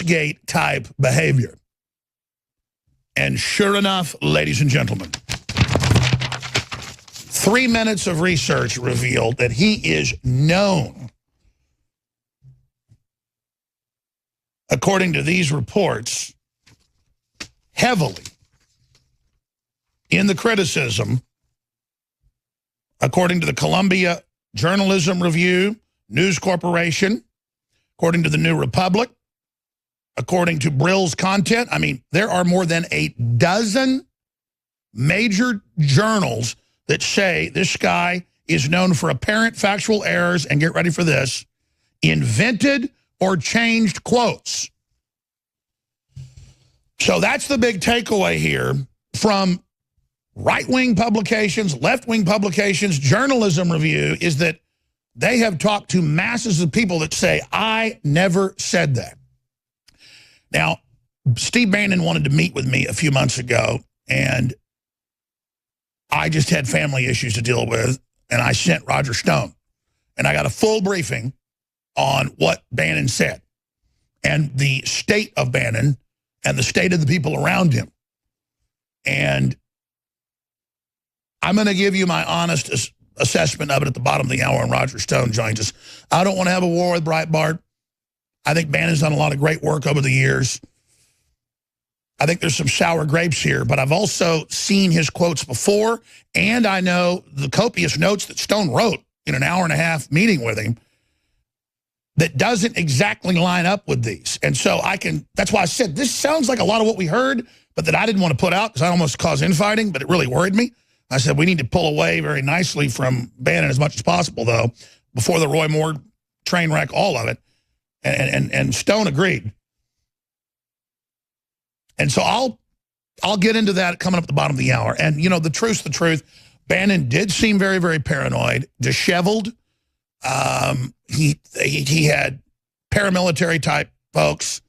gate type behavior. And sure enough, ladies and gentlemen, 3 minutes of research revealed that he is known, according to these reports, heavily in the criticism, according to the Columbia Journalism Review, News Corporation, according to the New Republic, according to Brill's Content. I mean, there are more than a dozen major journals that say this guy is known for apparent factual errors, and get ready for this, invented or changed quotes. So that's the big takeaway here from right-wing publications, left-wing publications, Journalism Review, is that they have talked to masses of people that say, I never said that. Now, Steve Bannon wanted to meet with me a few months ago, and I just had family issues to deal with, and I sent Roger Stone. And I got a full briefing on what Bannon said and the state of Bannon and the state of the people around him. And I'm going to give you my honest assessment of it at the bottom of the hour when Roger Stone joins us. I don't want to have a war with Breitbart. I think Bannon's done a lot of great work over the years. I think there's some sour grapes here, but I've also seen his quotes before, and I know the copious notes that Stone wrote in an hour-and-a-half meeting with him that doesn't exactly line up with these. And so that's why I said this sounds like a lot of what we heard, but that I didn't want to put out because I almost caused infighting, but it really worried me. I said we need to pull away very nicely from Bannon as much as possible, though, before the Roy Moore train wreck, all of it. And Stone agreed. And so I'll get into that coming up at the bottom of the hour. And, you know, the truth's the truth. Bannon did seem very, very paranoid, disheveled. He had paramilitary type folks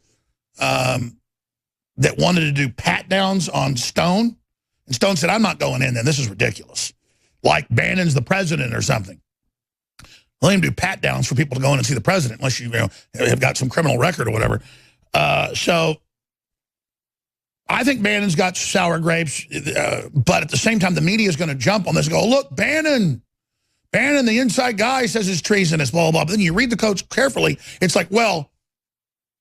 that wanted to do pat downs on Stone. And Stone said, I'm not going in there. This is ridiculous. Like Bannon's the president or something. Let him do pat downs for people to go in and see the president unless you have got some criminal record or whatever. So I think Bannon's got sour grapes, but at the same time, the media is going to jump on this and go, look, Bannon, the inside guy, says it's treasonous, blah, blah, blah. But then you read the quotes carefully. It's like, well,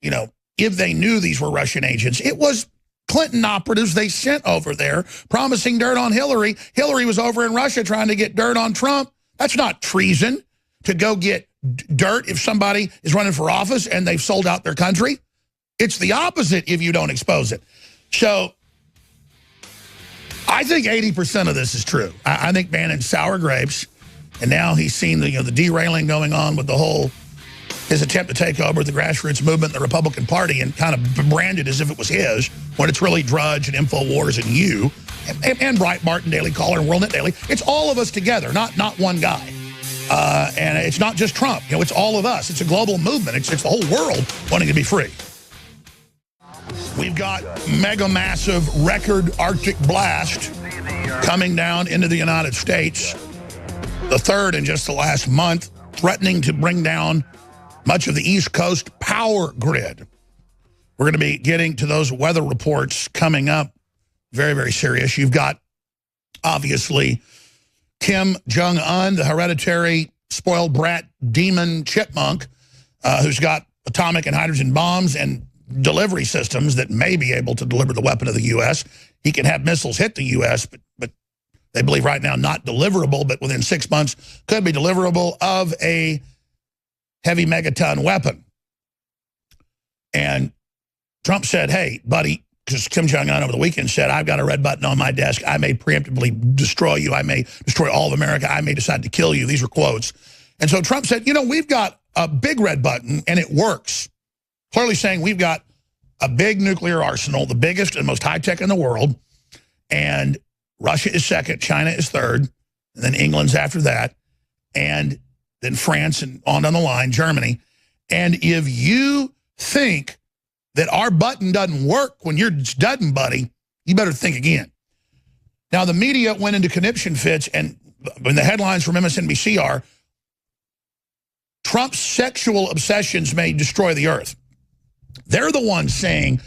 you know, if they knew these were Russian agents, it was Clinton operatives they sent over there promising dirt on Hillary. Hillary was over in Russia trying to get dirt on Trump. That's not treason to go get dirt if somebody is running for office and they've sold out their country. It's the opposite if you don't expose it. So I think 80% of this is true. I think Bannon's sour grapes, and now he's seen the the derailing going on with his attempt to take over the grassroots movement, the Republican Party, and kind of branded as if it was his, when it's really Drudge and Infowars and you, and Breitbart and Daily Caller and WorldNet Daily. It's all of us together, not one guy. And it's not just Trump. It's all of us. It's a global movement. It's the whole world wanting to be free. We've got mega massive record Arctic blast coming down into the United States, the third in just the last month, threatening to bring down much of the East Coast power grid. We're going to be getting to those weather reports coming up. Very, very serious. You've got, obviously, Kim Jong-un, the hereditary spoiled brat demon chipmunk, who's got atomic and hydrogen bombs and delivery systems that may be able to deliver the weapon to the U.S. He can have missiles hit the U.S., but they believe right now not deliverable, but within 6 months could be deliverable of a heavy megaton weapon. And Trump said, hey, buddy, because Kim Jong-un over the weekend said, I've got a red button on my desk. I may preemptively destroy you. I may destroy all of America. I may decide to kill you. These were quotes. And so Trump said, we've got a big red button, and it works. Clearly saying we've got a big nuclear arsenal, the biggest and most high-tech in the world, and Russia is second, China is third, and then England's after that, and then France and on down the line, Germany. And if you think that our button doesn't work when yours doesn't, buddy, you better think again. Now, the media went into conniption fits, and when the headlines from MSNBC are, Trump's sexual obsessions may destroy the earth. They're the ones saying,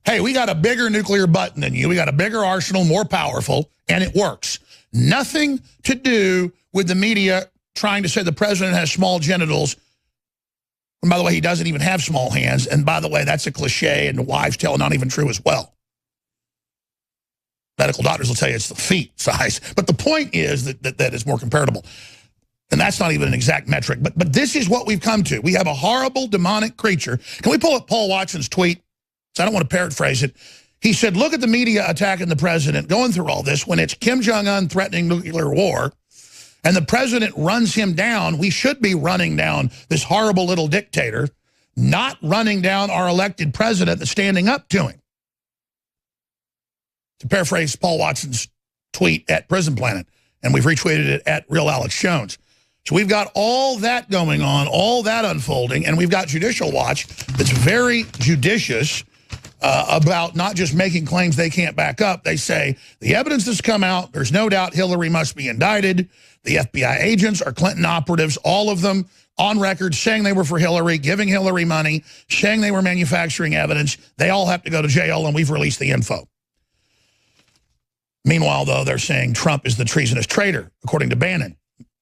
hey, we got a bigger nuclear button than you. We got a bigger arsenal, more powerful, and it works. Nothing to do with the media trying to say the president has small genitals. And by the way, he doesn't even have small hands. And by the way, that's a cliche and the wives' tale, not even true as well. Medical doctors will tell you it's the feet size. But the point is that it's more comparable. And that's not even an exact metric. But this is what we've come to. We have a horrible, demonic creature. Can we pull up Paul Watson's tweet? So I don't want to paraphrase it. He said, look at the media attacking the president, going through all this when it's Kim Jong-un threatening nuclear war, and the president runs him down. We should be running down this horrible little dictator, not running down our elected president that's standing up to him. To paraphrase Paul Watson's tweet at Prison Planet, and we've retweeted it at Real Alex Jones. So we've got all that going on, all that unfolding, and we've got Judicial Watch that's very judicious about not just making claims they can't back up. They say, the evidence has come out, there's no doubt Hillary must be indicted. The FBI agents are Clinton operatives, all of them on record saying they were for Hillary, giving Hillary money, saying they were manufacturing evidence. They all have to go to jail, and we've released the info. Meanwhile, though, they're saying Trump is the treasonous traitor, according to Bannon.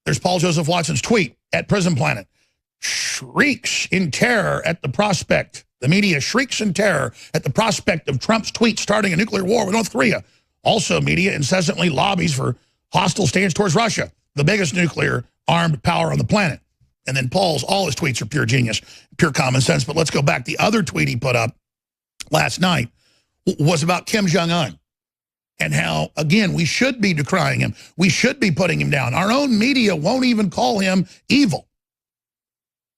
There's Paul Joseph Watson's tweet at Prison Planet. Shrieks in terror at the prospect. The media shrieks in terror at the prospect of Trump's tweet starting a nuclear war with North Korea. Also, media incessantly lobbies for hostile stance towards Russia, the biggest nuclear armed power on the planet. And then Paul's, all his tweets are pure genius, pure common sense. But let's go back. The other tweet he put up last night was about Kim Jong-un. And how, again, we should be decrying him. We should be putting him down. Our own media won't even call him evil.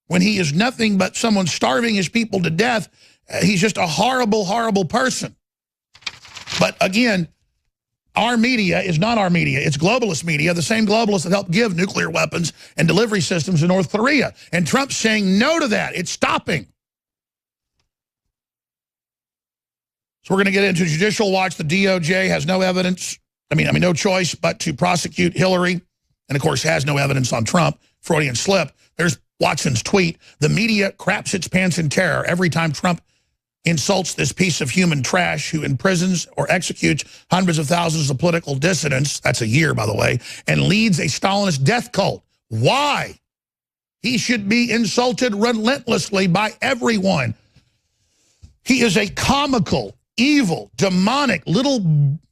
When he is nothing but someone starving his people to death, he's just a horrible, horrible person. But again, our media is not our media. It's globalist media, the same globalists that helped give nuclear weapons and delivery systems to North Korea. And Trump's saying no to that. It's stopping. So we're going to get into Judicial Watch. The DOJ has no evidence, no choice but to prosecute Hillary. And, of course, has no evidence on Trump. Freudian slip. There's Watson's tweet. The media craps its pants in terror every time Trump insults this piece of human trash who imprisons or executes hundreds of thousands of political dissidents. That's a year, by the way. And leads a Stalinist death cult. Why? He should be insulted relentlessly by everyone. He is a comical, evil, demonic little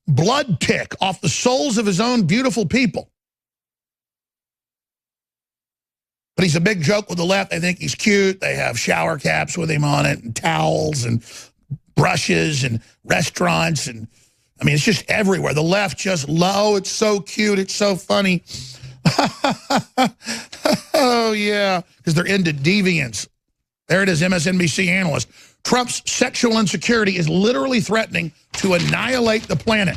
blood tick off the souls of his own beautiful people. But he's a big joke with the left. They think he's cute. They have shower caps with him on it and towels and brushes and restaurants. And it's just everywhere. The left just it's so cute. It's so funny. Oh, yeah, because they're into deviance. There it is, MSNBC analyst. Trump's sexual insecurity is literally threatening to annihilate the planet.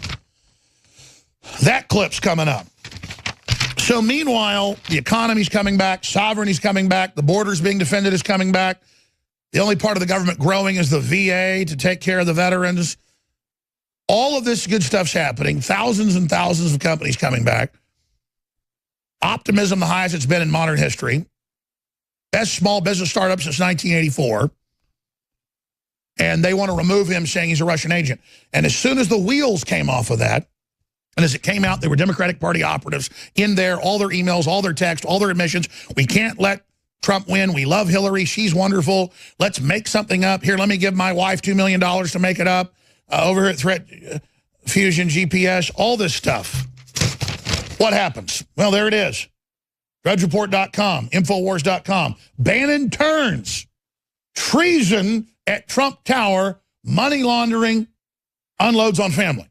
That clip's coming up. So meanwhile, the economy's coming back, sovereignty's coming back, the borders being defended is coming back. The only part of the government growing is the VA to take care of the veterans. All of this good stuff's happening. Thousands and thousands of companies coming back. Optimism the highest it's been in modern history. Best small business startup since 1984. And they want to remove him saying he's a Russian agent. And as soon as the wheels came off of that, and as it came out, there were Democratic Party operatives in there, all their emails, all their texts, all their admissions. We can't let Trump win. We love Hillary. She's wonderful. Let's make something up. Here, let me give my wife $2 million to make it up. Over here at Threat Fusion, GPS, all this stuff. What happens? Well, there it is. DrudgeReport.com, Infowars.com. Bannon turns. Treason at Trump Tower, money laundering, unloads on family.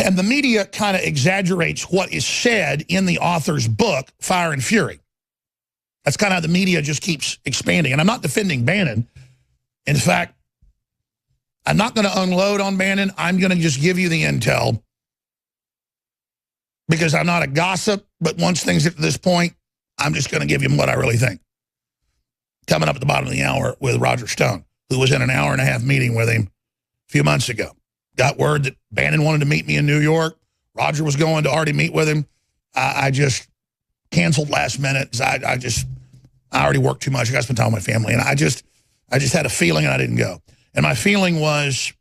And the media kind of exaggerates what is said in the author's book, Fire and Fury. That's kind of how the media just keeps expanding. And I'm not defending Bannon. In fact, I'm not going to unload on Bannon. I'm going to just give you the intel because I'm not a gossip. But once things get to this point, I'm just going to give you what I really think. Coming up at the bottom of the hour with Roger Stone, who was in an hour-and-a-half meeting with him a few months ago. Got word that Bannon wanted to meet me in New York. Roger was going to already meet with him. I just canceled last minute because I already worked too much. I got to spend time with my family. And I I just had a feeling and I didn't go. And my feeling was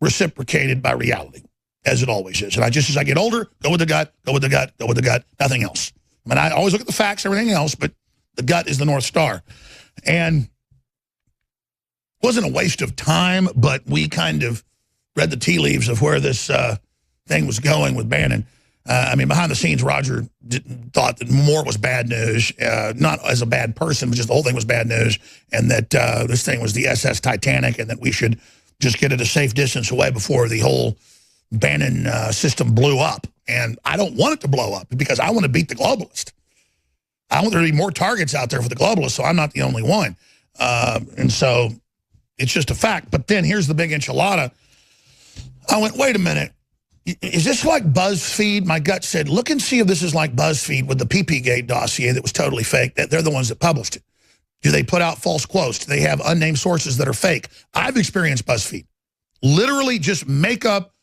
reciprocated by reality, as it always is. And I just, as I get older, go with the gut, go with the gut, go with the gut, nothing else. I mean, I always look at the facts, everything else, but the gut is the North Star. And it wasn't a waste of time, but we kind of read the tea leaves of where this thing was going with Bannon. I mean, behind the scenes, Roger thought that Moore was bad news, not as a bad person, but just the whole thing was bad news, and that this thing was the SS Titanic, and that we should just get it a safe distance away before the whole Bannon system blew up. And I don't want it to blow up because I want to beat the globalist. I want there to be more targets out there for the globalists, so I'm not the only one. And so it's just a fact. But then here's the big enchilada. I went, wait a minute. Is this like BuzzFeed? My gut said, look and see if this is like BuzzFeed with the PP-Gate dossier that was totally fake. They're the ones that published it. Do they put out false quotes? Do they have unnamed sources that are fake? I've experienced BuzzFeed. Literally just make up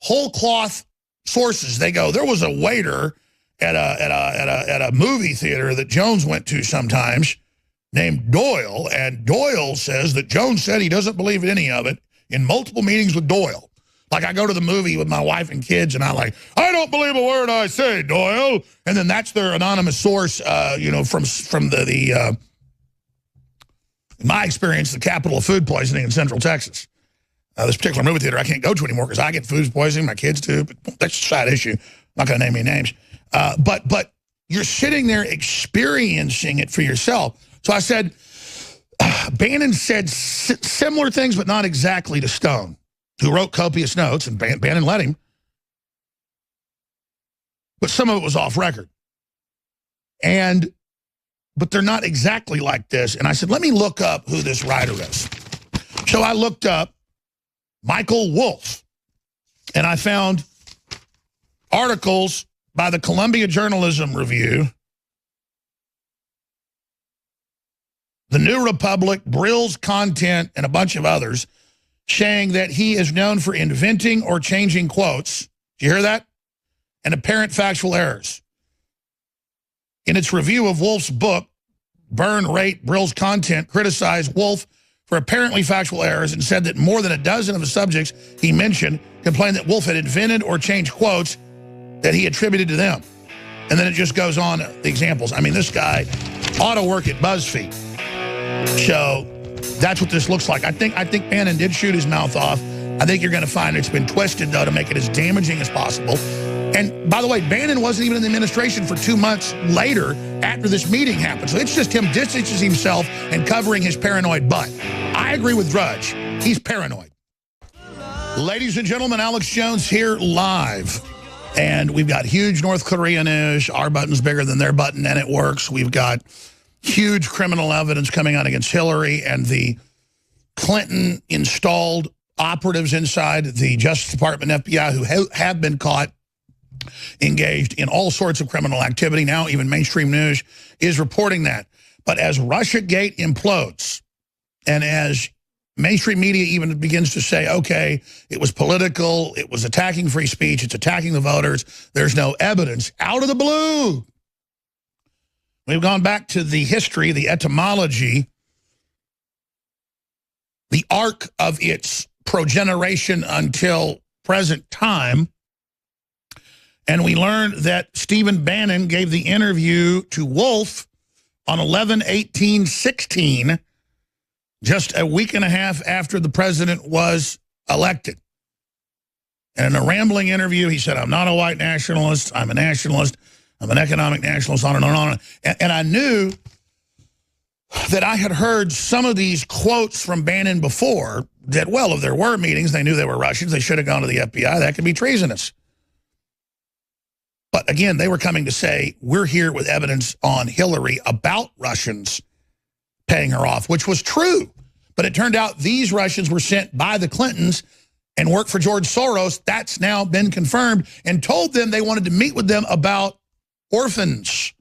whole cloth sources. They go, there was a waiter at a movie theater that Jones went to sometimes named Doyle, and Doyle says that Jones said he doesn't believe any of it in multiple meetings with Doyle. Like, I go to the movie with my wife and kids, and I don't believe a word I say, Doyle. And then that's their anonymous source, you know, from in my experience, the capital of food poisoning in Central Texas. This particular movie theater I can't go to anymore because I get food poisoning, my kids too, but that's a side issue. I'm not going to name any names. But you're sitting there experiencing it for yourself. So I said, Bannon said similar things, but not exactly to Stone, who wrote copious notes, and Bannon let him. But some of it was off record. But they're not exactly like this. And I said, let me look up who this writer is. So I looked up Michael Wolff, and I found articles by the Columbia Journalism Review, the New Republic, Brill's Content, and a bunch of others, saying that he is known for inventing or changing quotes. Do you hear that? And apparent factual errors. In its review of Wolff's book, Burn, Rate, Brill's Content criticized Wolff for apparently factual errors and said that more than a dozen of the subjects he mentioned complained that Wolff had invented or changed quotes that he attributed to them. And then it just goes on, the examples. I mean, this guy ought to work at BuzzFeed. So that's what this looks like. I think Bannon did shoot his mouth off. I think you're going to find it's been twisted, though, to make it as damaging as possible. And by the way, Bannon wasn't even in the administration for 2 months later after this meeting happened. So it's just him distancing himself and covering his paranoid butt. I agree with Drudge. He's paranoid. Ladies and gentlemen, Alex Jones here live. And we've got huge North Korea news. Our button's bigger than their button, and it works. We've got huge criminal evidence coming out against Hillary and the Clinton-installed operatives inside the Justice Department and FBI who have been caught engaged in all sorts of criminal activity. Now even mainstream news is reporting that. But as Russiagate implodes, and as mainstream media even begins to say, okay, it was political, it was attacking free speech, it's attacking the voters, there's no evidence, out of the blue, we've gone back to the history, the etymology, the arc of its progeneration until present time, and we learned that Stephen Bannon gave the interview to Wolff on 11/18/16, just a week and a half after the president was elected. And in a rambling interview, he said, I'm not a white nationalist, I'm a nationalist, I'm an economic nationalist, on and on and on. And I knew that I had heard some of these quotes from Bannon before, that, well, if there were meetings, they knew they were Russians, they should have gone to the FBI, that could be treasonous. But again, they were coming to say, we're here with evidence on Hillary about Russians paying her off, which was true. But it turned out these Russians were sent by the Clintons and worked for George Soros. That's now been confirmed, and told them they wanted to meet with them about orphans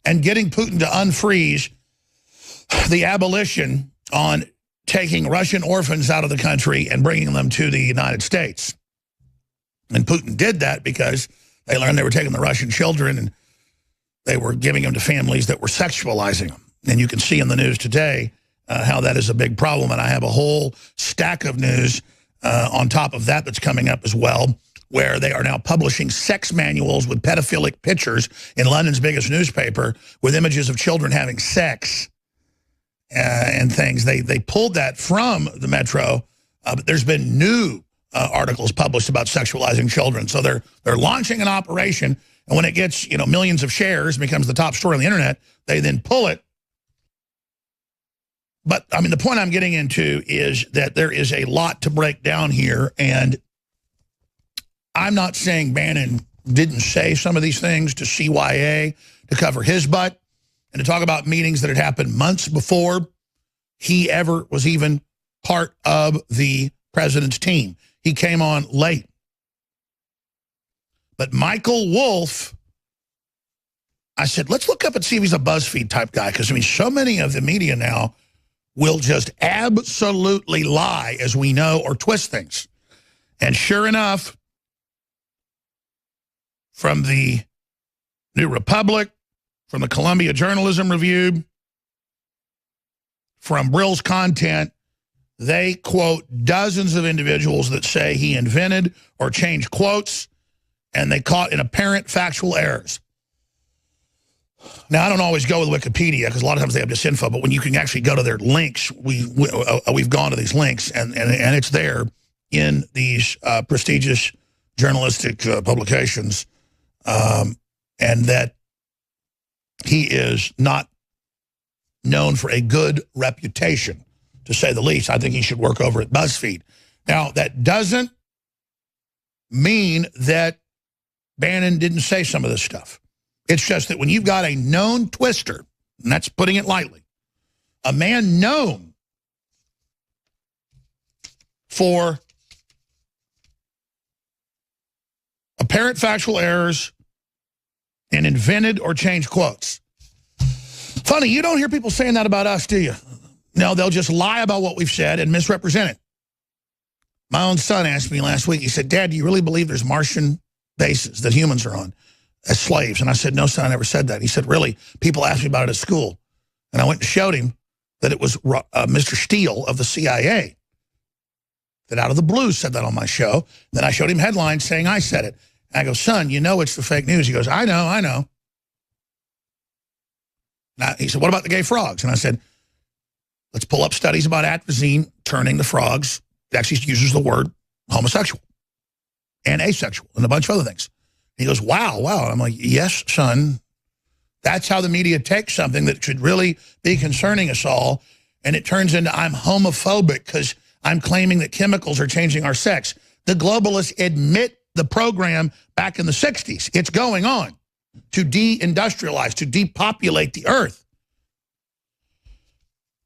and getting Putin to unfreeze the abolition on taking Russian orphans out of the country and bringing them to the United States. And Putin did that because they learned they were taking the Russian children and they were giving them to families that were sexualizing them. And you can see in the news today how that is a big problem. And I have a whole stack of news on top of that that's coming up as well, where they are now publishing sex manuals with pedophilic pictures in London's biggest newspaper with images of children having sex and things. They pulled that from the Metro, but there's been new articles published about sexualizing children. So they're launching an operation, and when it gets millions of shares and becomes the top story on the internet, they then pull it. But I mean, the point I'm getting into is that there is a lot to break down here, and I'm not saying Bannon didn't say some of these things to CYA to cover his butt and to talk about meetings that had happened months before he ever was even part of the president's team. He came on late. But Michael Wolff, I said, let's look up and see if he's a BuzzFeed type guy, because I mean, so many of the media now will just absolutely lie, as we know, or twist things. And sure enough, from the New Republic, from the Columbia Journalism Review, from Brill's Content, they quote dozens of individuals that say he invented or changed quotes, and they caught in apparent factual errors. Now, I don't always go with Wikipedia because a lot of times they have disinfo, but when you can actually go to their links, we've gone to these links, and it's there in these prestigious journalistic publications, and that he is not known for a good reputation, to say the least. I think he should work over at BuzzFeed. Now, that doesn't mean that Bannon didn't say some of this stuff. It's just that when you've got a known twister, and that's putting it lightly, a man known for apparent factual errors and invented or changed quotes. Funny, you don't hear people saying that about us, do you? No, they'll just lie about what we've said and misrepresent it. My own son asked me last week, he said, Dad, do you really believe there's Martian bases that humans are on as slaves? And I said, no, son, I never said that. He said, really? People asked me about it at school. And I went and showed him that it was Mr. Steele of the CIA that out of the blue said that on my show. Then I showed him headlines saying I said it. And I go, son, you know it's the fake news. He goes, I know. Now, he said, what about the gay frogs? And I said, let's pull up studies about atrazine turning the frogs. It actually uses the word homosexual and asexual and a bunch of other things. He goes, wow. And I'm like, yes, son. That's how the media takes something that should really be concerning us all, and it turns into I'm homophobic because I'm claiming that chemicals are changing our sex. The globalists admit the program back in the 60s. It's going on to de-industrialize, to depopulate the earth.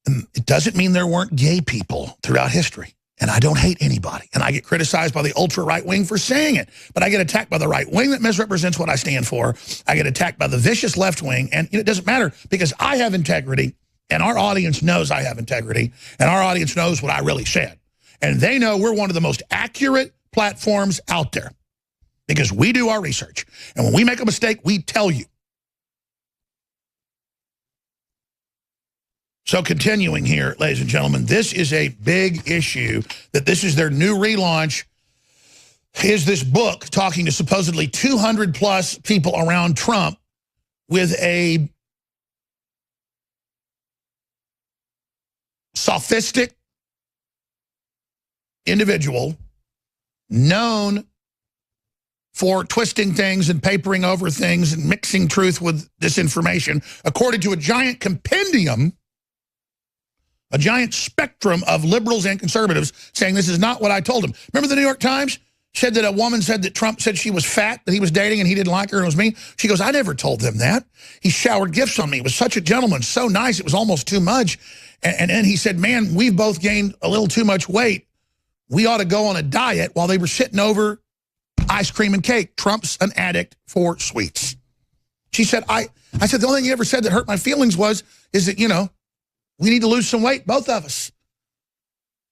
And it doesn't mean there weren't gay people throughout history. And I don't hate anybody. And I get criticized by the ultra-right wing for saying it. But I get attacked by the right wing that misrepresents what I stand for. I get attacked by the vicious left wing. And it doesn't matter because I have integrity. And our audience knows I have integrity. And our audience knows what I really said. And they know we're one of the most accurate platforms out there because we do our research. And when we make a mistake, we tell you. So continuing here, ladies and gentlemen, this is a big issue, that this is their new relaunch, is this book talking to supposedly 200 plus people around Trump with a sophistic individual known for twisting things and papering over things and mixing truth with disinformation, according to a giant compendium, a giant spectrum of liberals and conservatives saying this is not what I told him. Remember the New York Times said that a woman said that Trump said she was fat, that he was dating and he didn't like her and it was mean? She goes, I never told them that. He showered gifts on me. He was such a gentleman, so nice, it was almost too much. And then he said, man, we've both gained a little too much weight. We ought to go on a diet while they were sitting over ice cream and cake. Trump's an addict for sweets. She said, I said, the only thing you ever said that hurt my feelings is that, you know, we need to lose some weight, both of us.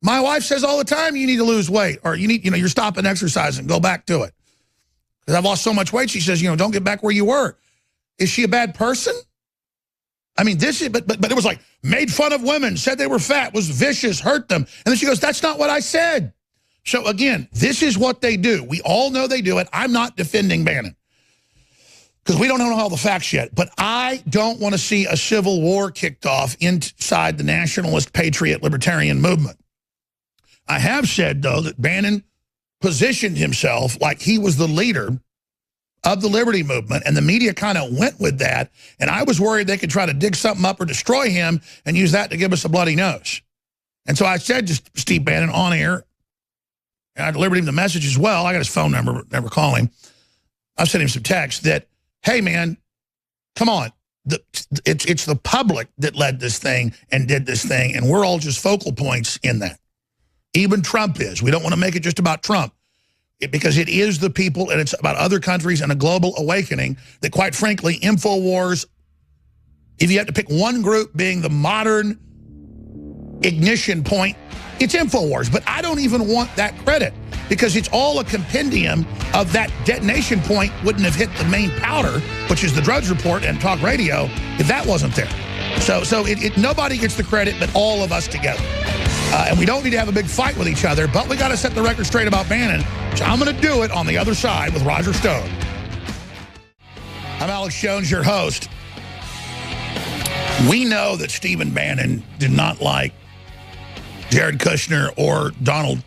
My wife says all the time, you need to lose weight, or you need, you're stopping exercising, go back to it. Because I've lost so much weight, she says, don't get back where you were. Is she a bad person? I mean, this is, but it was like, made fun of women, said they were fat, was vicious, hurt them. And then she goes, that's not what I said. So again, this is what they do. We all know they do it. I'm not defending Bannon, because we don't know all the facts yet. But I don't want to see a civil war kicked off inside the nationalist, patriot, libertarian movement. I have said, though, that Bannon positioned himself like he was the leader of the liberty movement, and the media kind of went with that, and I was worried they could try to dig something up or destroy him and use that to give us a bloody nose. And so I said to Steve Bannon on air, and I delivered him the message as well. I got his phone number, never call him. I sent him some text that, hey, man, come on. It's the public that led this thing and did this thing, and we're all just focal points in that. Even Trump is. We don't want to make it just about Trump. Because it is the people, and it's about other countries and a global awakening that, quite frankly, Infowars, if you have to pick one group being the modern ignition point, it's Infowars. But I don't even want that credit, because it's all a compendium of that detonation point wouldn't have hit the main powder, which is the Drudge Report and talk radio, if that wasn't there. So nobody gets the credit but all of us together. And we don't need to have a big fight with each other, but we got to set the record straight about Bannon. So I'm going to do it on the other side with Roger Stone. I'm Alex Jones, your host. We know that Stephen Bannon did not like Jared Kushner or Donald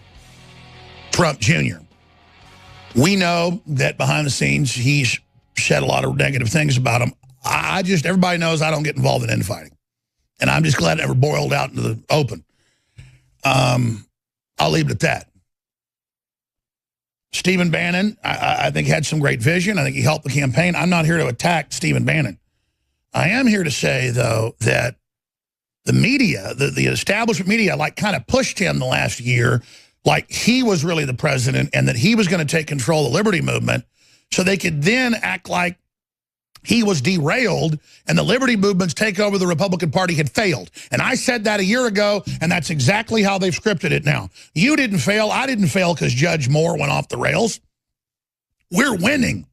Trump Jr. We know that behind the scenes, he's said a lot of negative things about him. Everybody knows I don't get involved in infighting. And I'm just glad it never boiled out into the open. I'll leave it at that. Stephen Bannon, I think, had some great vision. I think he helped the campaign. I'm not here to attack Stephen Bannon. I am here to say, though, that the media, the establishment media, like kind of pushed him the last year like he was really the president and that he was going to take control of the liberty movement so they could then act like he was derailed and the liberty movement's takeover of the Republican Party had failed. And I said that a year ago, and that's exactly how they've scripted it now. You didn't fail. I didn't fail because Judge Moore went off the rails. We're winning.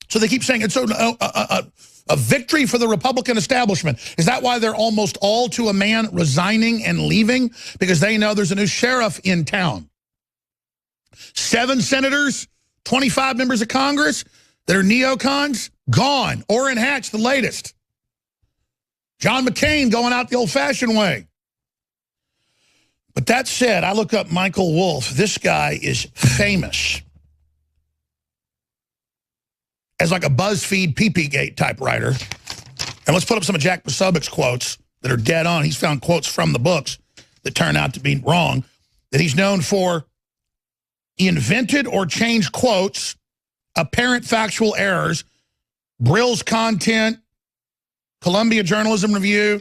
So they keep saying it's a victory for the Republican establishment. Is that why they're almost all to a man resigning and leaving? Because they know there's a new sheriff in town. 7 senators, 25 members of Congress that are neocons, gone. Orrin Hatch, the latest. John McCain going out the old-fashioned way. But that said, I look up Michael Wolff. This guy is famous as like a BuzzFeed PP-gate type writer. And let's put up some of Jack Posobiec's quotes that are dead on. He's found quotes from the books that turn out to be wrong, that he's known for invented or changed quotes, apparent factual errors, Brill's content, Columbia Journalism Review.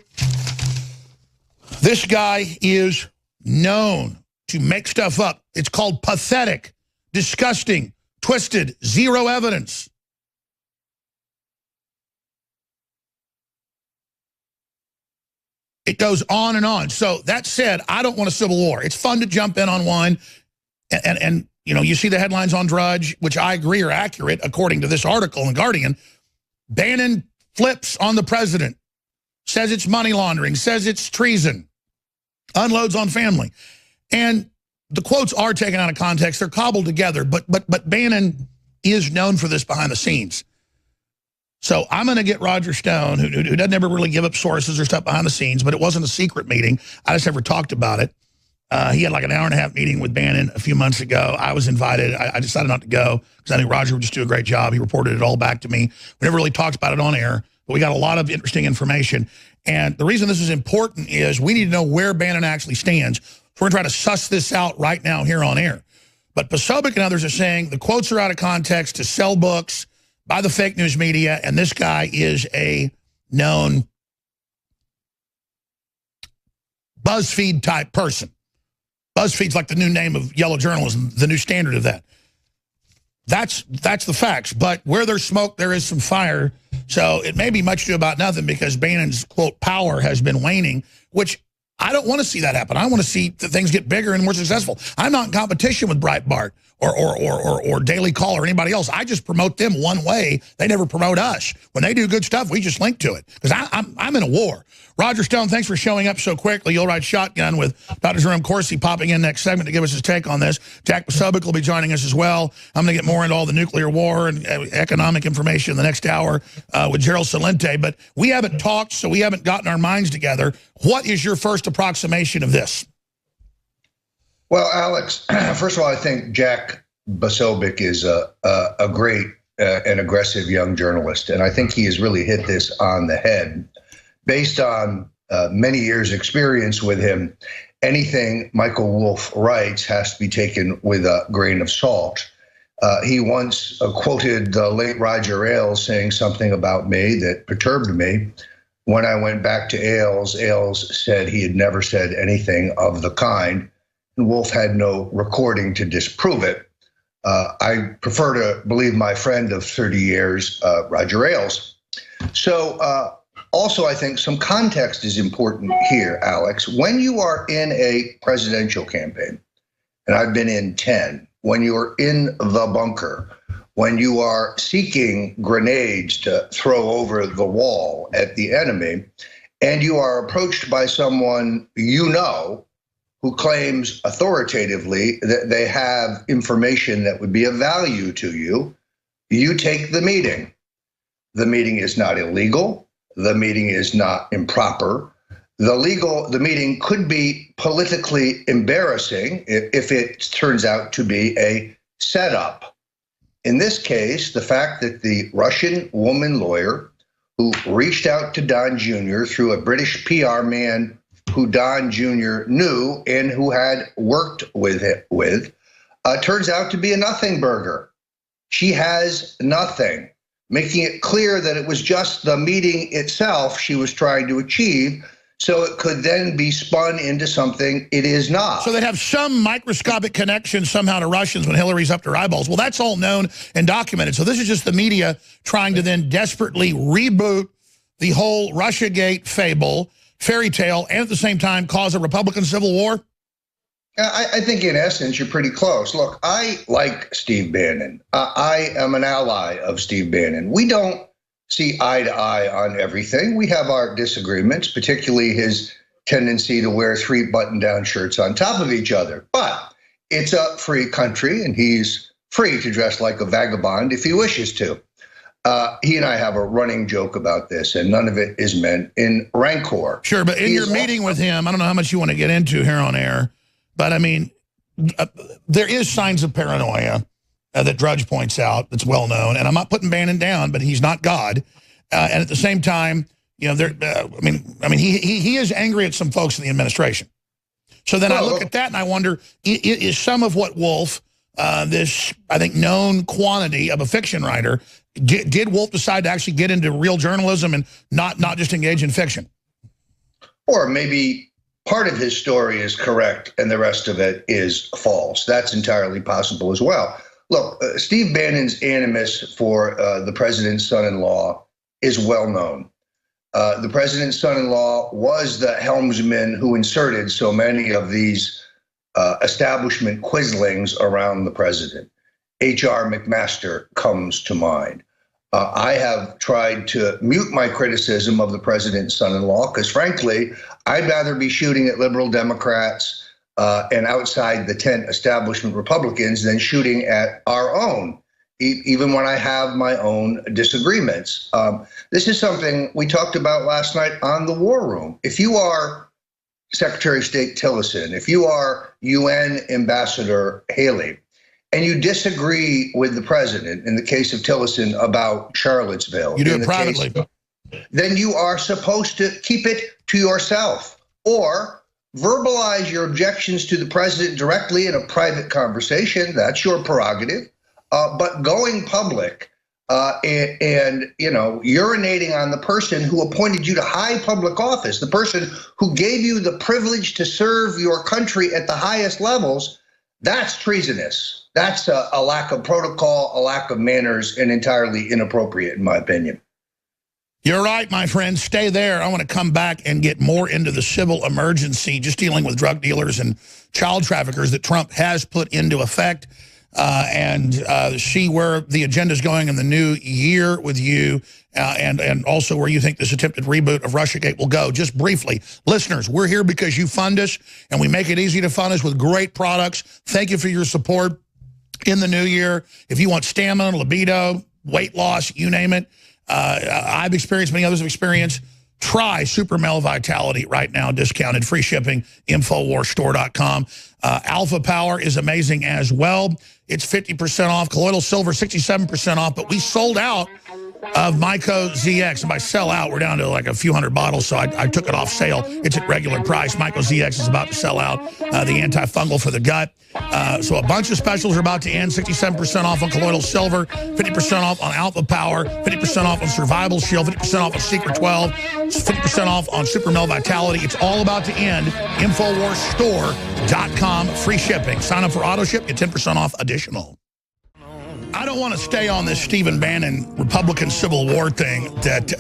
This guy is known to make stuff up. It's called pathetic, disgusting, twisted, zero evidence. It goes on and on. So that said, I don't want a civil war. It's fun to jump in on one and you know, you see the headlines on Drudge, which I agree are accurate, according to this article in Guardian. Bannon flips on the president, says it's money laundering, says it's treason, unloads on family. And the quotes are taken out of context. They're cobbled together, but Bannon is known for this behind the scenes. So I'm going to get Roger Stone, who doesn't ever really give up sources or stuff behind the scenes, but it wasn't a secret meeting. I just never talked about it. He had like an hour-and-a-half meeting with Bannon a few months ago. I was invited. I decided not to go because I knew Roger would just do a great job. He reported it all back to me. We never really talked about it on air, but we got a lot of interesting information. And the reason this is important is we need to know where Bannon actually stands. So we're going to try to suss this out right now here on air. But Posobiec and others are saying the quotes are out of context to sell books by the fake news media, and this guy is a known BuzzFeed-type person. BuzzFeed's like the new name of yellow journalism, the new standard of that. That's the facts. But where there's smoke, there is some fire. So it may be much ado about nothing because Bannon's, quote, power has been waning, which I don't want to see that happen. I want to see that things get bigger and more successful. I'm not in competition with Breitbart or Daily Call or anybody else. I just promote them one way. They never promote us. When they do good stuff, we just link to it. Because I'm in a war. Roger Stone, thanks for showing up so quickly. You'll ride shotgun with Dr. Jerome Corsi popping in next segment to give us his take on this. Jack Posobiec will be joining us as well. I'm going to get more into all the nuclear war and economic information in the next hour with Gerald Celente. But we haven't talked, so we haven't gotten our minds together. What is your first approximation of this? Well, Alex, first of all, I think Jack Posobiec is a great and aggressive young journalist. And I think he has really hit this on the head. Based on many years' experience with him, anything Michael Wolff writes has to be taken with a grain of salt. He once quoted the late Roger Ailes saying something about me that perturbed me. When I went back to Ailes, Ailes said he had never said anything of the kind, and Wolff had no recording to disprove it. I prefer to believe my friend of 30 years, Roger Ailes. So also, I think some context is important here, Alex. When you are in a presidential campaign, and I've been in 10, when you're in the bunker, when you are seeking grenades to throw over the wall at the enemy, and you are approached by someone you know who claims authoritatively that they have information that would be of value to you, you take the meeting. The meeting is not illegal. The meeting is not improper. The meeting could be politically embarrassing if it turns out to be a setup. In this case, the fact that the Russian woman lawyer who reached out to Don Jr. through a British PR man who Don Jr. knew and who had worked with turns out to be a nothing burger. She has nothing, making it clear that it was just the meeting itself she was trying to achieve, so it could then be spun into something it is not. So they'd have some microscopic connection somehow to Russians when Hillary's up to her eyeballs. Well, that's all known and documented. So this is just the media trying to then desperately reboot the whole Russiagate fable, fairy tale, and at the same time cause a Republican civil war? I think in essence, you're pretty close. Look, I like Steve Bannon. I am an ally of Steve Bannon. We don't see eye to eye on everything. We have our disagreements, particularly his tendency to wear 3 button-down shirts on top of each other. But it's a free country, and he's free to dress like a vagabond if he wishes to. He and I have a running joke about this, and none of it is meant in rancor. Sure, but in your meeting with him, I don't know how much you want to get into here on air, but I mean, there is signs of paranoia that Drudge points out that's well known, and I'm not putting Bannon down, but he's not God. And at the same time, you know, he is angry at some folks in the administration. So then I look at that and I wonder, is some of what Wolff, this, I think, known quantity of a fiction writer, did Wolff decide to actually get into real journalism and not just engage in fiction? Or maybe part of his story is correct and the rest of it is false. That's entirely possible as well. Look, Steve Bannon's animus for the president's son-in-law is well known. The president's son-in-law was the helmsman who inserted so many of these establishment quislings around the president. H.R. McMaster comes to mind. I have tried to mute my criticism of the president's son-in-law because, frankly, I'd rather be shooting at liberal Democrats and outside the tent establishment Republicans than shooting at our own, even when I have my own disagreements. This is something we talked about last night on the War Room. If you are Secretary of State Tillerson, if you are UN Ambassador Haley, and you disagree with the president, in the case of Tillerson, about Charlottesville, you do it privately, then you are supposed to keep it to yourself or verbalize your objections to the president directly in a private conversation. That's your prerogative. But going public and urinating on the person who appointed you to high public office, the person who gave you the privilege to serve your country at the highest levels, that's treasonous. That's a lack of protocol, a lack of manners, and entirely inappropriate, in my opinion. You're right, my friend. Stay there. I want to come back and get more into the civil emergency, just dealing with drug dealers and child traffickers that Trump has put into effect, and see where the agenda is going in the new year with you, and also where you think this attempted reboot of Russiagate will go. Just briefly, listeners, we're here because you fund us, and we make it easy to fund us with great products. Thank you for your support in the new year. If you want stamina, libido, weight loss, you name it, I've experienced, many others have experienced. Try Super Male Vitality right now, discounted, free shipping, InfoWarsStore.com. Alpha Power is amazing as well. It's 50% off. Colloidal Silver, 67% off, but we sold out of Myco ZX. And by sell out, we're down to like a few hundred bottles, so I took it off sale. It's at regular price. Myco ZX is about to sell out, the antifungal for the gut. So a bunch of specials are about to end. 67% off on Colloidal Silver, 50% off on Alpha Power, 50% off on Survival Shield, 50% off on Secret 12, 50% off on Super Male Vitality. It's all about to end. InfoWarsStore.com, free shipping. Sign up for auto ship, get 10% off additional. I don't want to stay on this Stephen Bannon Republican Civil War thing that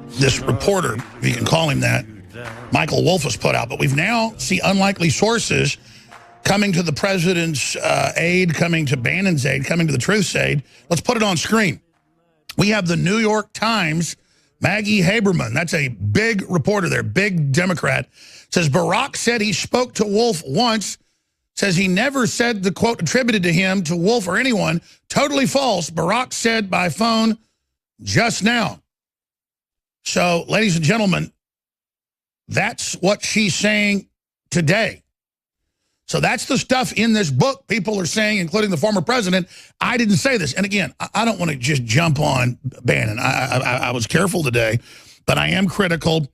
this reporter, if you can call him that, Michael Wolff has put out. But we've now seen unlikely sources coming to the president's aid, coming to Bannon's aid, coming to the truth's aid. Let's put it on screen. We have the New York Times, Maggie Haberman. That's a big reporter there, big Democrat. Says Barack said he spoke to Wolff once. Says he never said the quote attributed to him, to Wolff or anyone. Totally false. Barack said by phone just now. So, ladies and gentlemen, that's what she's saying today. So that's the stuff in this book people are saying, including the former president. I didn't say this. And again, I don't want to just jump on Bannon. I was careful today, but I am critical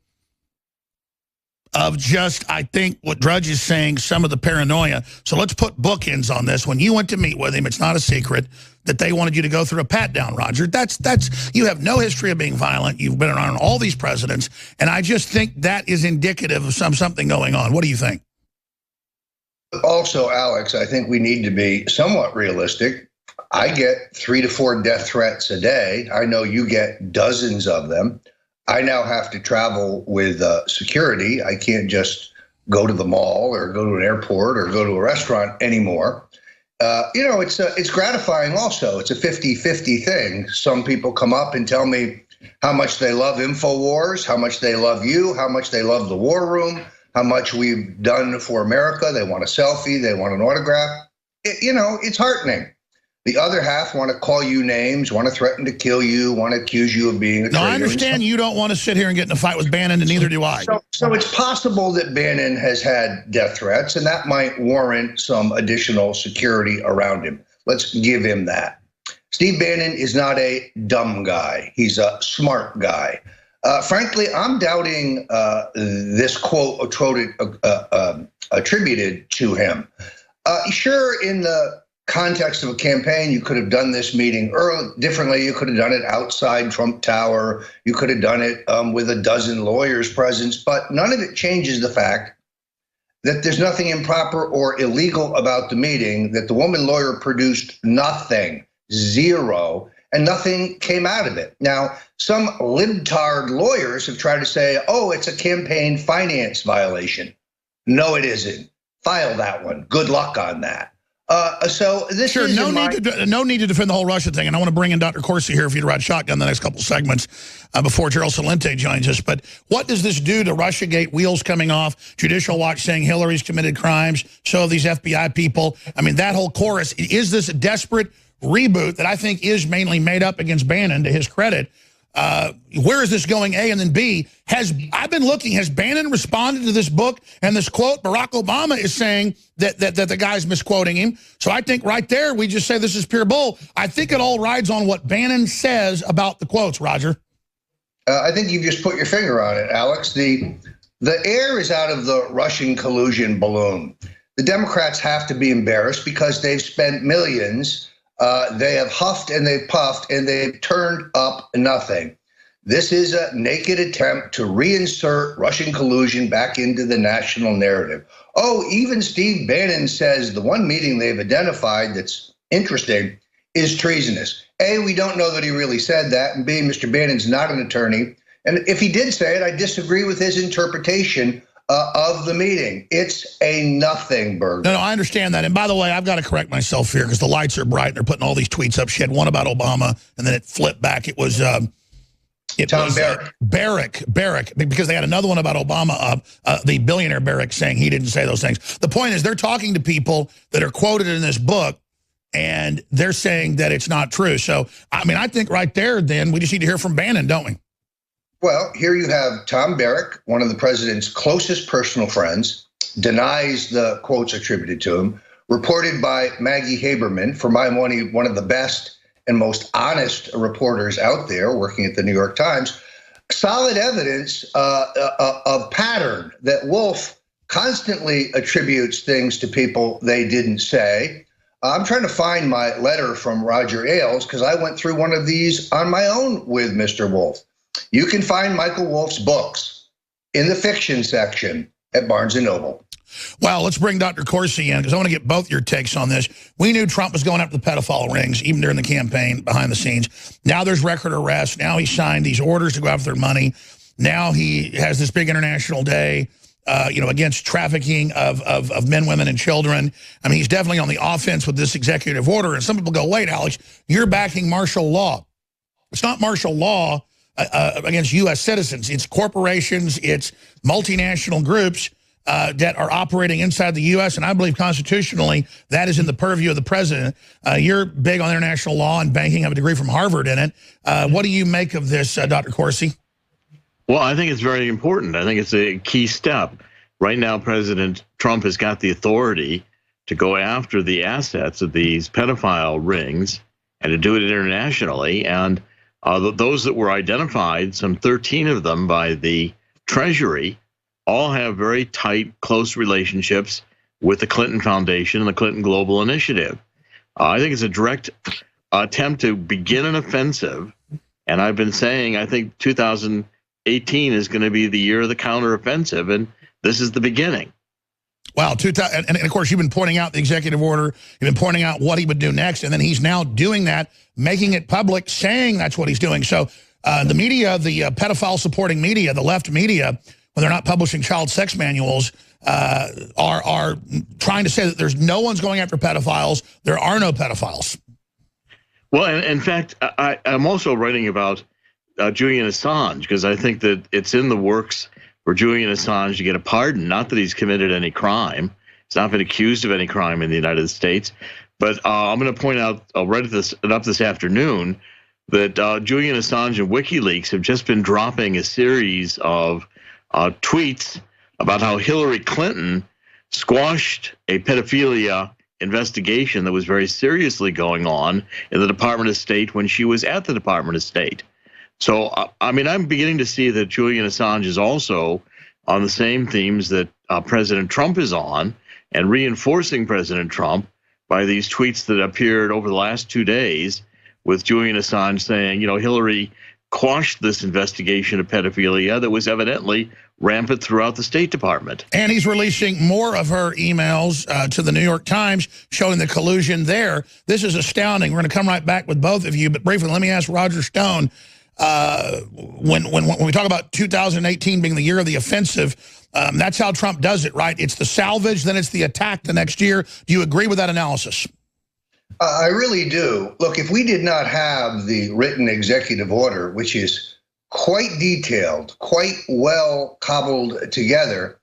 of just, I think, what Drudge is saying, some of the paranoia. So let's put bookends on this. When you went to meet with him, it's not a secret that they wanted you to go through a pat-down, Roger. That's you have no history of being violent. You've been around all these presidents, and I just think that is indicative of something going on. What do you think? Also, Alex, I think we need to be somewhat realistic. I get 3 to 4 death threats a day. I know you get dozens of them. I now have to travel with security. I can't just go to the mall or go to an airport or go to a restaurant anymore. It's gratifying also. It's a 50-50 thing. Some people come up and tell me how much they love Infowars, how much they love you, how much they love the War Room, how much we've done for America. They want a selfie. They want an autograph. It's heartening. The other half want to call you names, want to threaten to kill you, want to accuse you of being a traitor. No, I understand you don't want to sit here and get in a fight with Bannon, and neither do I. So it's possible that Bannon has had death threats, and that might warrant some additional security around him. Let's give him that. Steve Bannon is not a dumb guy. He's a smart guy. Frankly, I'm doubting this quote attributed to him. Sure, in the context of a campaign, you could have done this meeting differently. You could have done it outside Trump Tower. You could have done it with a dozen lawyers present, but none of it changes the fact that there's nothing improper or illegal about the meeting, that the woman lawyer produced nothing, zero, and nothing came out of it. Now, some libtard lawyers have tried to say, oh, it's a campaign finance violation. No, it isn't. File that one. Good luck on that. So this sure, is no need to defend the whole Russia thing, and I want to bring in Dr. Corsi here for you to ride shotgun the next couple segments before Gerald Celente joins us. But what does this do to Russiagate? Wheels coming off, Judicial Watch saying Hillary's committed crimes, so have these FBI people. I mean, that whole chorus. Is this a desperate reboot that I think is mainly made up against Bannon, to his credit? Where is this going, A? And then B, I've been looking, has Bannon responded to this book and this quote? Barack Obama is saying that the guy's misquoting him. So I think right there, we just say this is pure bull. I think it all rides on what Bannon says about the quotes, Roger. I think you've just put your finger on it, Alex. The air is out of the Russian collusion balloon. The Democrats have to be embarrassed because they've spent millions. They have huffed and they've puffed and they've turned up nothing. This is a naked attempt to reinsert Russian collusion back into the national narrative. Oh, even Steve Bannon says the one meeting they've identified that's interesting is treasonous. A, we don't know that he really said that, and B, Mr. Bannon's not an attorney. And if he did say it, I disagree with his interpretation of the meeting. It's a nothing burger. No, I understand that. And by the way, I've got to correct myself here because the lights are bright and they're putting all these tweets up. She had one about Obama, and then it flipped back. It was Tom Barrack, because they had another one about Obama up, the billionaire Barrack saying he didn't say those things. The point is they're talking to people that are quoted in this book, and they're saying that it's not true. So, I mean, I think right there, then, we just need to hear from Bannon, don't we? Well, here you have Tom Barrack, one of the president's closest personal friends, denies the quotes attributed to him, reported by Maggie Haberman, for my money, one of the best and most honest reporters out there working at the New York Times. Solid evidence of pattern that Wolf constantly attributes things to people they didn't say. I'm trying to find my letter from Roger Ailes because I went through one of these on my own with Mr. Wolf. You can find Michael Wolff's books in the fiction section at Barnes & Noble. Well, let's bring Dr. Corsi in because I want to get both your takes on this. We knew Trump was going after the pedophile rings, even during the campaign, behind the scenes. Now there's record arrests. Now he signed these orders to go after their money. Now he has this big international day, against trafficking of men, women, and children. I mean, he's definitely on the offense with this executive order. And some people go, wait, Alex, you're backing martial law. It's not martial law against U.S. citizens. It's corporations, it's multinational groups that are operating inside the U.S., and I believe constitutionally that is in the purview of the president. You're big on international law and banking, have a degree from Harvard in it. What do you make of this, Dr. Corsi? Well, I think it's very important. I think it's a key step. Right now, President Trump has got the authority to go after the assets of these pedophile rings and to do it internationally. And those that were identified, some 13 of them by the Treasury, all have very tight, close relationships with the Clinton Foundation and the Clinton Global Initiative. I think it's a direct attempt to begin an offensive. And I've been saying, I think 2018 is going to be the year of the counteroffensive, and this is the beginning. Wow, and of course, you've been pointing out the executive order. You've been pointing out what he would do next, and then he's now doing that, making it public, saying that's what he's doing. So the media, the pedophile-supporting media, the left media, when they're not publishing child sex manuals, are trying to say that there's no one's going after pedophiles. There are no pedophiles. Well, in fact, I'm also writing about Julian Assange because I think that it's in the works for Julian Assange to get a pardon. Not that he's committed any crime. He's not been accused of any crime in the United States. But I'm going to point out, I'll write it up this afternoon, that Julian Assange and WikiLeaks have just been dropping a series of tweets about how Hillary Clinton squashed a pedophilia investigation that was very seriously going on in the Department of State when she was at the Department of State. So, I mean, I'm beginning to see that Julian Assange is also on the same themes that President Trump is on, and reinforcing President Trump by these tweets that appeared over the last 2 days with Julian Assange saying, Hillary quashed this investigation of pedophilia that was evidently rampant throughout the State Department. And he's releasing more of her emails to the New York Times showing the collusion there. This is astounding. We're going to come right back with both of you, but briefly, let me ask Roger Stone, when we talk about 2018 being the year of the offensive, that's how Trump does it, right? It's the salvage, then it's the attack the next year. Do you agree with that analysis? I really do. Look, if we did not have the written executive order, which is quite detailed, quite well cobbled together,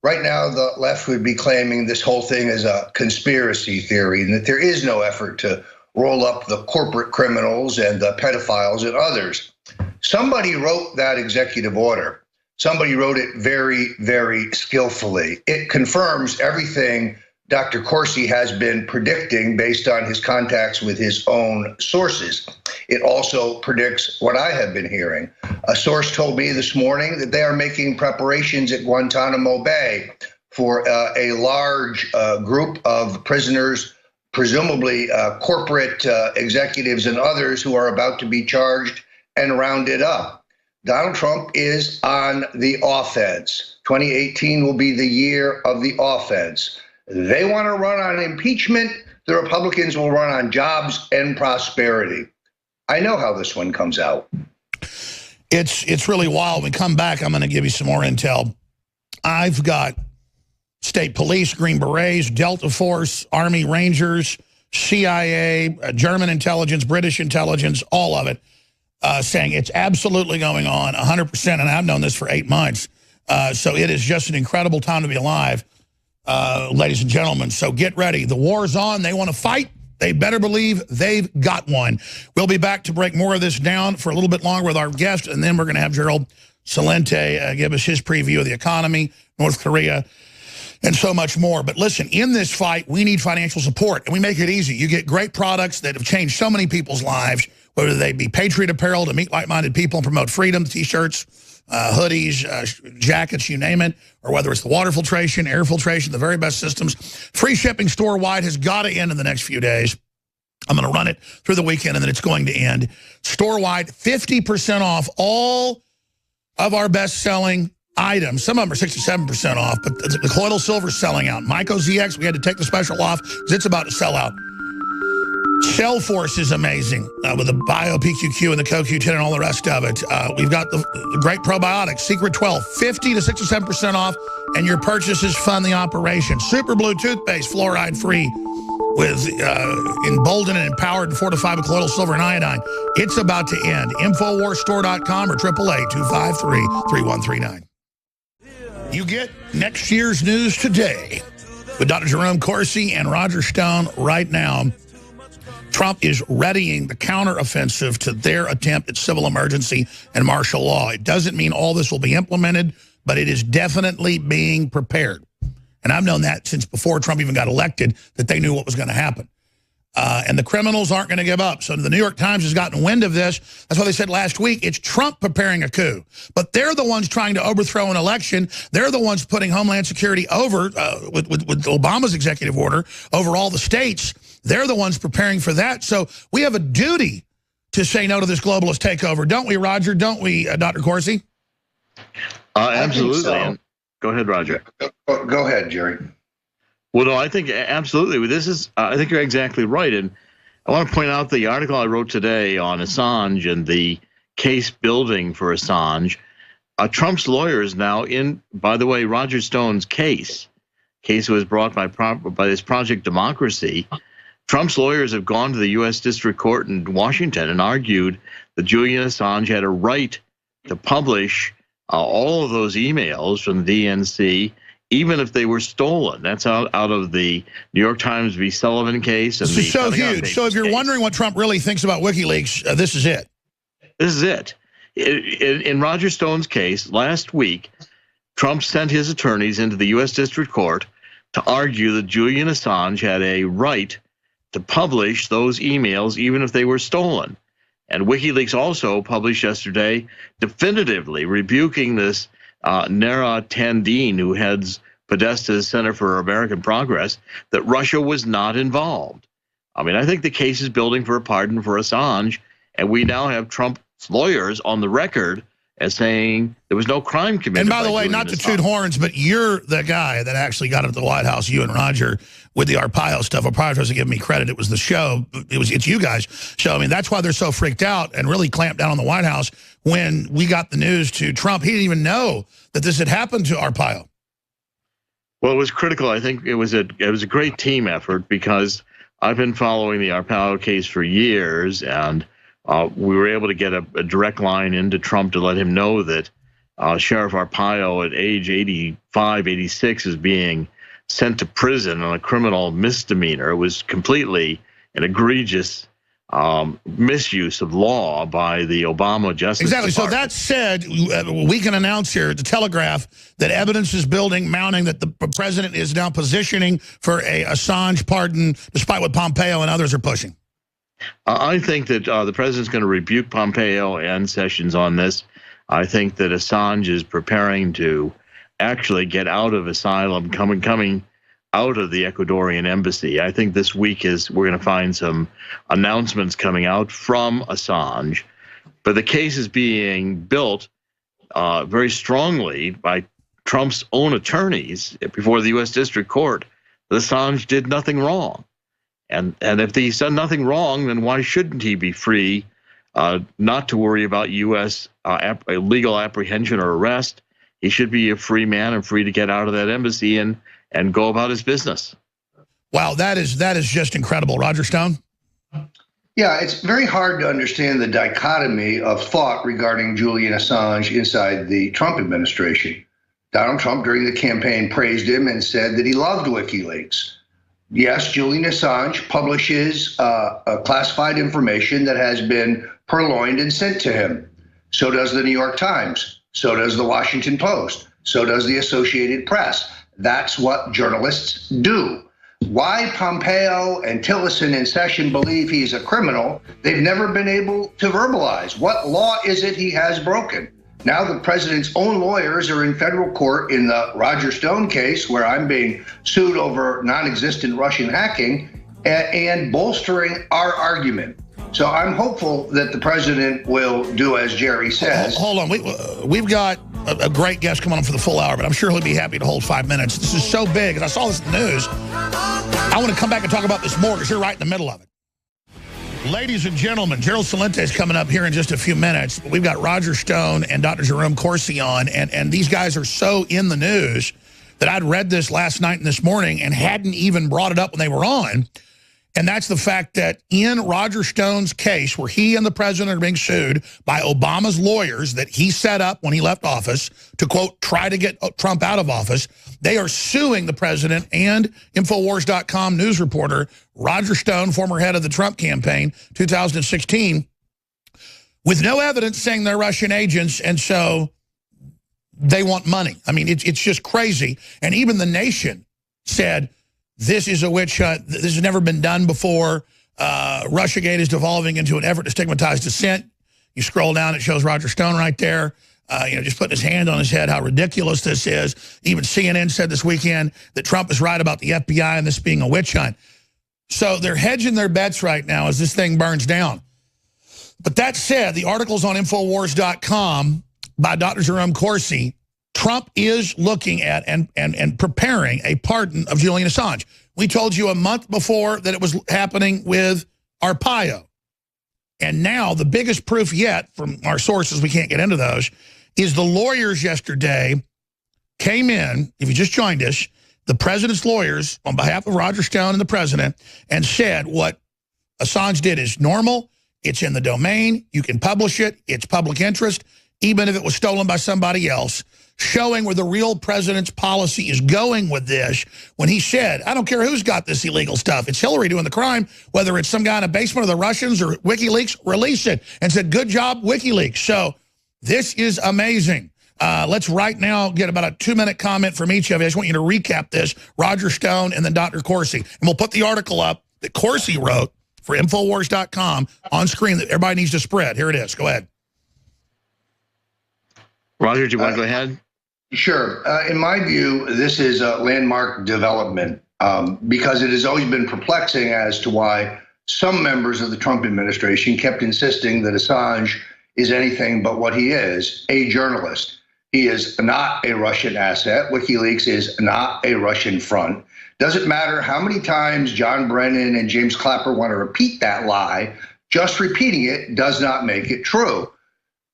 right now the left would be claiming this whole thing is a conspiracy theory and that there is no effort to roll up the corporate criminals and the pedophiles and others. Somebody wrote that executive order. Somebody wrote it very, very skillfully. It confirms everything Dr. Corsi has been predicting based on his contacts with his own sources. It also predicts what I have been hearing. A source told me this morning that they are making preparations at Guantanamo Bay for a large group of prisoners, presumably corporate executives and others who are about to be charged and rounded up. Donald Trump is on the offense. 2018 will be the year of the offense. They want to run on impeachment the Republicans will run on jobs and prosperity. I know how this one comes out. It's really wild. When we come back, I'm going to give you some more intel. I've got state police, Green Berets, Delta Force, Army Rangers, CIA, German intelligence, British intelligence, all of it, saying it's absolutely going on 100%. And I've known this for 8 months. So it is just an incredible time to be alive, ladies and gentlemen. So get ready. The war's on. They want to fight. They better believe they've got one. We'll be back to break more of this down for a little bit longer with our guest, and then we're going to have Gerald Celente give us his preview of the economy, North Korea, and so much more. But listen, in this fight, we need financial support, and we make it easy. You get great products that have changed so many people's lives, whether they be Patriot Apparel to meet like-minded people and promote freedom, T-shirts, hoodies, jackets, you name it, or whether it's the water filtration, air filtration, the very best systems. Free shipping store-wide has got to end in the next few days. I'm going to run it through the weekend, and then it's going to end. Store-wide, 50% off all of our best-selling items. Some of them are 67% off, but the colloidal silver is selling out. Myco ZX, we had to take the special off because it's about to sell out. Shell Force is amazing with the Bio PQQ and the CoQ10 and all the rest of it. We've got the great probiotics, Secret 12, 50 to 67% off, and your purchases fund the operation. Super Blue toothpaste, fluoride-free, with emboldened and empowered and fortified with colloidal silver and iodine. It's about to end. Infowarsstore.com or 888-253-3139. You get next year's news today with Dr. Jerome Corsi and Roger Stone right now. Trump is readying the counteroffensive to their attempt at civil emergency and martial law. It doesn't mean all this will be implemented, but it is definitely being prepared. And I've known that since before Trump even got elected, that they knew what was going to happen. And the criminals aren't going to give up. So the New York Times has gotten wind of this. That's why they said last week, it's Trump preparing a coup. But they're the ones trying to overthrow an election. They're the ones putting Homeland Security over, with Obama's executive order, over all the states. They're the ones preparing for that. So we have a duty to say no to this globalist takeover. Don't we, Roger? Don't we, Dr. Corsi? Absolutely. So. Go ahead, Roger. Go ahead, Jerry. Well, no, I think absolutely. This is, I think you're exactly right. And I want to point out the article I wrote today on Assange and the case building for Assange. Trump's lawyers now by the way, Roger Stone's case was brought by this Project Democracy. Trump's lawyers have gone to the U.S. District Court in Washington and argued that Julian Assange had a right to publish all of those emails from the DNC, even if they were stolen. That's out of the New York Times v. Sullivan case. And this is so huge. So if you're wondering what Trump really thinks about WikiLeaks, this is it. This is it. In Roger Stone's case, last week, Trump sent his attorneys into the U.S. District Court to argue that Julian Assange had a right to publish those emails, even if they were stolen. And WikiLeaks also published yesterday definitively rebuking this Nara Tandine, who heads Podesta's Center for American Progress, that Russia was not involved. I mean, I think the case is building for a pardon for Assange, and we now have Trump's lawyers on the record as saying there was no crime committed. And by the way, not to toot horns, but you're the guy that actually got up to the White House, you and Roger, with the Arpaio stuff. Arpaio doesn't give me credit. It was the show. It's you guys. So, I mean, that's why they're so freaked out and really clamped down on the White House when we got the news to Trump. He didn't even know that this had happened to Arpaio. Well, it was critical. I think it was a great team effort because I've been following the Arpaio case for years, and we were able to get a direct line into Trump to let him know that Sheriff Arpaio at age 85, 86 is being sent to prison on a criminal misdemeanor. It was completely an egregious misuse of law by the Obama Justice Department. So that said, we can announce here at the Telegraph that evidence is building, mounting, that the president is now positioning for a Assange pardon, despite what Pompeo and others are pushing. I think that the president's going to rebuke Pompeo and Sessions on this. I think that Assange is preparing to actually get out of asylum, coming out of the Ecuadorian embassy. I think this week we're going to find some announcements coming out from Assange, but the case is being built very strongly by Trump's own attorneys before the U.S. District Court that Assange did nothing wrong. And if he's done nothing wrong, then why shouldn't he be free, not to worry about U.S. Legal apprehension or arrest? He should be a free man and free to get out of that embassy and go about his business. Wow, that is just incredible. Roger Stone? Yeah, it's very hard to understand the dichotomy of thought regarding Julian Assange inside the Trump administration. Donald Trump, during the campaign, praised him and said that he loved WikiLeaks. Yes, Julian Assange publishes classified information that has been purloined and sent to him. So does the New York Times. So does the Washington Post. So does the Associated Press. That's what journalists do. Why Pompeo and Tillerson and Sessions believe he's a criminal, they've never been able to verbalize. What law is it he has broken? Now the president's own lawyers are in federal court in the Roger Stone case, where I'm being sued over non-existent Russian hacking and bolstering our argument. So I'm hopeful that the president will do as Jerry says. Hold on, we've got a great guest coming on for the full hour, but I'm sure he'll be happy to hold 5 minutes. This is so big, and I saw this in the news. I want to come back and talk about this more because you're right in the middle of it. Ladies and gentlemen, Gerald Celente is coming up here in just a few minutes. We've got Roger Stone and Dr. Jerome Corsi on, and these guys are so in the news that I'd read this last night and this morning and hadn't even brought it up when they were on. And that's the fact that in Roger Stone's case, where he and the president are being sued by Obama's lawyers that he set up when he left office to, quote, try to get Trump out of office, they are suing the president and Infowars.com news reporter Roger Stone, former head of the Trump campaign, 2016, with no evidence saying they're Russian agents, and so they want money. I mean, it's just crazy. And even The Nation said, this is a witch hunt. This has never been done before. Russiagate is devolving into an effort to stigmatize dissent. You scroll down, it shows Roger Stone right there, just putting his hand on his head, how ridiculous this is. Even CNN said this weekend that Trump is right about the FBI and this being a witch hunt. So they're hedging their bets right now as this thing burns down. But that said, the article's on Infowars.com by Dr. Jerome Corsi. Trump is looking at and preparing a pardon of Julian Assange. We told you a month before that it was happening with Arpaio. And now the biggest proof yet from our sources, we can't get into those, is the lawyers yesterday came in, if you just joined us, the president's lawyers on behalf of Roger Stone and the president, and said what Assange did is normal, it's in the domain, you can publish it, it's public interest, even if it was stolen by somebody else, showing where the real president's policy is going with this when he said, I don't care who's got this illegal stuff. It's Hillary doing the crime, whether it's some guy in a basement of the Russians or WikiLeaks, release it. And said, good job, WikiLeaks. So this is amazing. Let's right now get about a 2-minute comment from each of you. I just want you to recap this, Roger Stone and then Dr. Corsi. And we'll put the article up that Corsi wrote for Infowars.com on screen that everybody needs to spread. Here it is. Go ahead. Roger, do you want to go ahead? Sure. In my view, this is a landmark development because it has always been perplexing as to why some members of the Trump administration kept insisting that Assange is anything but what he is, a journalist. He is not a Russian asset. WikiLeaks is not a Russian front. Doesn't matter how many times John Brennan and James Clapper want to repeat that lie, just repeating it does not make it true.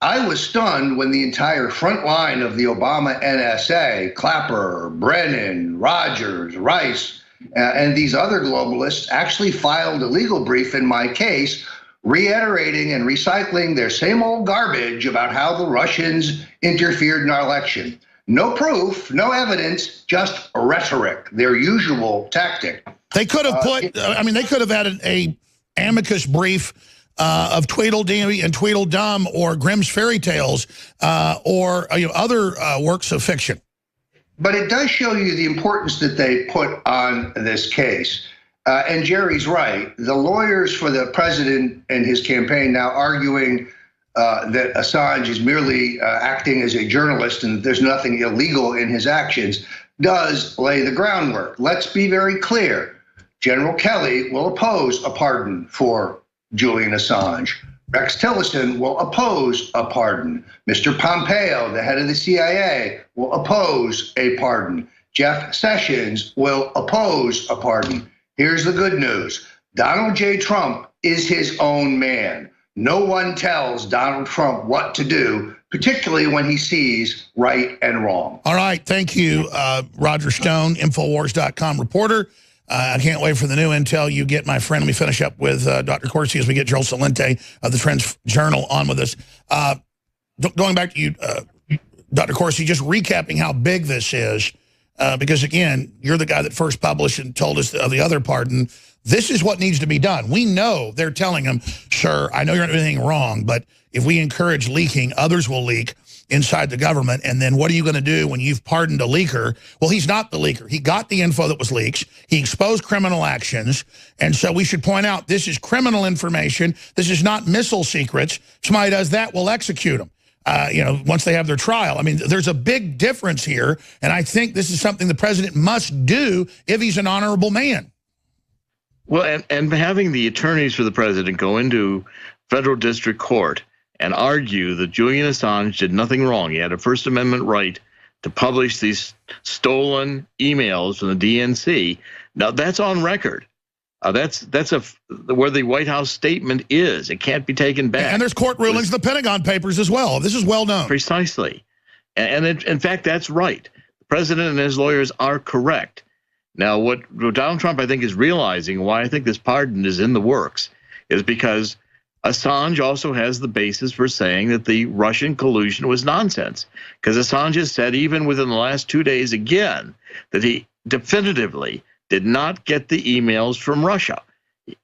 I was stunned when the entire front line of the Obama NSA, Clapper, Brennan, Rogers, Rice, and these other globalists actually filed a legal brief in my case, reiterating and recycling their same old garbage about how the Russians interfered in our election. No proof, no evidence, just rhetoric, their usual tactic. They could have put, they could have added a amicus brief of Tweedledee and Tweedledum or Grimm's fairy tales or other works of fiction. But it does show you the importance that they put on this case. And Jerry's right. The lawyers for the president and his campaign now arguing that Assange is merely acting as a journalist and there's nothing illegal in his actions does lay the groundwork. Let's be very clear. General Kelly will oppose a pardon for Julian Assange. Rex Tillerson will oppose a pardon. Mr. Pompeo, the head of the CIA, will oppose a pardon. Jeff Sessions will oppose a pardon. Here's the good news. Donald J. Trump is his own man. No one tells Donald Trump what to do, particularly when he sees right and wrong. All right. Thank you, Roger Stone, Infowars.com reporter. I can't wait for the new intel you get, my friend. Let me finish up with Dr. Corsi as we get Gerald Celente of the Trends Journal on with us. Going back to you, Dr. Corsi, just recapping how big this is, because, again, you're the guy that first published and told us of the other pardon. This is what needs to be done. We know they're telling them, sir, I know you're not doing anything wrong, but if we encourage leaking, others will leak inside the government. And then what are you going to do when you've pardoned a leaker? Well, he's not the leaker. He got the info that was leaks. He exposed criminal actions. And so we should point out this is criminal information. This is not missile secrets. If somebody does that, we'll execute them. Once they have their trial. I mean, there's a big difference here. And I think this is something the president must do if he's an honorable man. Well, and having the attorneys for the president go into federal district court and argue that Julian Assange did nothing wrong. He had a First Amendment right to publish these stolen emails from the DNC. Now, that's on record. That's where the White House statement is. It can't be taken back. And there's court rulings in the Pentagon Papers as well. This is well known. Precisely. And in fact, that's right. The president and his lawyers are correct. Now, what Donald Trump, I think, is realizing, why I think this pardon is in the works, is because Assange also has the basis for saying that the Russian collusion was nonsense. Because Assange has said, even within the last 2 days again, that he definitively did not get the emails from Russia.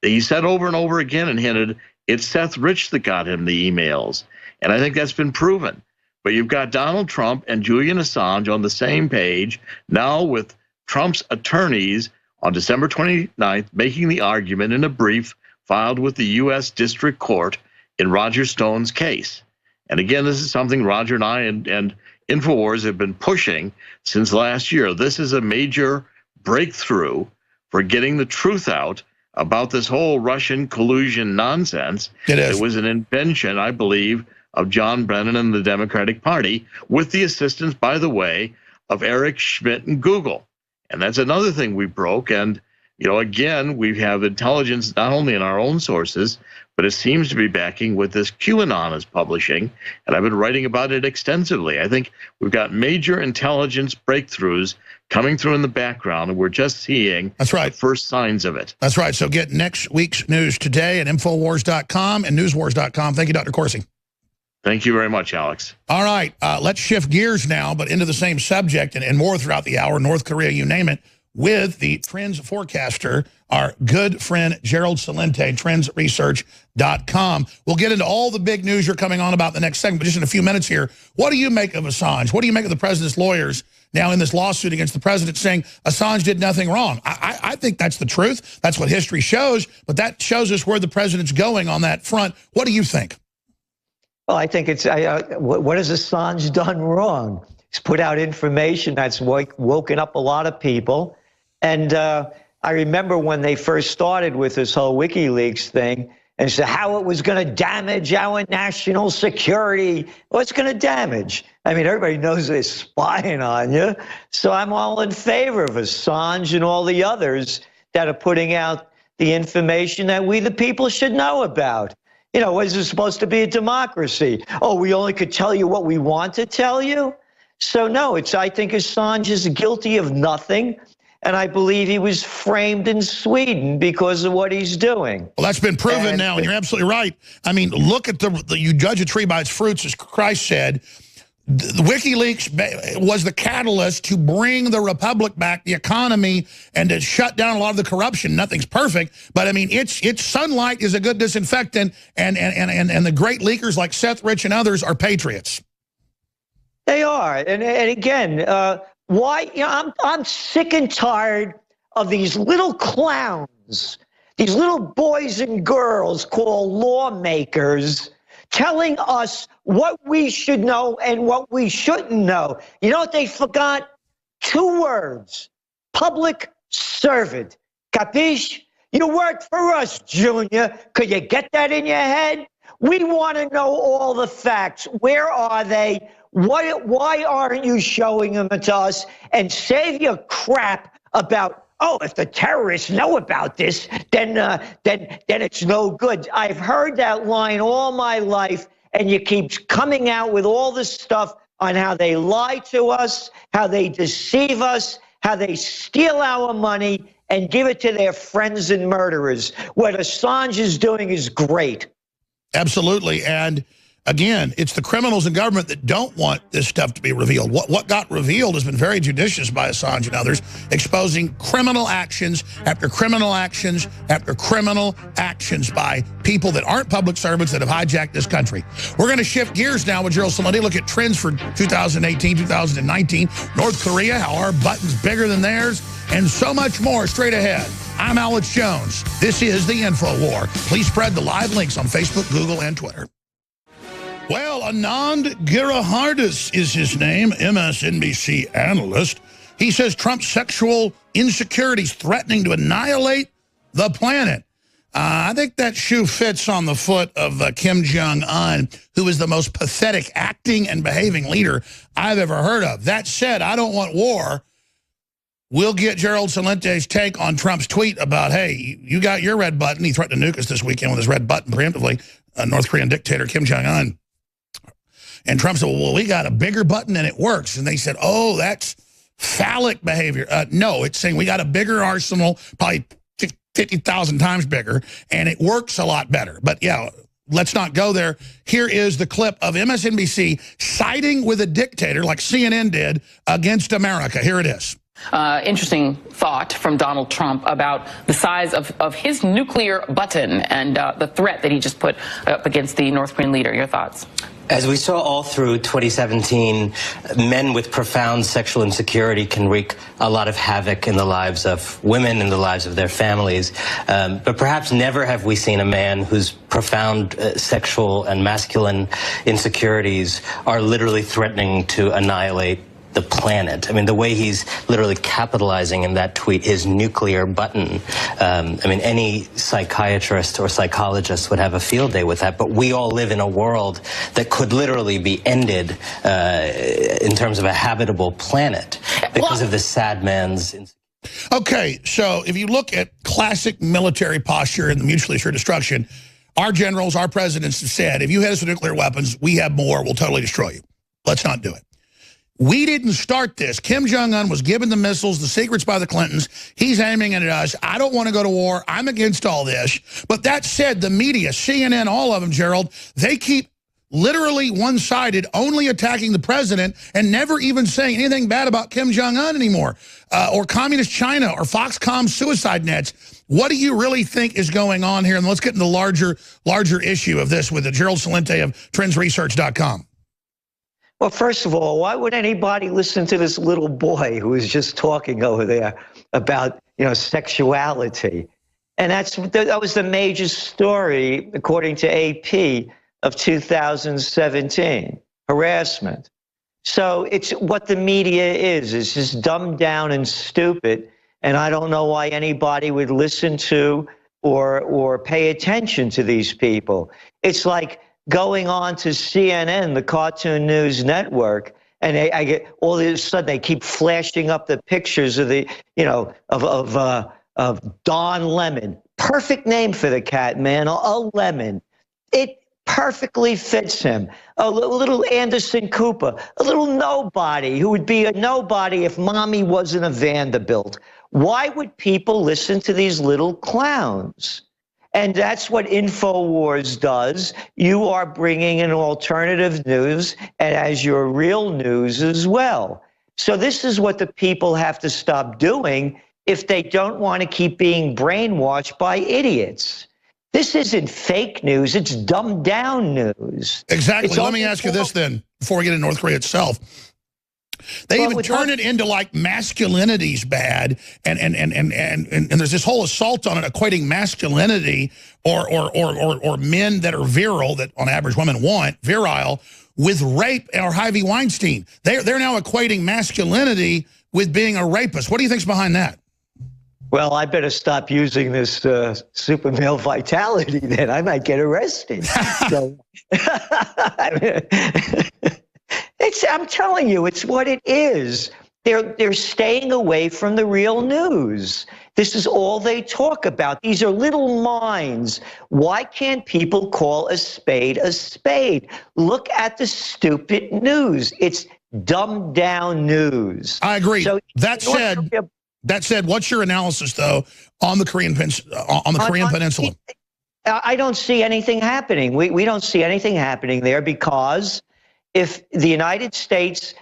He said over and over again and hinted, it's Seth Rich that got him the emails. And I think that's been proven. But you've got Donald Trump and Julian Assange on the same page, now with Trump's attorneys on December 29th making the argument in a brief filed with the U.S. District Court in Roger Stone's case. And again, this is something Roger and I and Infowars have been pushing since last year. This is a major breakthrough for getting the truth out about this whole Russian collusion nonsense. It is. It was an invention, I believe, of John Brennan and the Democratic Party, with the assistance, by the way, of Eric Schmidt and Google. And that's another thing we broke. And, again, we have intelligence not only in our own sources, but it seems to be backing what this QAnon is publishing. And I've been writing about it extensively. I think we've got major intelligence breakthroughs coming through in the background, and we're just seeing the first signs of it. That's right. So get next week's news today at Infowars.com and Newswars.com. Thank you, Dr. Corsi. Thank you very much, Alex. All right, let's shift gears now, but into the same subject and more throughout the hour, North Korea, you name it, with the trends forecaster, our good friend Gerald Celente, trendsresearch.com. We'll get into all the big news you're coming on about the next segment, but just in a few minutes here, what do you make of Assange? What do you make of the president's lawyers now in this lawsuit against the president saying Assange did nothing wrong? I think that's the truth. That's what history shows, but that shows us where the president's going on that front. What do you think? Well, I think it's, what has Assange done wrong? He's put out information that's woken up a lot of people. And I remember when they first started with this whole WikiLeaks thing and said how it was going to damage our national security. What's going to damage? I mean, everybody knows they're spying on you. So I'm all in favor of Assange and all the others that are putting out the information that we, the people, should know about. Is it supposed to be a democracy? Oh, we only could tell you what we want to tell you? So no, I think Assange is guilty of nothing. And I believe he was framed in Sweden because of what he's doing. Well, that's been proven now, and you're absolutely right. I mean, look at you judge a tree by its fruits, as Christ said. The WikiLeaks was the catalyst to bring the republic back, the economy, and to shut down a lot of the corruption. Nothing's perfect, but I mean, its sunlight is a good disinfectant, and the great leakers like Seth Rich and others are patriots. They are, and again, why? I'm sick and tired of these little clowns, these little boys and girls called lawmakers, telling us what we should know and what we shouldn't know. You know what they forgot? 2 words: public servant. Capiche? You work for us, Junior. Could you get that in your head? We want to know all the facts. Where are they? Why aren't you showing them to us? And save your crap about oh, if the terrorists know about this, then it's no good. I've heard that line all my life, and you keep coming out with all this stuff on how they lie to us, how they deceive us, how they steal our money and give it to their friends and murderers. What Assange is doing is great. Absolutely. And again, it's the criminals in government that don't want this stuff to be revealed. What got revealed has been very judicious by Assange and others, exposing criminal actions after criminal actions after criminal actions by people that aren't public servants that have hijacked this country. We're going to shift gears now with Gerald Celente, look at trends for 2018, 2019, North Korea, how our button's bigger than theirs, and so much more straight ahead. I'm Alex Jones. This is the Infowar. Please spread the live links on Facebook, Google, and Twitter. Well, Anand Girahardis is his name, MSNBC analyst. He says Trump's sexual insecurities threatening to annihilate the planet. I think that shoe fits on the foot of Kim Jong-un, who is the most pathetic acting and behaving leader I've ever heard of. That said, I don't want war. We'll get Gerald Celente's take on Trump's tweet about, hey, you got your red button. He threatened to nuke us this weekend with his red button preemptively, North Korean dictator Kim Jong-un. And Trump said, well, we got a bigger button and it works. And they said, oh, that's phallic behavior. No, it's saying we got a bigger arsenal, probably 50,000 times bigger, and it works a lot better. But yeah, let's not go there. Here is the clip of MSNBC siding with a dictator like CNN did against America. Here it is. Interesting thought from Donald Trump about the size of his nuclear button and the threat that he just put up against the North Korean leader. Your thoughts? As we saw all through 2017, men with profound sexual insecurity can wreak a lot of havoc in the lives of women, in the lives of their families. But perhaps never have we seen a man whose profound sexual and masculine insecurities are literally threatening to annihilate the planet. I mean, the way he's literally capitalizing in that tweet, his nuclear button. I mean, any psychiatrist or psychologist would have a field day with that. But we all live in a world that could literally be ended in terms of a habitable planet because of this sad man's. Okay, so if you look at classic military posture and the mutually assured destruction, our generals, our presidents have said, if you hit us with nuclear weapons, we have more, we'll totally destroy you. Let's not do it. We didn't start this. Kim Jong-un was given the missiles, the secrets by the Clintons. He's aiming it at us. I don't want to go to war. I'm against all this. But that said, the media, CNN, all of them, Gerald, they keep literally one-sided, only attacking the president and never even saying anything bad about Kim Jong-un anymore, or Communist China, or Foxcom's suicide nets. What do you really think is going on here? And let's get into the larger issue of this with the Gerald Celente of trendsresearch.com. Well, first of all, why would anybody listen to this little boy who was just talking over there about, sexuality? And that was the major story, according to AP, of 2017, harassment. So it's what the media is. It's just dumbed down and stupid. And I don't know why anybody would listen to or pay attention to these people. It's like going on to CNN, the Cartoon News Network, and I get all of a sudden they keep flashing up the pictures of of Don Lemon. Perfect name for the cat, man, a lemon. It perfectly fits him. A little Anderson Cooper, a little nobody who would be a nobody if mommy wasn't a Vanderbilt. Why would people listen to these little clowns? And that's what Infowars does. You are bringing in alternative news and as your real news as well. So this is what the people have to stop doing if they don't want to keep being brainwashed by idiots. This isn't fake news. It's dumbed down news. Exactly. Let me ask you this then, before we get into North Korea itself. They even turn it into like masculinity's bad, and there's this whole assault on it, equating masculinity or men that are virile, that on average women want, virile, with rape or Harvey Weinstein. They're now equating masculinity with being a rapist. What do you think's behind that? Well, I better stop using this super male vitality then. I might get arrested. So, I'm telling you, it's what it is. They're staying away from the real news. This is all they talk about. These are little minds. Why can't people call a spade a spade? Look at the stupid news. It's dumbed down news. I agree. So, that said, what's your analysis though on the Korean Peninsula? I don't see anything happening. We don't see anything happening there, because if the United States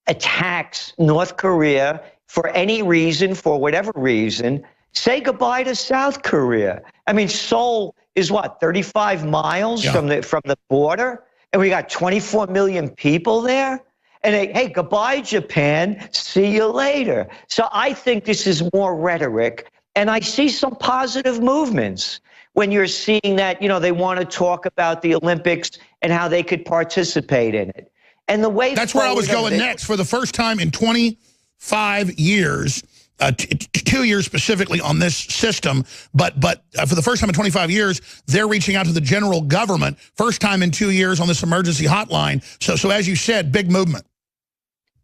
attacks North Korea for any reason, for whatever reason, say goodbye to South Korea. I mean, Seoul is what, 35 miles from the border, and we got 24 million people there. And hey, goodbye, Japan. See you later. So I think this is more rhetoric, and I see some positive movements when you're seeing that, they want to talk about the Olympics and how they could participate in it. And the way that's where I was going next. For the first time in 25 years, 2 years specifically on this system, but for the first time in 25 years, they're reaching out to the general government. First time in 2 years on this emergency hotline. So as you said, big movement.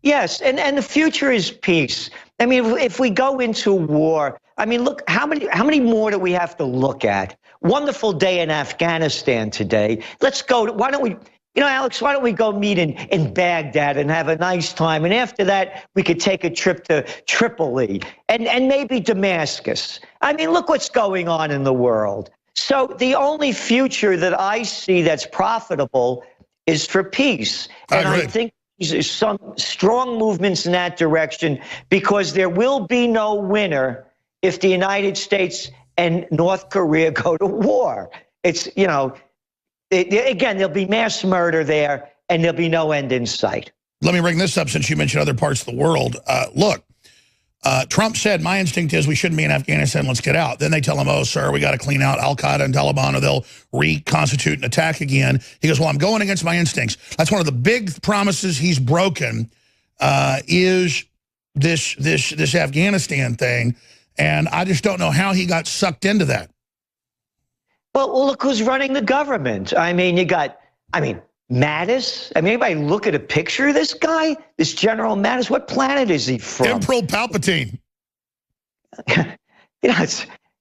Yes, and the future is peace. I mean, if we go into war, I mean, look, how many more do we have to look at? Wonderful day in Afghanistan today. Let's go. Why don't we, Alex, why don't we go meet in Baghdad and have a nice time? And after that, we could take a trip to Tripoli and maybe Damascus. I mean, look what's going on in the world. So the only future that I see that's profitable is for peace. And I think there's some strong movements in that direction, because there will be no winner if the United States and North Korea go to war. It's, again, there'll be mass murder there, and there'll be no end in sight. Let me bring this up since you mentioned other parts of the world. Look, Trump said, my instinct is we shouldn't be in Afghanistan, let's get out. Then they tell him, oh, sir, we got to clean out Al-Qaeda and Taliban, or they'll reconstitute and attack again. He goes, well, I'm going against my instincts. That's one of the big promises he's broken, is this Afghanistan thing. And I just don't know how he got sucked into that. Well, look who's running the government. I mean, Mattis. I mean, anybody look at a picture of this guy, this General Mattis? What planet is he from? Emperor Palpatine. And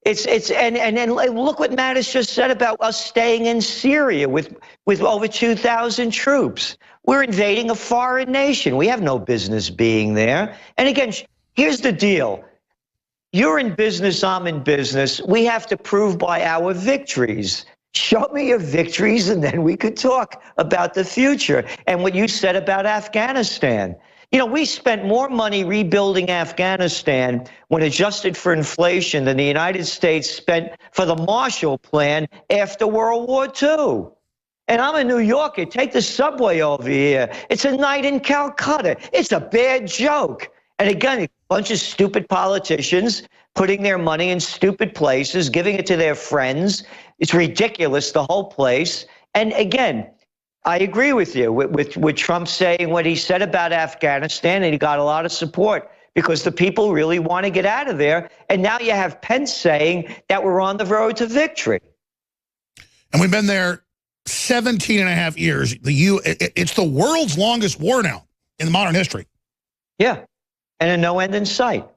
look what Mattis just said about us staying in Syria with over 2,000 troops. We're invading a foreign nation. We have no business being there. And again, here's the deal. You're in business, I'm in business. We have to prove by our victories. Show me your victories, and then we could talk about the future. And what you said about Afghanistan. We spent more money rebuilding Afghanistan when adjusted for inflation than the United States spent for the Marshall Plan after World War II. And I'm a New Yorker. Take the subway over here. It's a night in Calcutta. It's a bad joke. And again, a bunch of stupid politicians putting their money in stupid places, giving it to their friends. It's ridiculous, the whole place. And again, I agree with you with Trump saying what he said about Afghanistan, and he got a lot of support because the people really want to get out of there. And now you have Pence saying that we're on the road to victory. And we've been there 17 and a half years. It's the world's longest war now in modern history. Yeah. And a no end in sight.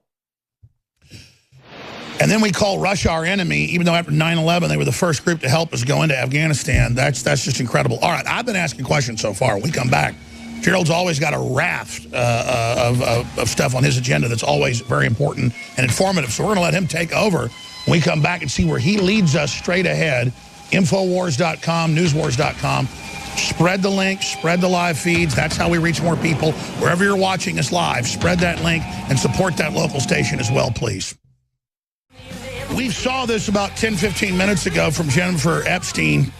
And then we call Russia our enemy, even though after 9/11 they were the first group to help us go into Afghanistan. That's just incredible. All right, I've been asking questions so far. When we come back, Gerald's always got a raft of stuff on his agenda that's always very important and informative. So we're going to let him take over when we come back and see where he leads us straight ahead. Infowars.com, newswars.com. Spread the link, spread the live feeds. That's how we reach more people. Wherever you're watching us live, spread that link and support that local station as well, please. We saw this about 10, 15 minutes ago from Jennifer Epstein.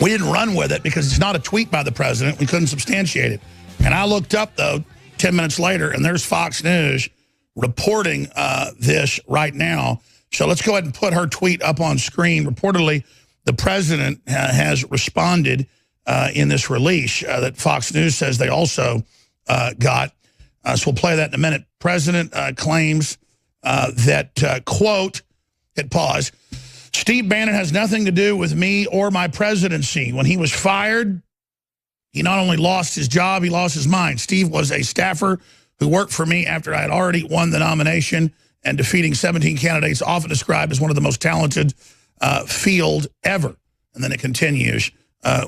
We didn't run with it because it's not a tweet by the president. We couldn't substantiate it. And I looked up, though, 10 minutes later, and there's Fox News reporting this right now. So let's go ahead and put her tweet up on screen. Reportedly, the president has responded in this release that Fox News says they also got. So we'll play that in a minute. President claims that, quote, hit pause, Steve Bannon has nothing to do with me or my presidency. When he was fired, he not only lost his job, he lost his mind. Steve was a staffer who worked for me after I had already won the nomination and defeating 17 candidates, often described as one of the most talented field ever. And then it continues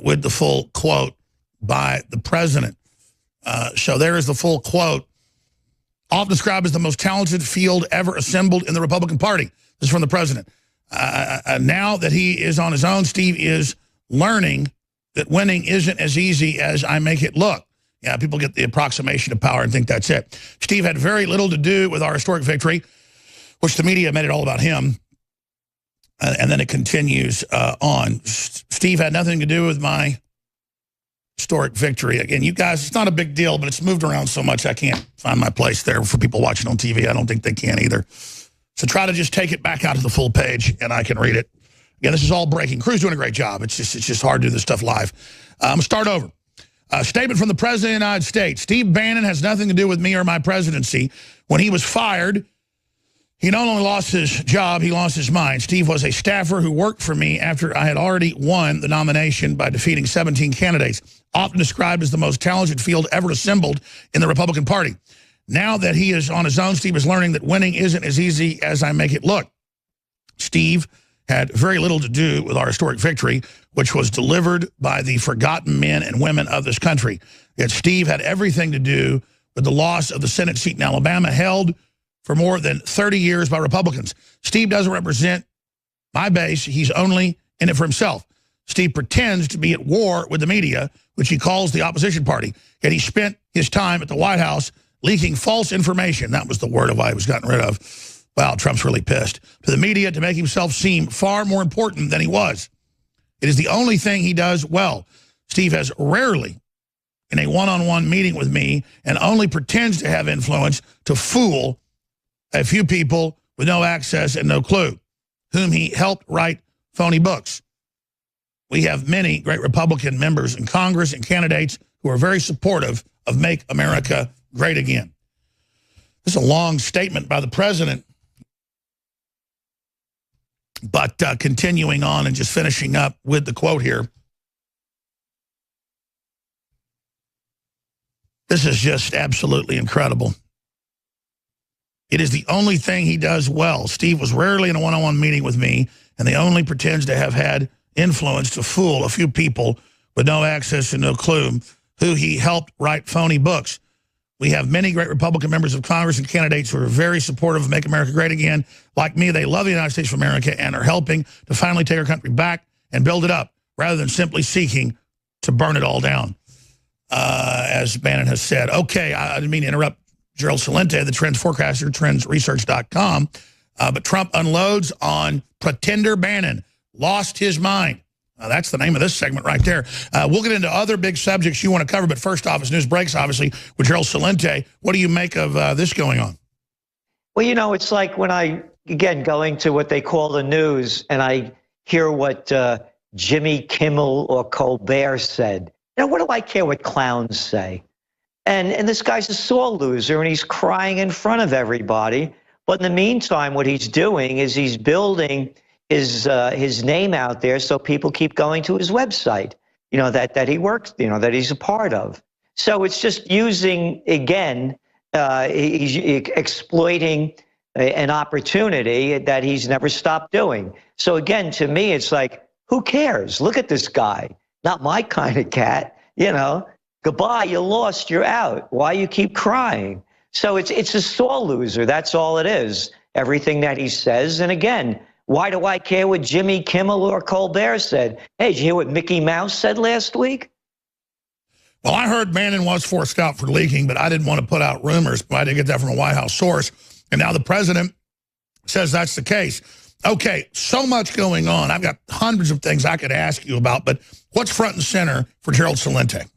with the full quote by the president. So there is the full quote. Often described as the most talented field ever assembled in the Republican Party. This is from the president. Now that he is on his own, Steve is learning that winning isn't as easy as I make it look. Yeah, people get the approximation of power and think that's it. Steve had very little to do with our historic victory, which the media made it all about him. And then it continues on. Steve had nothing to do with my historic victory. Again, you guys, it's not a big deal, but it's moved around so much I can't find my place there for people watching on TV. I don't think they can either. So try to just take it back out to the full page and I can read it. Again, this is all breaking. Crew's doing a great job. It's just hard to do this stuff live. I'm going to start over. Statement from the President of the United States. Steve Bannon has nothing to do with me or my presidency. When he was fired, he not only lost his job, he lost his mind. Steve was a staffer who worked for me after I had already won the nomination by defeating 17 candidates, often described as the most talented field ever assembled in the Republican Party. Now that he is on his own, Steve is learning that winning isn't as easy as I make it look. Steve had very little to do with our historic victory, which was delivered by the forgotten men and women of this country. Yet Steve had everything to do with the loss of the Senate seat in Alabama, held for more than 30 years by Republicans. Steve doesn't represent my base. He's only in it for himself. Steve pretends to be at war with the media, which he calls the opposition party. Yet he spent his time at the White House leaking false information. That was the word of why he was gotten rid of. Wow, Trump's really pissed. To the media to make himself seem far more important than he was. It is the only thing he does well. Steve has rarely, in a one-on-one meeting with me, and only pretends to have influence to fool a few people with no access and no clue, whom he helped write phony books. We have many great Republican members in Congress and candidates who are very supportive of Make America Great Again. This is a long statement by the president. But continuing on and just finishing up with the quote here. This is just absolutely incredible. It is the only thing he does well. Steve was rarely in a one-on-one meeting with me, and he only pretends to have had influence to fool a few people with no access and no clue, who he helped write phony books. We have many great Republican members of Congress and candidates who are very supportive of Make America Great Again. Like me, they love the United States of America and are helping to finally take our country back and build it up, rather than simply seeking to burn it all down, as Bannon has said. Okay, I didn't mean to interrupt Gerald Celente, the trends forecaster, trendsresearch.com, but Trump unloads on pretender Bannon. Lost his mind. That's the name of this segment right there. We'll get into other big subjects you want to cover, but first off, as news breaks, obviously, with Gerald Celente, what do you make of this going on? Well, you know, it's like when I, again, going to what they call the news, and I hear what Jimmy Kimmel or Colbert said. You know, what do I care what clowns say? And this guy's a sore loser, and he's crying in front of everybody. But in the meantime, what he's doing is he's building his name out there so people keep going to his website, you know, that he works, you know, that he's a part of. So it's just using, again, he's exploiting an opportunity that he's never stopped doing. So again, to me, it's like, who cares? Look at this guy. Not my kind of cat, you know. Goodbye, you lost, you're out. Why you keep crying? So it's a sore loser. That's all it is. Everything that he says. And again, why do I care what Jimmy Kimmel or Colbert said? Hey, did you hear what Mickey Mouse said last week? Well, I heard Bannon was forced out for leaking, but I didn't want to put out rumors. But I did get that from a White House source. And now the president says that's the case. Okay, so much going on. I've got hundreds of things I could ask you about, but what's front and center for Gerald Celente?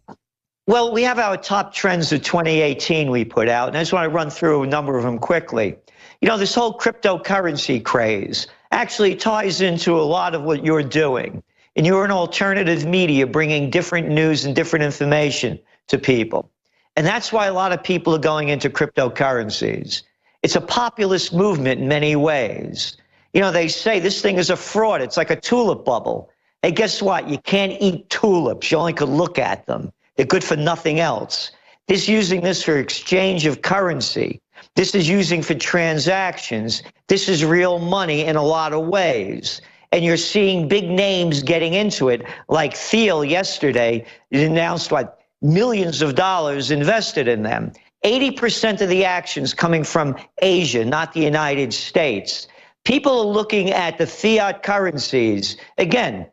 Well, we have our top trends of 2018 we put out, and I just want to run through a number of them quickly. You know, this whole cryptocurrency craze actually ties into a lot of what you're doing. And you're an alternative media bringing different news and different information to people. And that's why a lot of people are going into cryptocurrencies. It's a populist movement in many ways. You know, they say this thing is a fraud. It's like a tulip bubble. Hey, guess what? You can't eat tulips. You only could look at them. They're good for nothing else. This is using this for exchange of currency. This is using for transactions. This is real money in a lot of ways. And you're seeing big names getting into it, like Thiel yesterday announced what, millions of dollars invested in them. 80% of the actions coming from Asia, not the United States. People are looking at the fiat currencies. Again,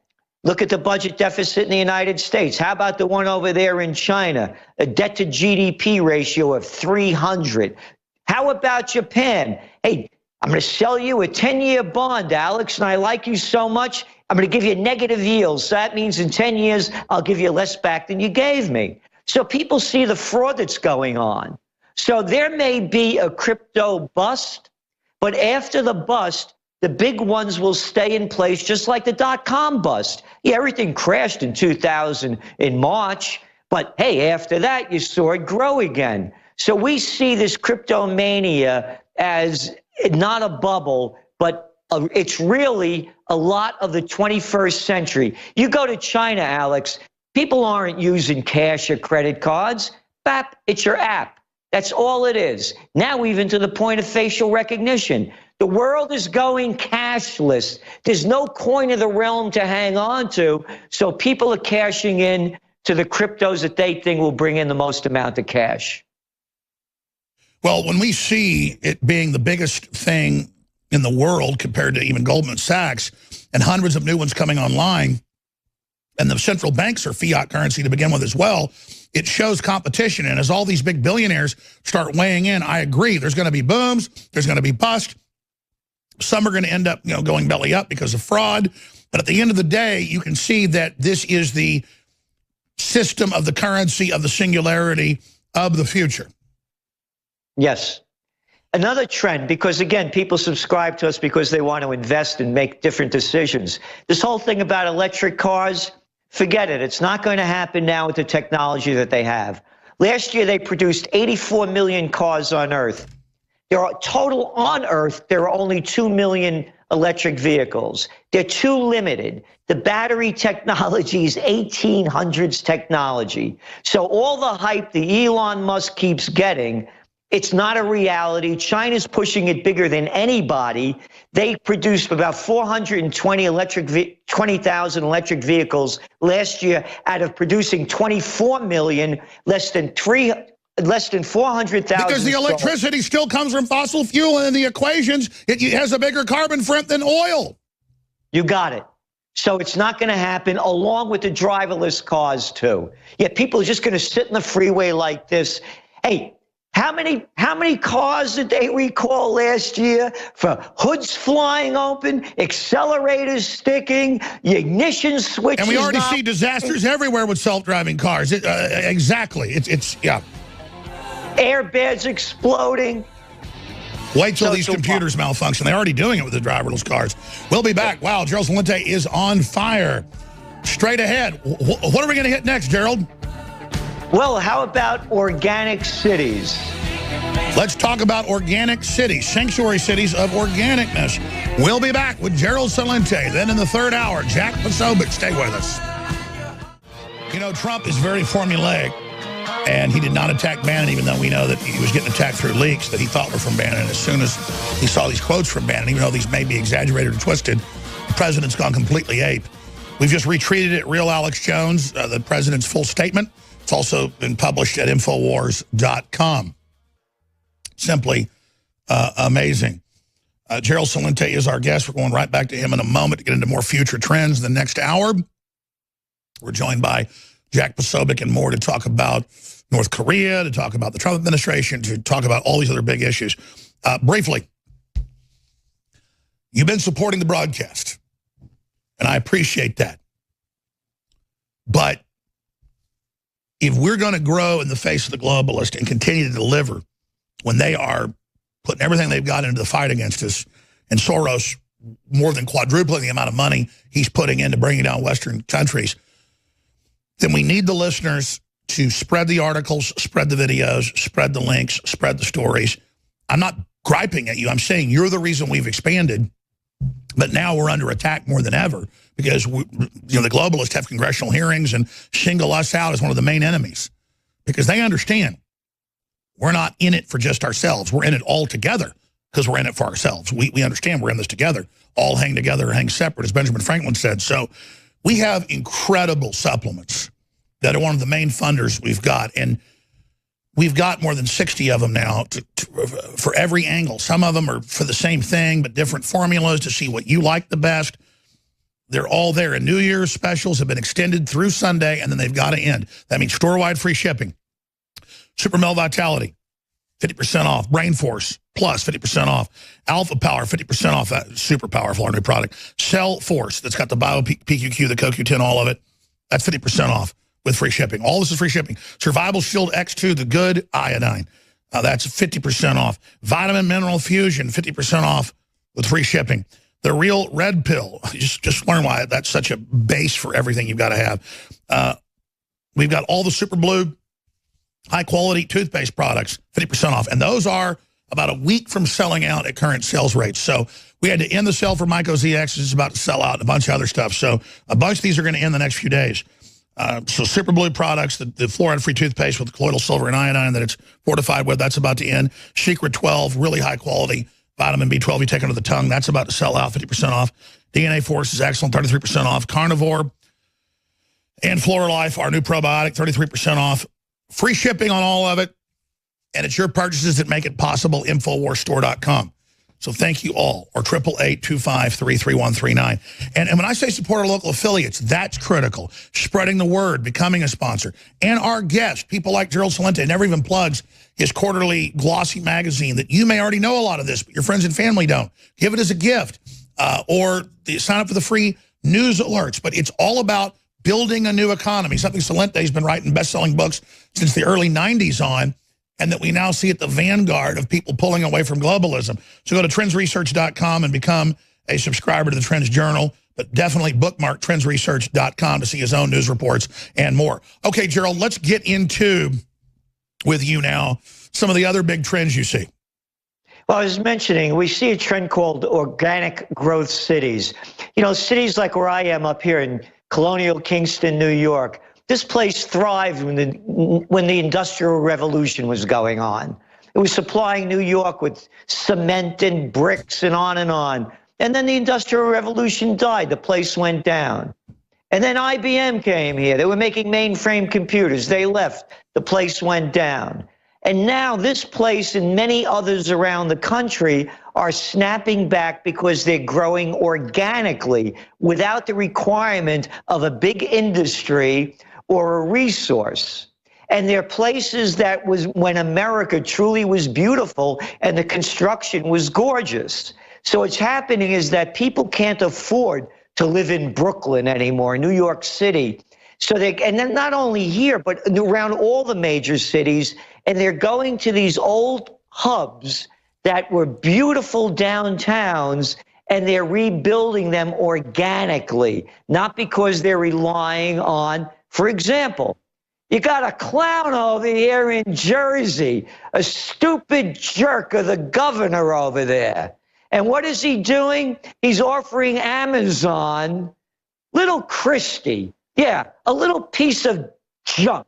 look at the budget deficit in the United States. How about the one over there in China? A debt to GDP ratio of 300. How about Japan? Hey, I'm going to sell you a 10-year bond, Alex, and I like you so much, I'm going to give you negative yields. So that means in 10 years, I'll give you less back than you gave me. So people see the fraud that's going on. So there may be a crypto bust, but after the bust, the big ones will stay in place, just like the dot-com bust. Yeah, everything crashed in 2000 in March, but hey, after that, you saw it grow again. So we see this crypto mania as not a bubble, but it's really a lot of the 21st century. You go to China, Alex, people aren't using cash or credit cards. BAP, it's your app. That's all it is. Now even to the point of facial recognition. The world is going cashless. There's no coin of the realm to hang on to, so people are cashing in to the cryptos that they think will bring in the most amount of cash. Well, when we see it being the biggest thing in the world compared to even Goldman Sachs and hundreds of new ones coming online, and the central banks are fiat currency to begin with as well, it shows competition. And as all these big billionaires start weighing in, I agree, there's going to be booms, there's going to be bust. Some are going to end up, going belly up because of fraud. But at the end of the day, you can see that this is the system of the currency of the singularity of the future. Yes. Another trend, because again, people subscribe to us because they want to invest and make different decisions. This whole thing about electric cars, forget it. It's not going to happen now with the technology that they have. Last year, they produced 84 million cars on Earth. There are total on Earth, there are only 2 million electric vehicles. They're too limited. The battery technology is 1800s technology. So all the hype the Elon Musk keeps getting, it's not a reality. China's pushing it bigger than anybody. They produced about 20,000 electric vehicles last year out of producing 24 million, less than 400,000. Because the electricity still comes from fossil fuel, and in the equations, it has a bigger carbon footprint than oil. You got it. So it's not going to happen, along with the driverless cars, too. Yet people are just going to sit in the freeway like this. Hey, how many cars did they recall last year for hoods flying open, accelerators sticking, ignition switches? And we already see disasters everywhere with self-driving cars. Exactly. It's yeah. Airbags exploding. Wait till these computers malfunction. They're already doing it with the driverless cars. We'll be back. Wow, Gerald Celente is on fire. Straight ahead. What are we going to hit next, Gerald? Well, how about organic cities? Let's talk about organic cities, sanctuary cities of organicness. We'll be back with Gerald Celente. Then in the third hour, Jack Posobiec. Stay with us. Trump is very formulaic, and he did not attack Bannon, even though we know that he was getting attacked through leaks that he thought were from Bannon. As soon as he saw these quotes from Bannon, even though these may be exaggerated or twisted, the president's gone completely ape. We've just retweeted it, Real Alex Jones, the president's full statement. It's also been published at Infowars.com. Simply amazing. Gerald Celente is our guest. We're going right back to him in a moment to get into more future trends in the next hour. We're joined by Jack Posobiec and more to talk about North Korea, to talk about the Trump administration, to talk about all these other big issues. Briefly, you've been supporting the broadcast, and I appreciate that. But if we're going to grow in the face of the globalist and continue to deliver when they are putting everything they've got into the fight against us, and Soros more than quadrupling the amount of money he's putting into bringing down Western countries, then we need the listeners to spread the articles, spread the videos, spread the links, spread the stories. I'm not griping at you. I'm saying you're the reason we've expanded, but now we're under attack more than ever because the globalists have congressional hearings and single us out as one of the main enemies because they understand we're not in it for just ourselves. We're in it all together because we're in it for ourselves. We understand we're in this together. All hang together or hang separate, as Benjamin Franklin said. So we have incredible supplements that are one of the main funders we've got. And we've got more than 60 of them now for every angle. Some of them are for the same thing, but different formulas to see what you like the best. They're all there. And New Year's specials have been extended through Sunday, and then they've got to end. That means store-wide free shipping. Super Male Vitality, 50% off. Brain Force Plus, 50% off. Alpha Power, 50% off. That super powerful, our new product. Cell Force, that's got the Bio PQQ, the CoQ10, all of it. That's 50% off with free shipping. All this is free shipping. Survival Shield X2, the good iodine. That's 50% off. Vitamin Mineral Fusion, 50% off with free shipping. The Real Red Pill, just learn why that's such a base for everything you've got to have. We've got all the Super Blue high-quality toothpaste products, 50% off. And those are about a week from selling out at current sales rates. So we had to end the sale for Myco ZX. It's about to sell out, and a bunch of other stuff. So a bunch of these are going to end the next few days. So Super Blue products, the fluoride-free toothpaste with colloidal silver and iodine that it's fortified with, that's about to end. Secret 12, really high-quality vitamin B12 you take under the tongue, that's about to sell out, 50% off. DNA Force is excellent, 33% off. Carnivore and FloraLife, our new probiotic, 33% off. Free shipping on all of it, and it's your purchases that make it possible, InfoWarsStore.com. So thank you all, or 888-253-3139. And when I say support our local affiliates, that's critical. Spreading the word, becoming a sponsor. And our guests, people like Gerald Celente, never even plugs his quarterly glossy magazine that you may already know a lot of this, but your friends and family don't. Give it as a gift, or sign up for the free news alerts. But it's all about building a new economy, something Celente's been writing best-selling books since the early 90s on, and that we now see at the vanguard of people pulling away from globalism. So go to trendsresearch.com and become a subscriber to the Trends Journal, but definitely bookmark trendsresearch.com to see his own news reports and more. Okay, Gerald, let's get into, with you now, some of the other big trends you see. Well, I was mentioning, we see a trend called organic growth cities. You know, cities like where I am up here in Colonial Kingston, New York. This place thrived when the Industrial Revolution was going on. It was supplying New York with cement and bricks and on and on. And then the Industrial Revolution died. The place went down. And then IBM came here. They were making mainframe computers. They left. The place went down. And now this place and many others around the country are snapping back because they're growing organically without the requirement of a big industry or a resource. And they're places that was when America truly was beautiful and the construction was gorgeous. So what's happening is that people can't afford to live in Brooklyn anymore, New York City. So and then not only here, but around all the major cities, and they're going to these old hubs that were beautiful downtowns, and they're rebuilding them organically, not because they're relying on, for example, you got a clown over here in Jersey, a stupid jerk of the governor over there. And what is he doing? He's offering Amazon, little Christie, yeah, a little piece of junk,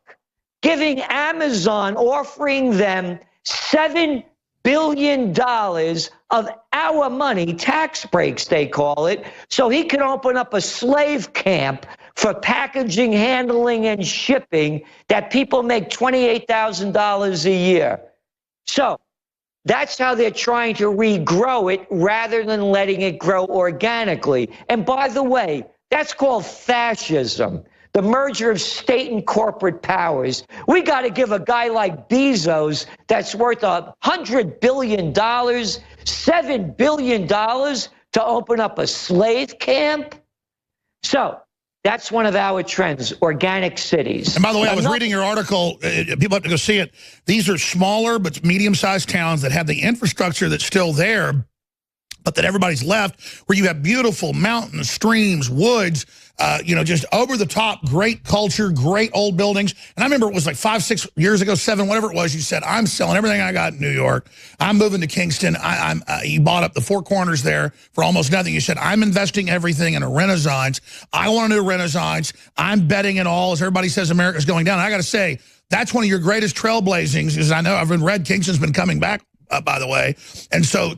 giving Amazon, offering them $7 billion of our money, tax breaks they call it, so he can open up a slave camp for packaging, handling, and shipping that people make $28,000 a year. So that's how they're trying to regrow it rather than letting it grow organically. And by the way, that's called fascism, the merger of state and corporate powers. We got to give a guy like Bezos that's worth $100 billion, $7 billion to open up a slave camp. So that's one of our trends, organic cities. And by the way, I was reading your article. People have to go see it. These are smaller but medium-sized towns that have the infrastructure that's still there, but that everybody's left, where you have beautiful mountains, streams, woods, just over the top, great culture, great old buildings. And I remember it was like 5, 6 years ago, 7, whatever it was, you said, I'm selling everything I got in New York. I'm moving to Kingston. You bought up the Four Corners there for almost nothing. You said, I'm investing everything in a renaissance. I want a new renaissance. I'm betting it all. As everybody says, America's going down. And I got to say, that's one of your greatest trailblazings, is I know I've read Kingston's been coming back, by the way. And so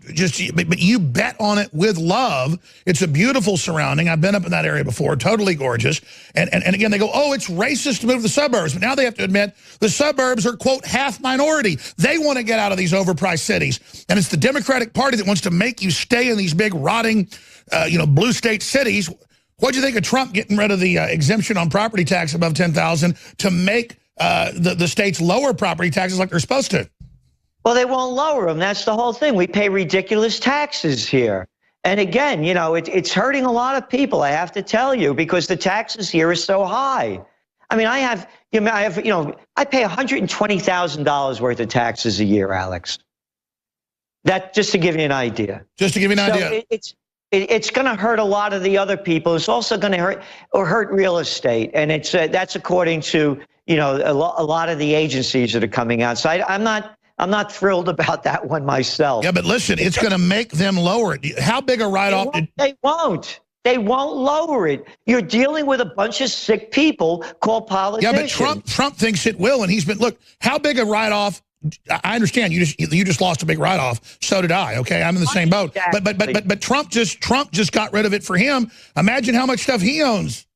but you bet on it with love. It's a beautiful surrounding. I've been up in that area before, totally gorgeous. And again, they go, oh, it's racist to move to the suburbs. But now they have to admit the suburbs are, quote, half minority. They want to get out of these overpriced cities. And it's the Democratic Party that wants to make you stay in these big rotting, blue state cities. What'd you think of Trump getting rid of the exemption on property tax above $10,000 to make the states lower property taxes like they're supposed to? Well, they won't lower them. That's the whole thing. We pay ridiculous taxes here. And again, it's hurting a lot of people, I have to tell you, because the taxes here are so high. I mean, I pay $120,000 worth of taxes a year, Alex. That, just to give you an idea. Just to give you an idea. It's going to hurt a lot of the other people. It's also going to hurt real estate. And that's according to, a lot of the agencies that are coming out. So I'm not thrilled about that one myself. Yeah, but listen, it's going to make them lower it. How big a write-off? They won't. They won't lower it. You're dealing with a bunch of sick people called politicians. Yeah, but Trump thinks it will, and he's been, look, how big a write-off? I understand you just lost a big write-off. So did I. Okay, I'm in the same boat. Exactly. But Trump just got rid of it for him. Imagine how much stuff he owns.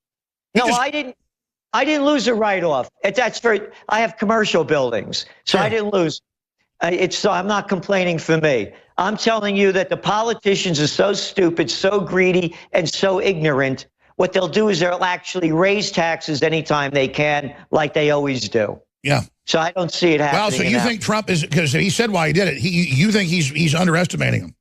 I didn't lose a write-off. I have commercial buildings, so sure. I didn't lose. I'm not complaining for me. I'm telling you that the politicians are so stupid, so greedy, and so ignorant. What they'll do is they'll actually raise taxes anytime they can, like they always do. Yeah. So I don't see it happening. Well, so you think Trump is, because he said why he did it, you think he's underestimating them?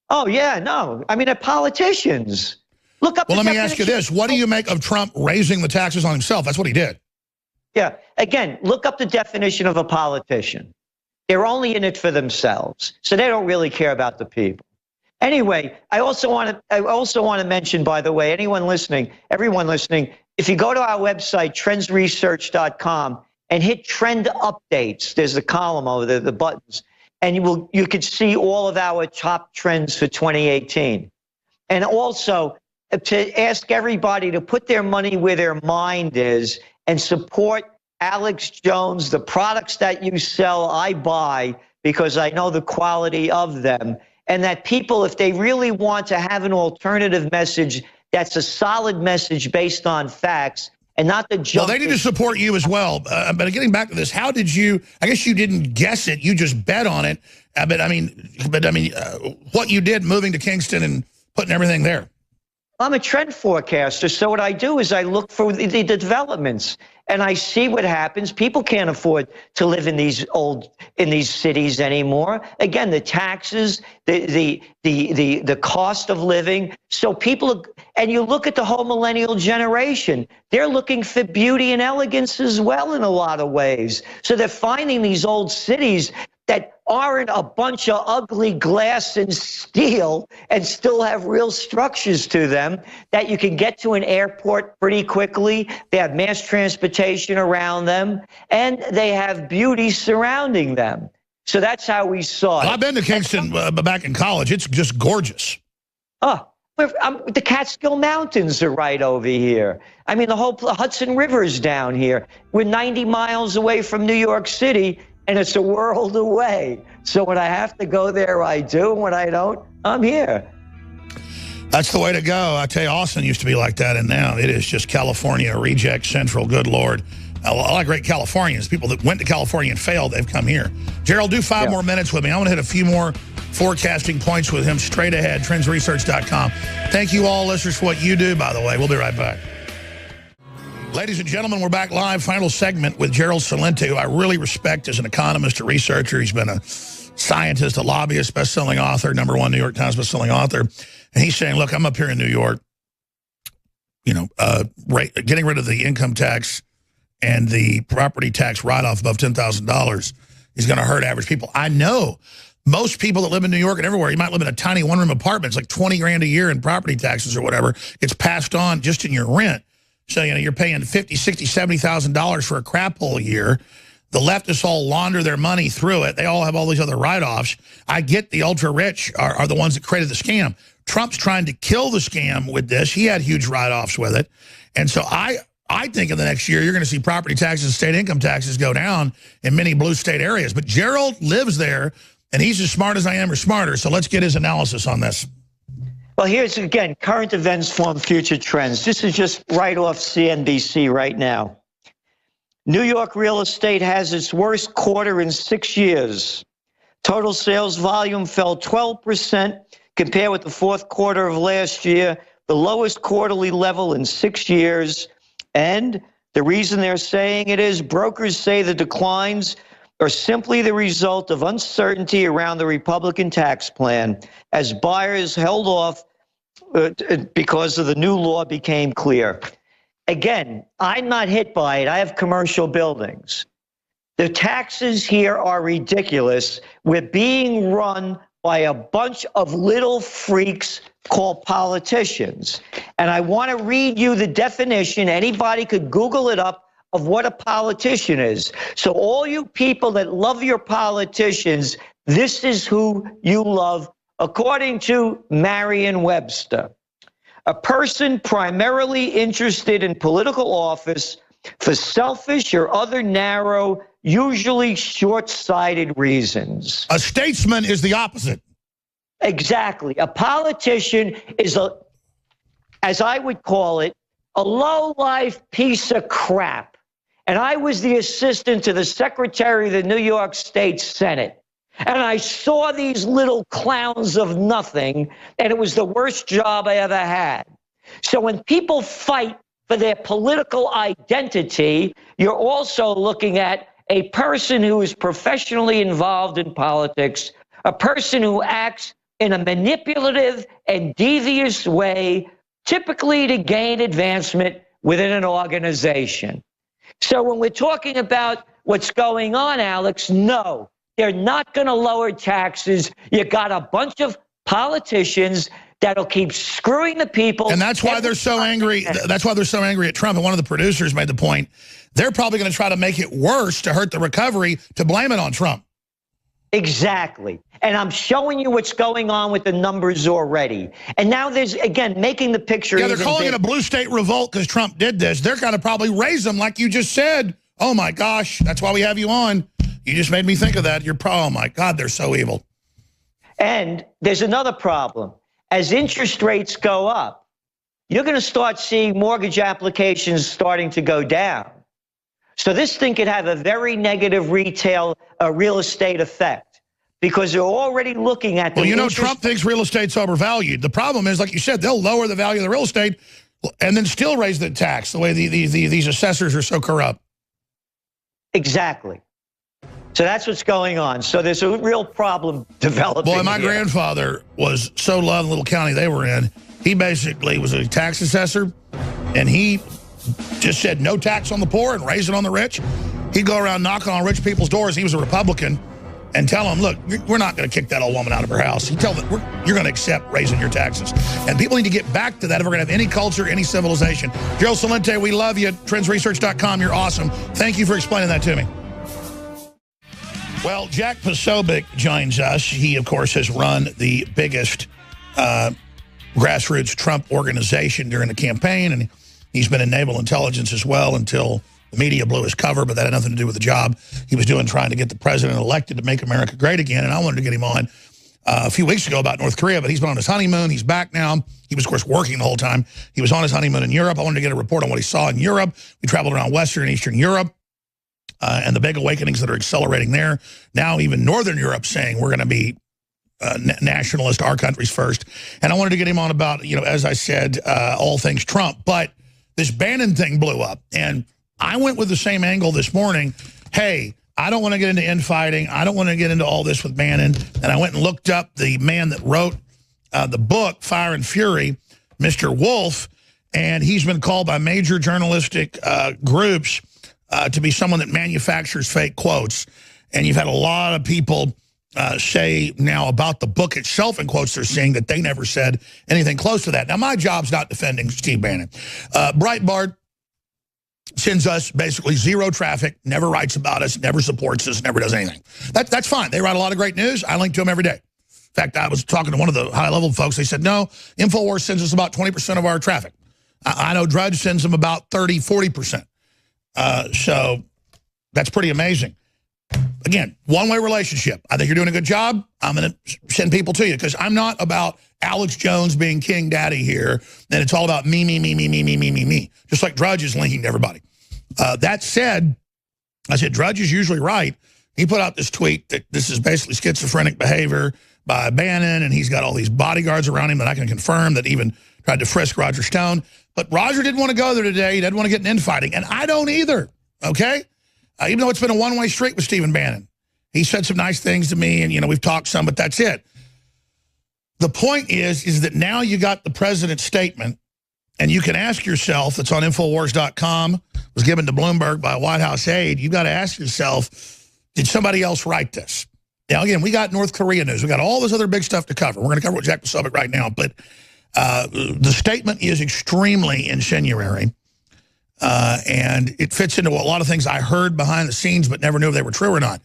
Oh, yeah, no. I mean, they're politicians. Look up. Well, let me ask you this. What do you make of Trump raising the taxes on himself? That's what he did. Yeah. Again, look up the definition of a politician. They're only in it for themselves, so they don't really care about the people. Anyway, I also want to mention, by the way, everyone listening, if you go to our website, trendsresearch.com, and hit trend updates, there's a column over there, the buttons, and you could see all of our top trends for 2018. And also to ask everybody to put their money where their mind is and support Alex Jones. The products that you sell, I buy because I know the quality of them. And that people, if they really want to have an alternative message, that's a solid message based on facts and not the junk. Well, they need to support you as well. But getting back to this, how did you, I guess you didn't guess it, you just bet on it. But I mean, what you did moving to Kingston and putting everything there. I'm a trend forecaster, so what I do is I look for the developments and I see what happens. People can't afford to live in these cities anymore. Again, the taxes, the cost of living. So people, and you look at the whole millennial generation, they're looking for beauty and elegance as well in a lot of ways. So they're finding these old cities that aren't a bunch of ugly glass and steel and still have real structures to them, that you can get to an airport pretty quickly. They have mass transportation around them, and they have beauty surrounding them. So that's how we saw it. Well, I've been to Kingston back in college. It's just gorgeous. Oh, the Catskill Mountains are right over here. I mean, the whole Hudson River is down here. We're 90 miles away from New York City, and it's a world away. So when I have to go there, I do. And when I don't, I'm here. That's the way to go. I tell you, Austin used to be like that, and now it is just California, reject central, good Lord. A lot of great Californians, people that went to California and failed, they've come here. Gerald, do 5 more minutes with me. I want to hit a few more forecasting points with him straight ahead, trendsresearch.com. Thank you all, listeners, for what you do, by the way. We'll be right back. Ladies and gentlemen, we're back live. Final segment with Gerald Celente, who I really respect as an economist, a researcher. He's been a scientist, a lobbyist, best-selling author, #1 New York Times best-selling author. And he's saying, look, I'm up here in New York, getting rid of the income tax and the property tax write-off above $10,000 is going to hurt average people. I know most people that live in New York and everywhere, you might live in a tiny one-room apartment. It's like $20 grand a year in property taxes or whatever. It's passed on just in your rent. So, you're paying $50,000, $60,000, $70,000 for a crap hole a year. The leftists all launder their money through it. They all have all these other write-offs. I get the ultra-rich are the ones that created the scam. Trump's trying to kill the scam with this. He had huge write-offs with it. And so I I think in the next year, you're going to see property taxes and state income taxes go down in many blue state areas. But Gerald lives there, and he's as smart as I am or smarter. So let's get his analysis on this. Well, here's, again, current events form future trends. This is just right off CNBC right now. New York real estate has its worst quarter in 6 years. Total sales volume fell 12% compared with the fourth quarter of last year, the lowest quarterly level in 6 years. And the reason they're saying it is brokers say the declines are simply the result of uncertainty around the Republican tax plan as buyers held off because of the new law became clear. Again, I'm not hit by it. I have commercial buildings. The taxes here are ridiculous. We're being run by a bunch of little freaks called politicians. And I want to read you the definition. Anybody could Google it up of what a politician is. So all you people that love your politicians, this is who you love, according to Merriam-Webster. A person primarily interested in political office for selfish or other narrow, usually short-sighted reasons. A statesman is the opposite. Exactly. A politician is as I would call it, a low-life piece of crap. And I was the assistant to the Secretary of the New York State Senate. And I saw these little clowns of nothing, and it was the worst job I ever had. So when people fight for their political identity, you're also looking at a person who is professionally involved in politics, a person who acts in a manipulative and devious way, typically to gain advancement within an organization. So when we're talking about what's going on, Alex, no, they're not going to lower taxes. You got a bunch of politicians that'll keep screwing the people. And that's why they're so angry. That's why they're so angry at Trump. And one of the producers made the point, they're probably going to try to make it worse to hurt the recovery, to blame it on Trump. Exactly. And I'm showing you what's going on with the numbers already. And now there's, again, making the picture. Yeah, they're calling it a blue state revolt because Trump did this. They're going to probably raise them like you just said. Oh, my gosh. That's why we have you on. You just made me think of that. Oh, my God, they're so evil. And there's another problem. As interest rates go up, you're going to start seeing mortgage applications starting to go down. So this thing could have a very negative real estate effect because they're already looking at the Well, you know, Trump thinks real estate's overvalued. The problem is, like you said, they'll lower the value of the real estate and then still raise the tax the way these assessors are so corrupt. Exactly. So that's what's going on. So there's a real problem developing. Boy, my grandfather was so loved the little county they were in. He basically was a tax assessor, and he just said no tax on the poor and raise it on the rich. He'd go around knocking on rich people's doors. He was a Republican, and tell them, look, we're not going to kick that old woman out of her house. He'd tell them, you're going to accept raising your taxes. And people need to get back to that if we're going to have any culture, any civilization. Gerald Celente, we love you. Trendsresearch.com, you're awesome. Thank you for explaining that to me. Well, Jack Posobiec joins us. He, of course, has run the biggest grassroots Trump organization during the campaign, and he's been in naval intelligence as well until the media blew his cover, but that had nothing to do with the job he was doing trying to get the president elected to make America great again. And I wanted to get him on a few weeks ago about North Korea, but he's been on his honeymoon. He's back now. He was, of course, working the whole time. He was on his honeymoon in Europe. I wanted to get a report on what he saw in Europe. We traveled around Western and Eastern Europe. And the big awakenings that are accelerating there. Now even Northern Europe saying we're going to be nationalist, our country's first. And I wanted to get him on about, you know, as I said, all things Trump. But this Bannon thing blew up. And I went with the same angle this morning. Hey, I don't want to get into infighting. I don't want to get into all this with Bannon. And I went and looked up the man that wrote the book, Fire and Fury, Mr. Wolf. And he's been called by major journalistic groups to be someone that manufactures fake quotes. And you've had a lot of people say now about the book itself, in quotes they're seeing, that they never said anything close to that. Now, my job's not defending Steve Bannon. Breitbart sends us basically zero traffic, never writes about us, never supports us, never does anything. That's fine. They write a lot of great news. I link to them every day. In fact, I was talking to one of the high-level folks. They said, no, Infowars sends us about 20% of our traffic. I know Drudge sends them about 30, 40%. So that's pretty amazing. Again, one-way relationship. I think you're doing a good job. I'm going to send people to you because I'm not about Alex Jones being king daddy here. And it's all about me, me, me, me, me, me, me, me, me. Just like Drudge is linking to everybody. That said, I said Drudge is usually right. He put out this tweet that this is basically schizophrenic behavior by Bannon, and he's got all these bodyguards around him that I can confirm that even tried to frisk Roger Stone. But Roger didn't want to go there today. He didn't want to get in infighting, and I don't either, okay? Even though it's been a one-way street with Stephen Bannon. He said some nice things to me, and, you know, we've talked some, but that's it. The point is that now you got the president's statement, and you can ask yourself, it's on Infowars.com, was given to Bloomberg by a White House aide, you got to ask yourself, did somebody else write this? Now, again, we got North Korea news. We got all this other big stuff to cover. We're going to cover with Jack Posobiec right now, but the statement is extremely incendiary. And it fits into a lot of things I heard behind the scenes but never knew if they were true or not.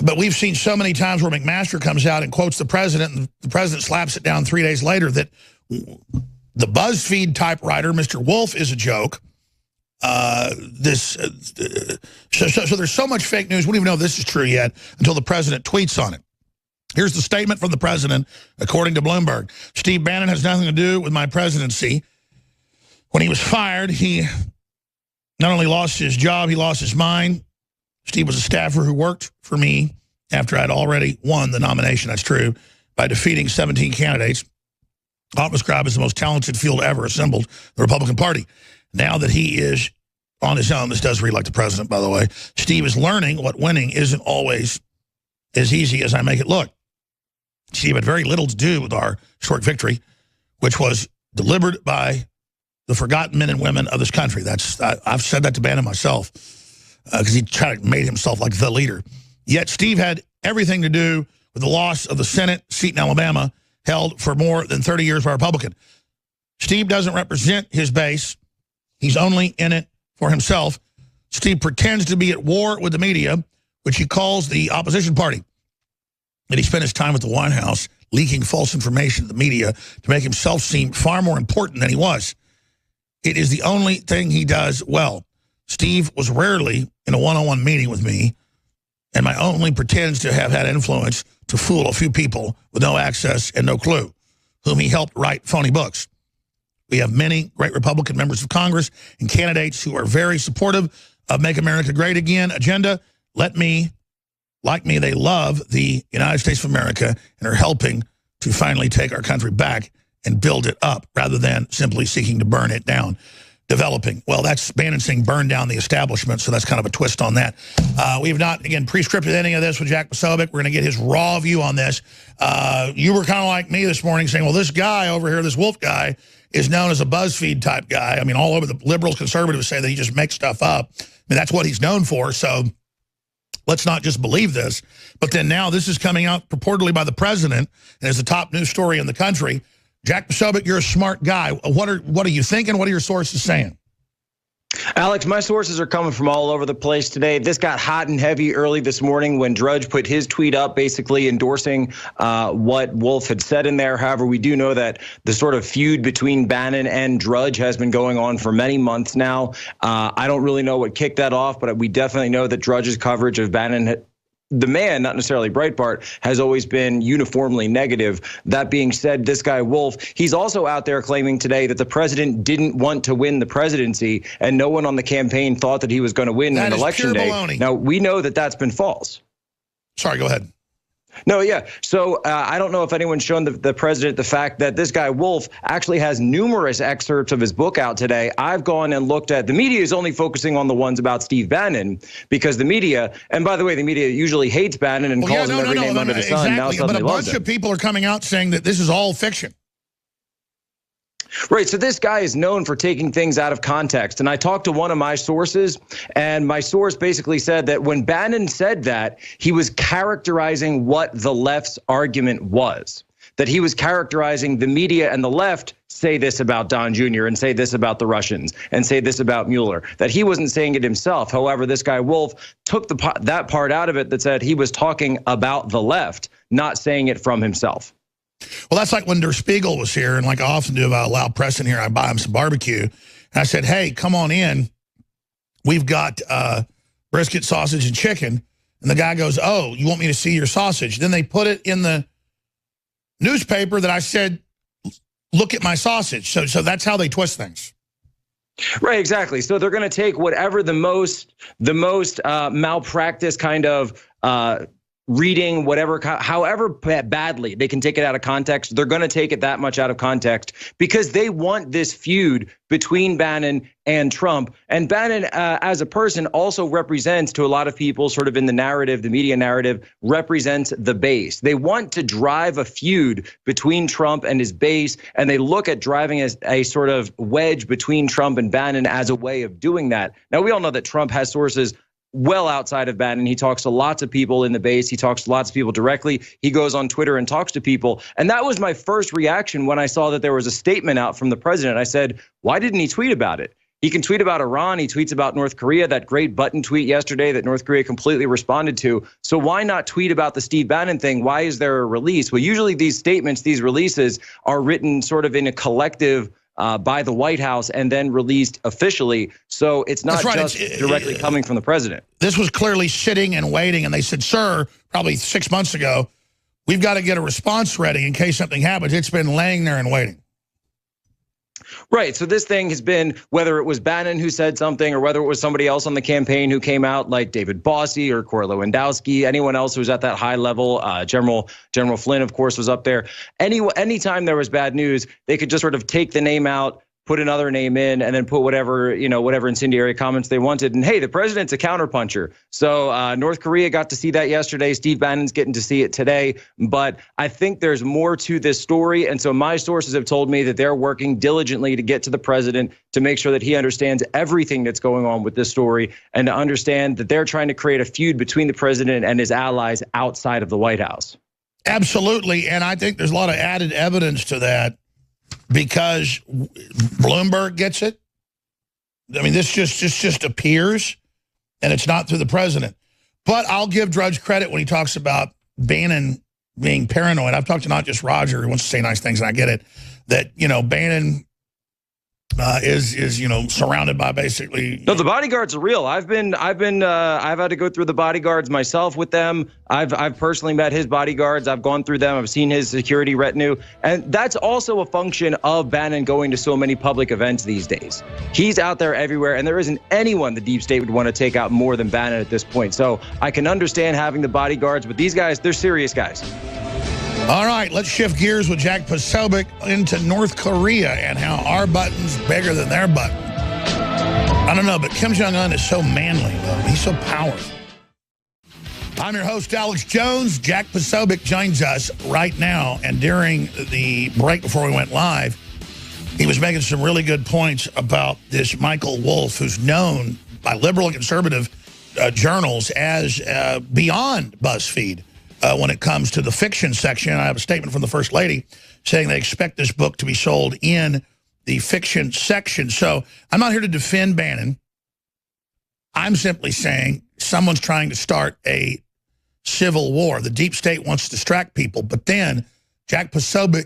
But we've seen so many times where McMaster comes out and quotes the president, and the president slaps it down 3 days later that the BuzzFeed typewriter, Mr. Wolf, is a joke. So there's so much fake news, we don't even know if this is true yet until the president tweets on it. Here's the statement from the president, according to Bloomberg. Steve Bannon has nothing to do with my presidency. When he was fired, he not only lost his job, he lost his mind. Steve was a staffer who worked for me after I'd already won the nomination, that's true, by defeating 17 candidates. Often described as the most talented field ever assembled, the Republican Party. Now that he is on his own, this does read like the president, by the way, Steve is learning what winning isn't always as easy as I make it look. Steve had very little to do with our historic victory, which was delivered by the forgotten men and women of this country. I've said that to Bannon myself because he tried to make himself like the leader. Yet Steve had everything to do with the loss of the Senate seat in Alabama held for more than 30 years by a Republican. Steve doesn't represent his base. He's only in it for himself. Steve pretends to be at war with the media, which he calls the opposition party. And he spent his time at the White House leaking false information to the media to make himself seem far more important than he was. It is the only thing he does well. Steve was rarely in a one-on-one meeting with me, and my only pretends to have had influence to fool a few people with no access and no clue, whom he helped write phony books. We have many great Republican members of Congress and candidates who are very supportive of Make America Great Again agenda. Like me, they love the United States of America and are helping to finally take our country back and build it up rather than simply seeking to burn it down. Developing. Well, that's Bannon saying burn down the establishment, so that's kind of a twist on that. We have not, again, pre-scripted any of this with Jack Posobiec. We're going to get his raw view on this. You were kind of like me this morning saying, well, this guy over here, this Wolf guy, is known as a BuzzFeed type guy. I mean, all over the liberals, conservatives say that he just makes stuff up. I mean, that's what he's known for, so let's not just believe this. But then now this is coming out purportedly by the president and is the top news story in the country. Jack Posobiec, you're a smart guy. What are you thinking? What are your sources saying? Alex, my sources are coming from all over the place today. This got hot and heavy early this morning when Drudge put his tweet up basically endorsing what Wolf had said in there. However, we do know that the sort of feud between Bannon and Drudge has been going on for many months now. I don't really know what kicked that off, but we definitely know that Drudge's coverage of Bannon, the man, not necessarily Breitbart, has always been uniformly negative. That being said, this guy Wolf, he's also out there claiming today that the president didn't want to win the presidency and no one on the campaign thought that he was going to win on election day. Baloney. Now, we know that that's been false. Sorry, go ahead. No, yeah. So I don't know if anyone's shown the president the fact that this guy Wolf actually has numerous excerpts of his book out today. I've gone and looked at, the media is only focusing on the ones about Steve Bannon because the media, and by the way, the media usually hates Bannon and calls him every name under the sun. Exactly. Now suddenly but a bunch of people are coming out saying that this is all fiction. Right. So this guy is known for taking things out of context. And I talked to one of my sources, and my source basically said that when Bannon said that, he was characterizing what the left's argument was, that he was characterizing the media and the left say this about Don Jr. and say this about the Russians and say this about Mueller, that he wasn't saying it himself. However, this guy Wolf took that part out of it that said he was talking about the left, not saying it from himself. Well, that's like when Der Spiegel was here, and like I often do if I allow Preston here, I buy him some barbecue. And I said, hey, come on in. We've got brisket, sausage, and chicken. And the guy goes, oh, you want me to see your sausage? Then they put it in the newspaper that I said, look at my sausage. So that's how they twist things. Right, exactly. So they're going to take whatever the most malpractice kind of reading, whatever, however badly they can take it out of context, they're going to take it that much out of context because they want this feud between Bannon and Trump. And Bannon, as a person, also represents, to a lot of people, sort of in the narrative, the media narrative, represents the base. They want to drive a feud between Trump and his base, and they look at driving a sort of wedge between Trump and Bannon as a way of doing that. Now, we all know that Trump has sources well outside of Bannon. He talks to lots of people in the base. He talks to lots of people directly. He goes on Twitter and talks to people. And that was my first reaction when I saw that there was a statement out from the president. I said, why didn't he tweet about it? He can tweet about Iran. He tweets about North Korea, that great button tweet yesterday that North Korea completely responded to. So why not tweet about the Steve Bannon thing? Why is there a release? Well, usually these statements, these releases are written sort of in a collective by the White House and then released officially. So it's not just directly coming from the president. This was clearly sitting and waiting. And they said, sir, probably 6 months ago, we've got to get a response ready in case something happens. It's been laying there and waiting. Right. So this thing has been, whether it was Bannon who said something or whether it was somebody else on the campaign who came out like David Bossie or Corey Lewandowski, anyone else who was at that high level, General Flynn, of course, was up there. Anytime there was bad news, they could just sort of take the name out, put another name in, and then put whatever incendiary comments they wanted. And hey, the president's a counterpuncher. So North Korea got to see that yesterday. Steve Bannon's getting to see it today. But I think there's more to this story. And so my sources have told me that they're working diligently to get to the president to make sure that he understands everything that's going on with this story and to understand that they're trying to create a feud between the president and his allies outside of the White House. Absolutely. And I think there's a lot of added evidence to that, because Bloomberg gets it. I mean, this just appears, and it's not through the president. But I'll give Drudge credit when he talks about Bannon being paranoid. I've talked to not just Roger, who wants to say nice things, and I get it, that, Bannon is surrounded by basically. No, the bodyguards are real. I've had to go through the bodyguards myself with them. I've personally met his bodyguards. I've gone through them. I've seen his security retinue, and that's also a function of Bannon going to so many public events these days. He's out there everywhere, and there isn't anyone the deep state would want to take out more than Bannon at this point. So I can understand having the bodyguards, but these guys, they're serious guys. All right, let's shift gears with Jack Posobiec into North Korea and how our button's bigger than their button. I don't know, but Kim Jong-un is so manly, though. He's so powerful. I'm your host, Alex Jones. Jack Posobiec joins us right now. And during the break before we went live, he was making some really good points about this Michael Wolff, who's known by liberal and conservative journals as beyond BuzzFeed. When it comes to the fiction section. I have a statement from the First Lady saying they expect this book to be sold in the fiction section. So I'm not here to defend Bannon. I'm simply saying someone's trying to start a civil war. The deep state wants to distract people. But then Jack Posobiec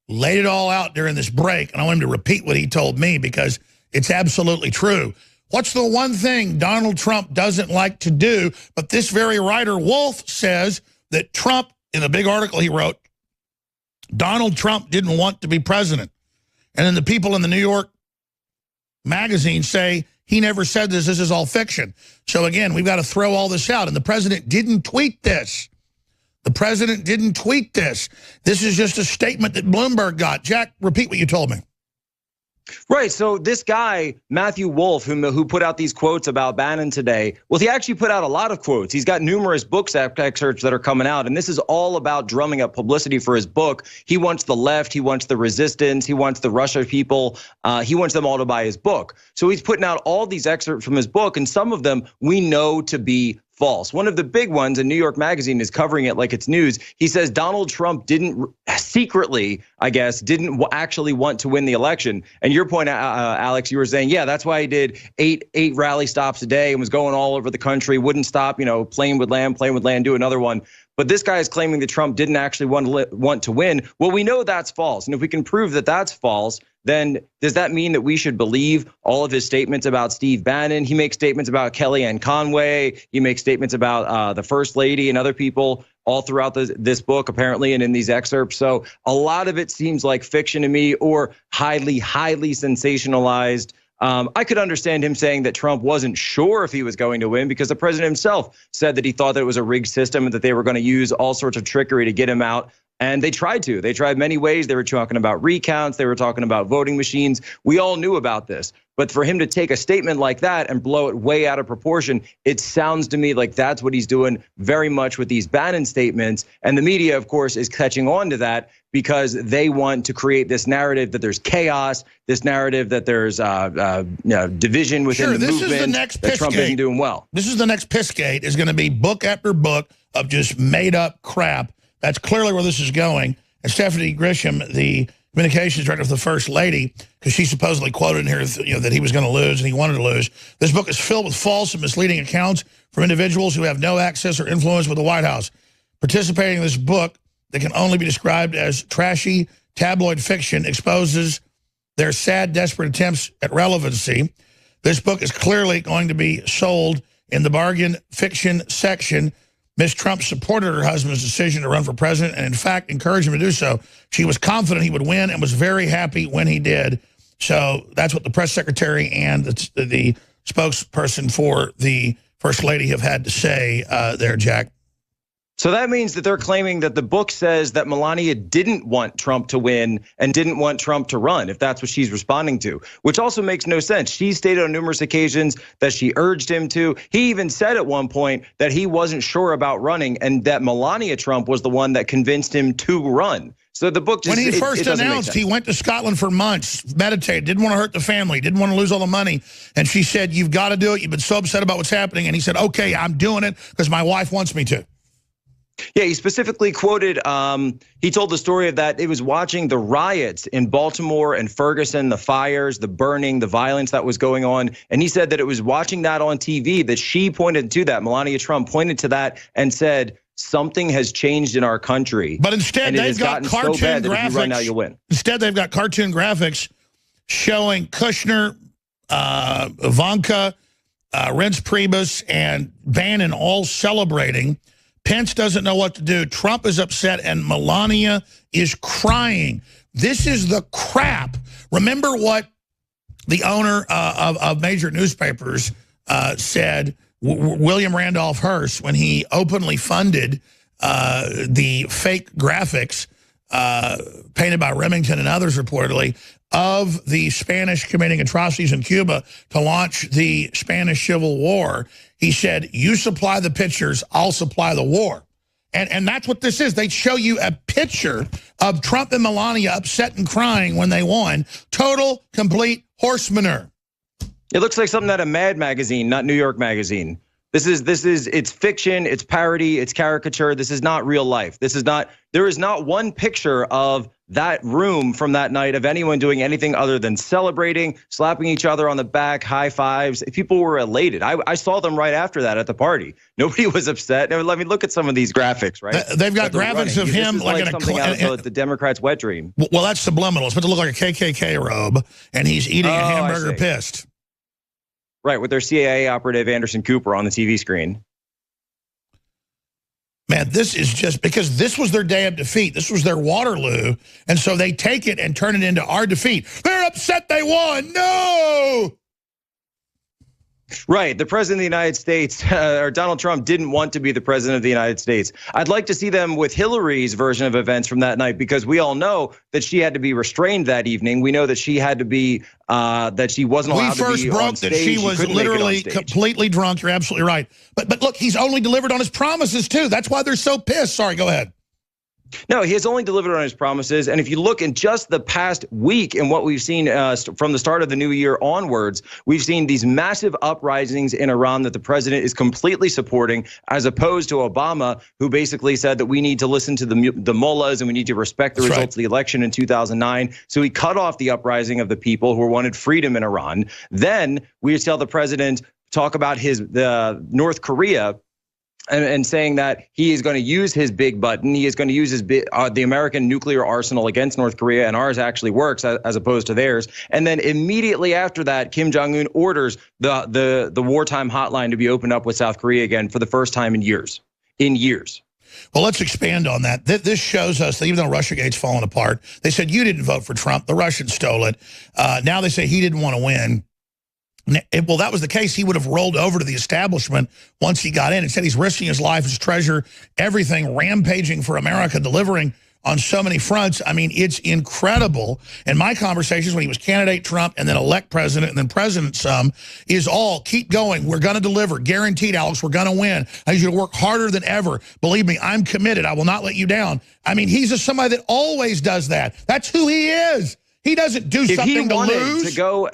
laid it all out during this break, and I want him to repeat what he told me because it's absolutely true. What's the one thing Donald Trump doesn't like to do? But this very writer, Wolff, says that Trump, in a big article he wrote, Donald Trump didn't want to be president. And then the people in the New York Magazine say he never said this is all fiction. So again, we've got to throw all this out. And the president didn't tweet this. The president didn't tweet this. This is just a statement that Bloomberg got. Jack, repeat what you told me. Right. So this guy, Matthew Wolff, who put out these quotes about Bannon today, well, he actually put out a lot of quotes. He's got numerous books excerpts that are coming out. And this is all about drumming up publicity for his book. He wants the left. He wants the resistance. He wants the Russia people. He wants them all to buy his book. So he's putting out all these excerpts from his book. And some of them we know to be false. One of the big ones, and New York Magazine is covering it like it's news. He says Donald Trump didn't secretly, I guess, didn't actually want to win the election. And your point, Alex, you were saying, yeah, that's why he did eight rally stops a day and was going all over the country, wouldn't stop, plane would land, do another one. But this guy is claiming that Trump didn't actually want to win. Well, we know that's false. And if we can prove that that's false, then does that mean that we should believe all of his statements about Steve Bannon? He makes statements about Kellyanne Conway. He makes statements about the First Lady and other people all throughout this book, apparently, and in these excerpts. So a lot of it seems like fiction to me, or highly, highly sensationalized. I could understand him saying that Trump wasn't sure if he was going to win, because the president himself said that he thought that it was a rigged system and that they were going to use all sorts of trickery to get him out. And they tried to. They tried many ways. They were talking about recounts. They were talking about voting machines. We all knew about this. But for him to take a statement like that and blow it way out of proportion, it sounds to me like that's what he's doing very much with these Bannon statements. And the media, of course, is catching on to that because they want to create this narrative that there's chaos, this narrative that there's division within the movement, is the next that Trump isn't doing well. This is the next Pissgate, is going to be book after book of just made up crap. That's clearly where this is going. And Stephanie Grisham, the communications director of the First Lady, because she supposedly quoted in here that he was going to lose and he wanted to lose. This book is filled with false and misleading accounts from individuals who have no access or influence with the White House. Participating in this book that can only be described as trashy tabloid fiction exposes their sad, desperate attempts at relevancy. This book is clearly going to be sold in the bargain fiction section. Ms. Trump supported her husband's decision to run for president and, in fact, encouraged him to do so. She was confident he would win and was very happy when he did. So that's what the press secretary and the spokesperson for the First Lady have had to say there, Jack. So that means that they're claiming that the book says that Melania didn't want Trump to win and didn't want Trump to run, if that's what she's responding to, which also makes no sense. She stated on numerous occasions that she urged him to. He even said at one point that he wasn't sure about running and that Melania Trump was the one that convinced him to run. So the book just, when he first announced, he went to Scotland for months, meditated, didn't want to hurt the family, didn't want to lose all the money. And she said, "You've got to do it. You've been so upset about what's happening." And he said, "Okay, I'm doing it because my wife wants me to." Yeah, he specifically quoted, he told the story of that it was watching the riots in Baltimore and Ferguson, the fires, the burning, the violence that was going on. And he said that it was watching that on TV that she pointed to that, Melania Trump pointed to that and said, something has changed in our country. But instead, they've got cartoon graphics. If you run now, you'll win. Instead, they've got cartoon graphics showing Kushner, Ivanka, Reince Priebus, and Bannon all celebrating. Pence doesn't know what to do. Trump is upset, and Melania is crying. This is the crap. Remember what the owner of major newspapers said, William Randolph Hearst, when he openly funded the fake graphics painted by Remington and others reportedly of the Spanish committing atrocities in Cuba to launch the Spanish Civil War. He said, "You supply the pictures, I'll supply the war." And that's what this is. They show you a picture of Trump and Melania upset and crying when they won. Total, complete horse manure. It looks like something out of Mad Magazine, not New York Magazine. It's fiction, it's parody, it's caricature. This is not real life. There is not one picture of that room from that night of anyone doing anything other than celebrating, slapping each other on the back, high fives. People were elated. I saw them right after that at the party. Nobody was upset. Now, let me look at some of these graphics, right? They've got graphics of him like in something out of the Democrats' wet dream. Well, that's subliminal. It's meant to look like a KKK robe, and he's eating a hamburger pissed. Right, with their CIA operative Anderson Cooper on the TV screen. Man, this is just because this was their day of defeat. This was their Waterloo. And so they take it and turn it into our defeat. They're upset they won. No! Right. The president of the United States, or Donald Trump, didn't want to be the president of the United States. I'd like to see them with Hillary's version of events from that night, because we all know that she had to be restrained that evening. We know that she had to be, that she wasn't allowed to be on stage. We first broke that she was literally completely drunk. You're absolutely right. But look, he's only delivered on his promises, too. That's why they're so pissed. Sorry, go ahead. No, he has only delivered on his promises. And if you look in just the past week and what we've seen from the start of the new year onwards, we've seen these massive uprisings in Iran that the president is completely supporting, as opposed to Obama, who basically said that we need to listen to the mullahs and we need to respect the results of the election in 2009. So he cut off the uprising of the people who wanted freedom in Iran. Then we saw the president talk about the North Korea and saying that he is going to use his big button. He is going to use his the American nuclear arsenal against North Korea, and ours actually works as opposed to theirs. And then immediately after that, Kim Jong-un orders the wartime hotline to be opened up with South Korea again for the first time in years. Well, let's expand on that. This shows us that even though Russiagate's fallen apart, they said you didn't vote for Trump. The Russians stole it. Now they say he didn't want to win. Well, that was the case. He would have rolled over to the establishment once he got in. Instead, he's risking his life, his treasure, everything, rampaging for America, delivering on so many fronts. I mean, it's incredible. And my conversations when he was candidate Trump and then elect president and then president some is all keep going. We're going to deliver. Guaranteed, Alex, we're going to win. I need you to work harder than ever. Believe me, I'm committed. I will not let you down. I mean, he's just somebody that always does that. That's who he is. He doesn't do something to lose. If he wanted to go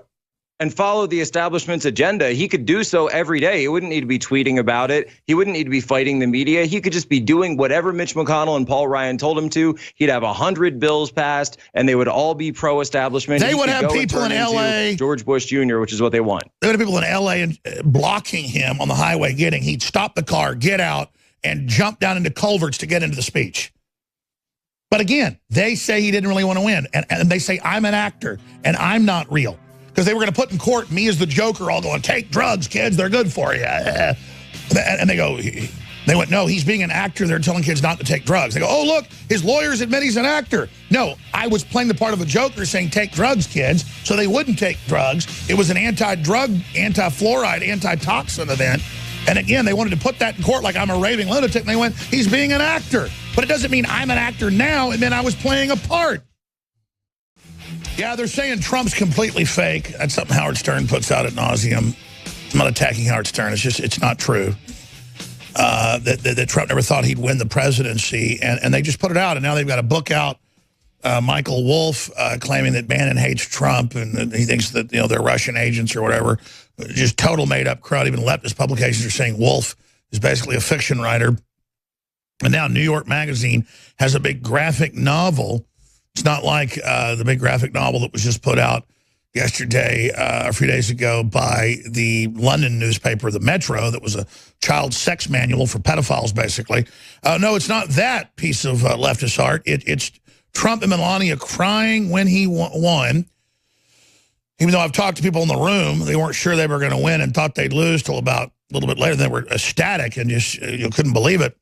and follow the establishment's agenda, he could do so every day. He wouldn't need to be tweeting about it. He wouldn't need to be fighting the media. He could just be doing whatever Mitch McConnell and Paul Ryan told him to. He'd have 100 bills passed, and they would all be pro-establishment. They would have people in L.A. George Bush Jr., which is what they want. They would have people in L.A. and blocking him on the highway he'd stop the car, get out, and jump down into culverts to get into the speech. But again, they say he didn't really want to win. And they say, I'm an actor, and I'm not real. Because they were going to put in court me as the Joker all going, take drugs, kids, they're good for you. And they went, no, he's being an actor. They're telling kids not to take drugs. They go, oh, look, his lawyers admit he's an actor. No, I was playing the part of a Joker saying take drugs, kids, so they wouldn't take drugs. It was an anti-drug, anti-fluoride, anti-toxin event. And again, they wanted to put that in court like I'm a raving lunatic. And they went, he's being an actor. But it doesn't mean I'm an actor now. It meant I was playing a part. Yeah, they're saying Trump's completely fake. That's something Howard Stern puts out ad nauseum. I'm not attacking Howard Stern. It's not true. That Trump never thought he'd win the presidency. And they just put it out. And now they've got a book out, Michael Wolff, claiming that Bannon hates Trump and he thinks that they're Russian agents or whatever. Just total made-up crowd. Even leftist publications are saying Wolff is basically a fiction writer. And now New York Magazine has a big graphic novel. It's not like the big graphic novel that was just put out yesterday, a few days ago, by the London newspaper, the Metro, that was a child sex manual for pedophiles, basically. No, it's not that piece of leftist art. It's Trump and Melania crying when he won. Even though I've talked to people in the room, they weren't sure they were going to win and thought they'd lose till about a little bit later. They were ecstatic and just couldn't believe it.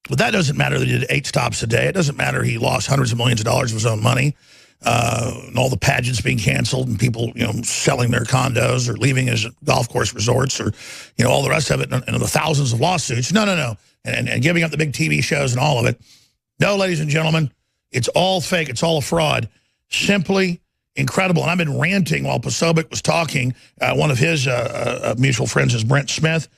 But that doesn't matter that he did 8 stops a day. It doesn't matter he lost hundreds of millions of dollars of his own money, and all the pageants being canceled and people, selling their condos or leaving his golf course resorts or, all the rest of it and the thousands of lawsuits. No. And giving up the big TV shows and all of it. No, ladies and gentlemen, it's all fake. It's all a fraud. Simply incredible. And I've been ranting while Posobiec was talking. One of his mutual friends is Brent Smith.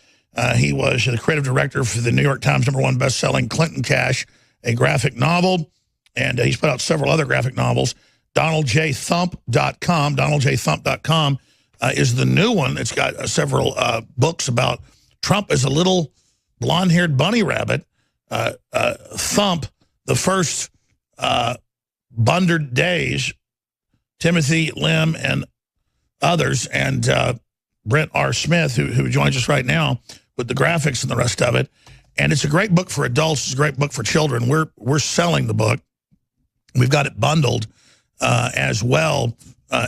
He was the creative director for the New York Times #1 best-selling Clinton Cash, a graphic novel, and he's put out several other graphic novels. DonaldJThump.com. DonaldJThump.com is the new one. It's got several books about Trump as a little blonde-haired bunny rabbit. Thump, the first 100 days, Timothy Lim and others, and Brent R. Smith, who joins us right now with the graphics and the rest of it. And it's a great book for adults. It's a great book for children. We're selling the book. We've got it bundled as well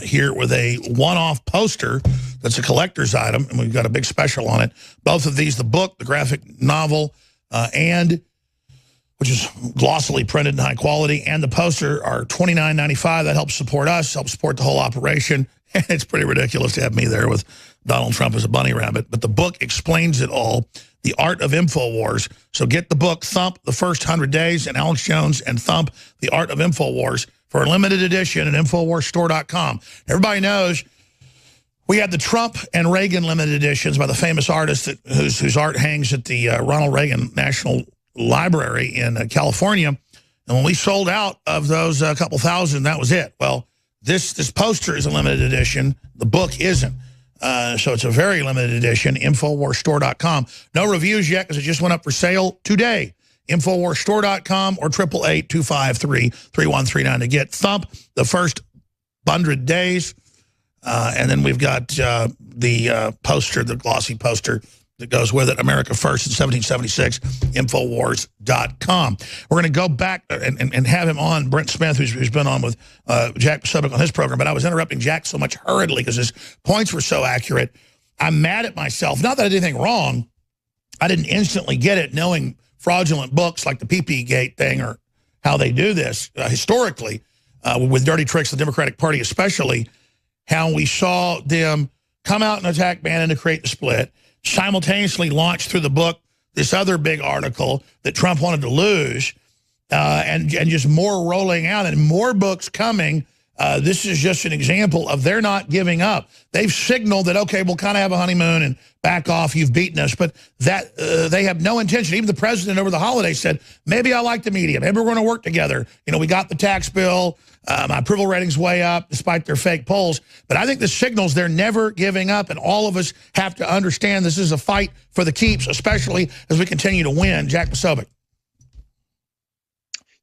here with a one-off poster that's a collector's item, and we've got a big special on it. Both of these, the book, the graphic novel, which is glossily printed in high quality, and the poster are $29.95. That helps support us, helps support the whole operation. And it's pretty ridiculous to have me there with Donald Trump as a bunny rabbit. But the book explains it all, The Art of Infowars. So get the book, Thump, The First 100 Days, and Alex Jones, and Thump, The Art of Infowars, for a limited edition at InfoWarsStore.com. Everybody knows we had the Trump and Reagan limited editions by the famous artist whose art hangs at the Ronald Reagan National Library in California. And when we sold out of those a couple thousand, that was it. Well, this poster is a limited edition. The book isn't. So it's a very limited edition, InfoWarsStore.com. No reviews yet because it just went up for sale today. InfoWarsStore.com or 888-253-3139 to get Thump, The First 100 Days. And then we've got the poster, the glossy poster, that goes with it, America First in 1776, Infowars.com. We're going to go back and have him on, Brent Smith, who's been on with Jack Posobiec on his program, but I was interrupting Jack so much hurriedly because his points were so accurate. I'm mad at myself. Not that I did anything wrong. I didn't instantly get it knowing fraudulent books like the PP Gate thing or how they do this historically with dirty tricks, the Democratic Party especially, how we saw them come out and attack Bannon to create the split, simultaneously launch through the book this other big article that Trump wanted to lose, and just more rolling out and more books coming. This is just an example of they're not giving up. They've signaled that, okay, we'll kind of have a honeymoon and back off, you've beaten us, but that they have no intention. Even the president over the holidays said, maybe I like the media, maybe we're going to work together. You know, we got the tax bill, my approval rating's way up despite their fake polls, but I think the signals they're never giving up, and all of us have to understand this is a fight for the keeps, especially as we continue to win. Jack Posobiec.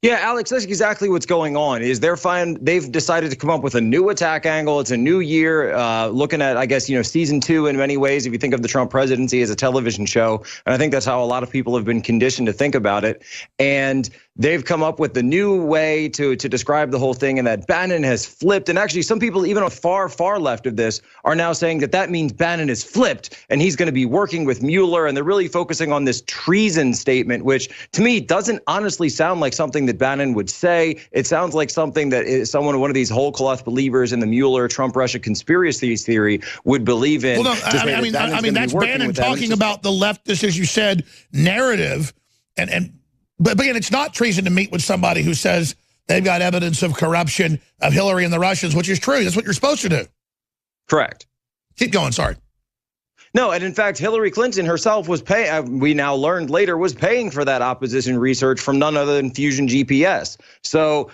Yeah, Alex, that's exactly what's going on. Is they've decided to come up with a new attack angle. It's a new year, looking at, I guess, season 2 in many ways, if you think of the Trump presidency as a television show. And I think that's how a lot of people have been conditioned to think about it. And they've come up with the new way to describe the whole thing, and that Bannon has flipped. And actually, some people, even on far, far left of this, are now saying that means Bannon is flipped and he's going to be working with Mueller. And they're really focusing on this treason statement, which to me doesn't honestly sound like something that Bannon would say. It sounds like something that one of these whole cloth believers in the Mueller Trump-Russia conspiracy theory would believe in. Well, no, I mean that's Bannon talking about the leftist, as you said, narrative, But again, it's not treason to meet with somebody who says they've got evidence of corruption of Hillary and the Russians, which is true. That's what you're supposed to do. Correct. Keep going. Sorry. No, and in fact, Hillary Clinton herself was we now learned later, was paying for that opposition research from none other than Fusion GPS. So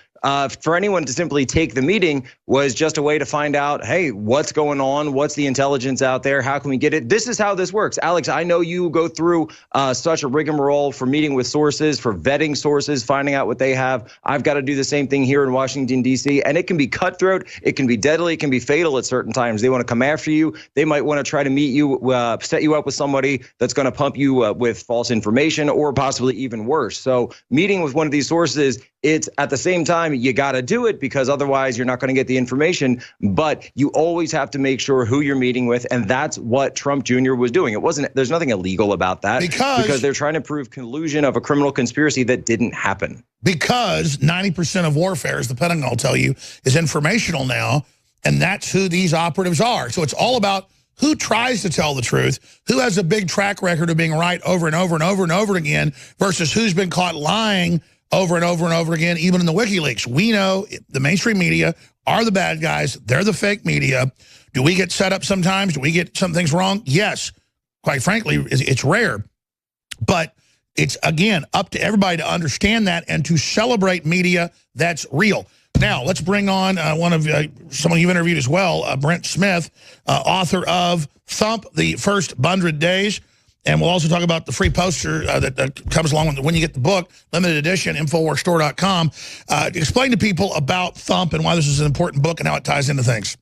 for anyone to simply take the meeting was just a way to find out, hey, what's going on? What's the intelligence out there? How can we get it? This is how this works. Alex, I know you go through such a rigmarole for meeting with sources, for vetting sources, finding out what they have. I've got to do the same thing here in Washington, D.C., and it can be cutthroat. It can be deadly. It can be fatal at certain times. They want to come after you. They might want to try to meet you, set you up with somebody that's going to pump you with false information, or possibly even worse. So meeting with one of these sources, it's at the same time, you got to do it because otherwise you're not going to get the information. But you always have to make sure who you're meeting with. And that's what Trump Jr. was doing. There's nothing illegal about that because they're trying to prove collusion of a criminal conspiracy that didn't happen. Because 90% of warfare, as the Pentagon will tell you, is informational now. And that's who these operatives are. So it's all about who tries to tell the truth, who has a big track record of being right over and over and over and over again versus who's been caught lying over and over and over again, even in the WikiLeaks. We know the mainstream media are the bad guys. They're the fake media. Do we get set up sometimes? Do we get some things wrong? Yes. Quite frankly, it's rare. But it's, again, up to everybody to understand that and to celebrate media that's real. Now, let's bring on someone you've interviewed as well, Brent Smith, author of Thump, The First 100 Days. And we'll also talk about the free poster that comes along when you get the book, limited edition, InfoWarsStore.com. Explain to people about Thump and why this is an important book and how it ties into things.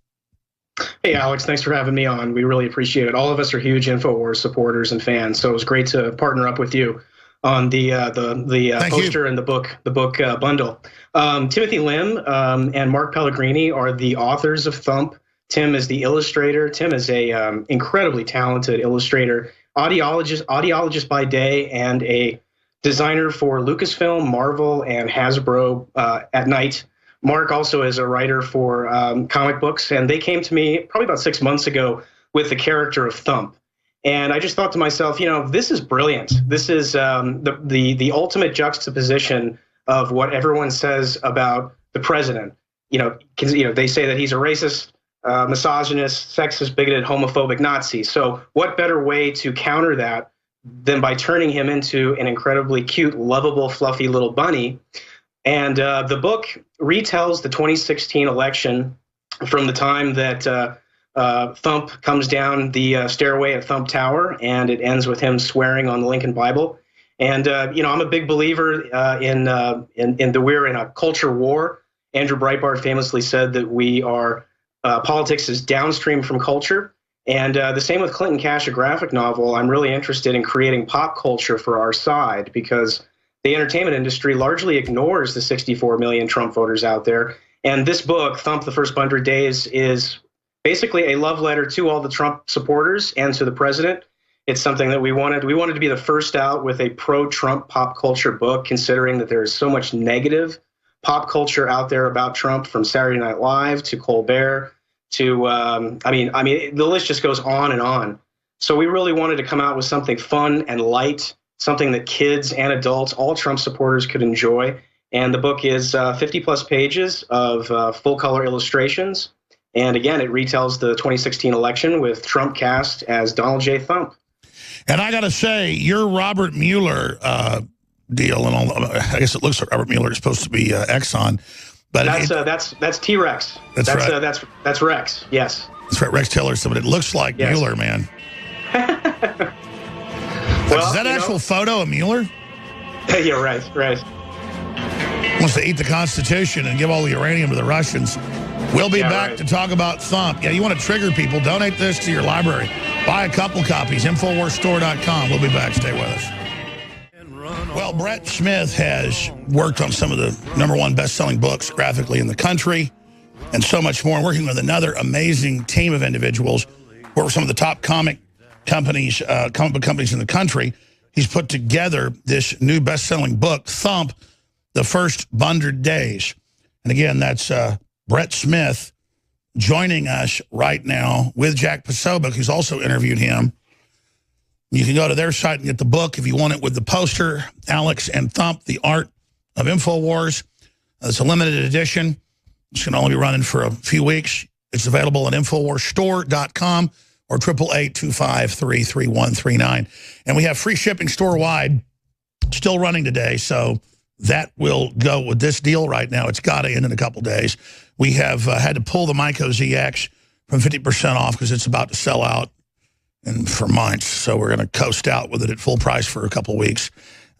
Hey, Alex, thanks for having me on. We really appreciate it. All of us are huge InfoWars supporters and fans, so it was great to partner up with you on the poster and the book bundle. Timothy Lim and Mark Pellegrini are the authors of Thump. Tim is the illustrator. Tim is a incredibly talented illustrator, audiologist by day, and a designer for Lucasfilm, Marvel, and Hasbro at night. Mark also is a writer for comic books, and they came to me probably about 6 months ago with the character of Thump. And I just thought to myself, this is brilliant. This is the ultimate juxtaposition of what everyone says about the president. They say that he's a racist, misogynist, sexist, bigoted, homophobic Nazi. So what better way to counter that than by turning him into an incredibly cute, lovable, fluffy little bunny? And the book retells the 2016 election from the time that Thump comes down the stairway at Thump Tower, and it ends with him swearing on the Lincoln Bible. And I'm a big believer in that we're in a culture war. Andrew Breitbart famously said that politics is downstream from culture, And the same with Clinton Cash, a graphic novel. I'm really interested in creating pop culture for our side because the entertainment industry largely ignores the 64 million Trump voters out there. And this book, Thump, The First 100 Days, is basically a love letter to all the Trump supporters and to the president. It's something that we wanted. We wanted to be the first out with a pro-Trump pop culture book, considering that there is so much negative pop culture out there about Trump, from Saturday Night Live to Colbert to, I mean, the list just goes on and on. So we really wanted to come out with something fun and light, something that kids and adults, all Trump supporters, could enjoy. And the book is 50 plus pages of full color illustrations. And again, it retells the 2016 election with Trump cast as Donald J. Thump. And I got to say, your Robert Mueller deal, and all, I guess it looks like Robert Mueller is supposed to be Exxon, but that's T-Rex. That's right. That's Rex. Yes. That's right, Rex Tillerson. But it looks like Mueller, man. Well, is that actual photo of Mueller? Yeah, right. Wants to eat the Constitution and give all the uranium to the Russians. We'll be back to talk about Thump. Yeah, you want to trigger people, donate this to your library. Buy a couple copies, InfoWarsStore.com. We'll be back. Stay with us. Well, Brett Smith has worked on some of the #1 best-selling books graphically in the country and so much more, working with another amazing team of individuals who are some of the top comic book companies in the country. He's put together this new best-selling book, Thump, The First 100 Days. And again, that's Brett Smith joining us right now with Jack Posobiec, who's also interviewed him. You can go to their site and get the book if you want it with the poster, Alex and Thump, The Art of Infowars. It's a limited edition. It's going to only be running for a few weeks. It's available at InfoWarsStore.com or 888-253-3139. And we have free shipping store-wide still running today, so that will go with this deal right now. It's got to end in a couple days. We have had to pull the Myco ZX from 50% off because it's about to sell out and for months. So we're going to coast out with it at full price for a couple weeks.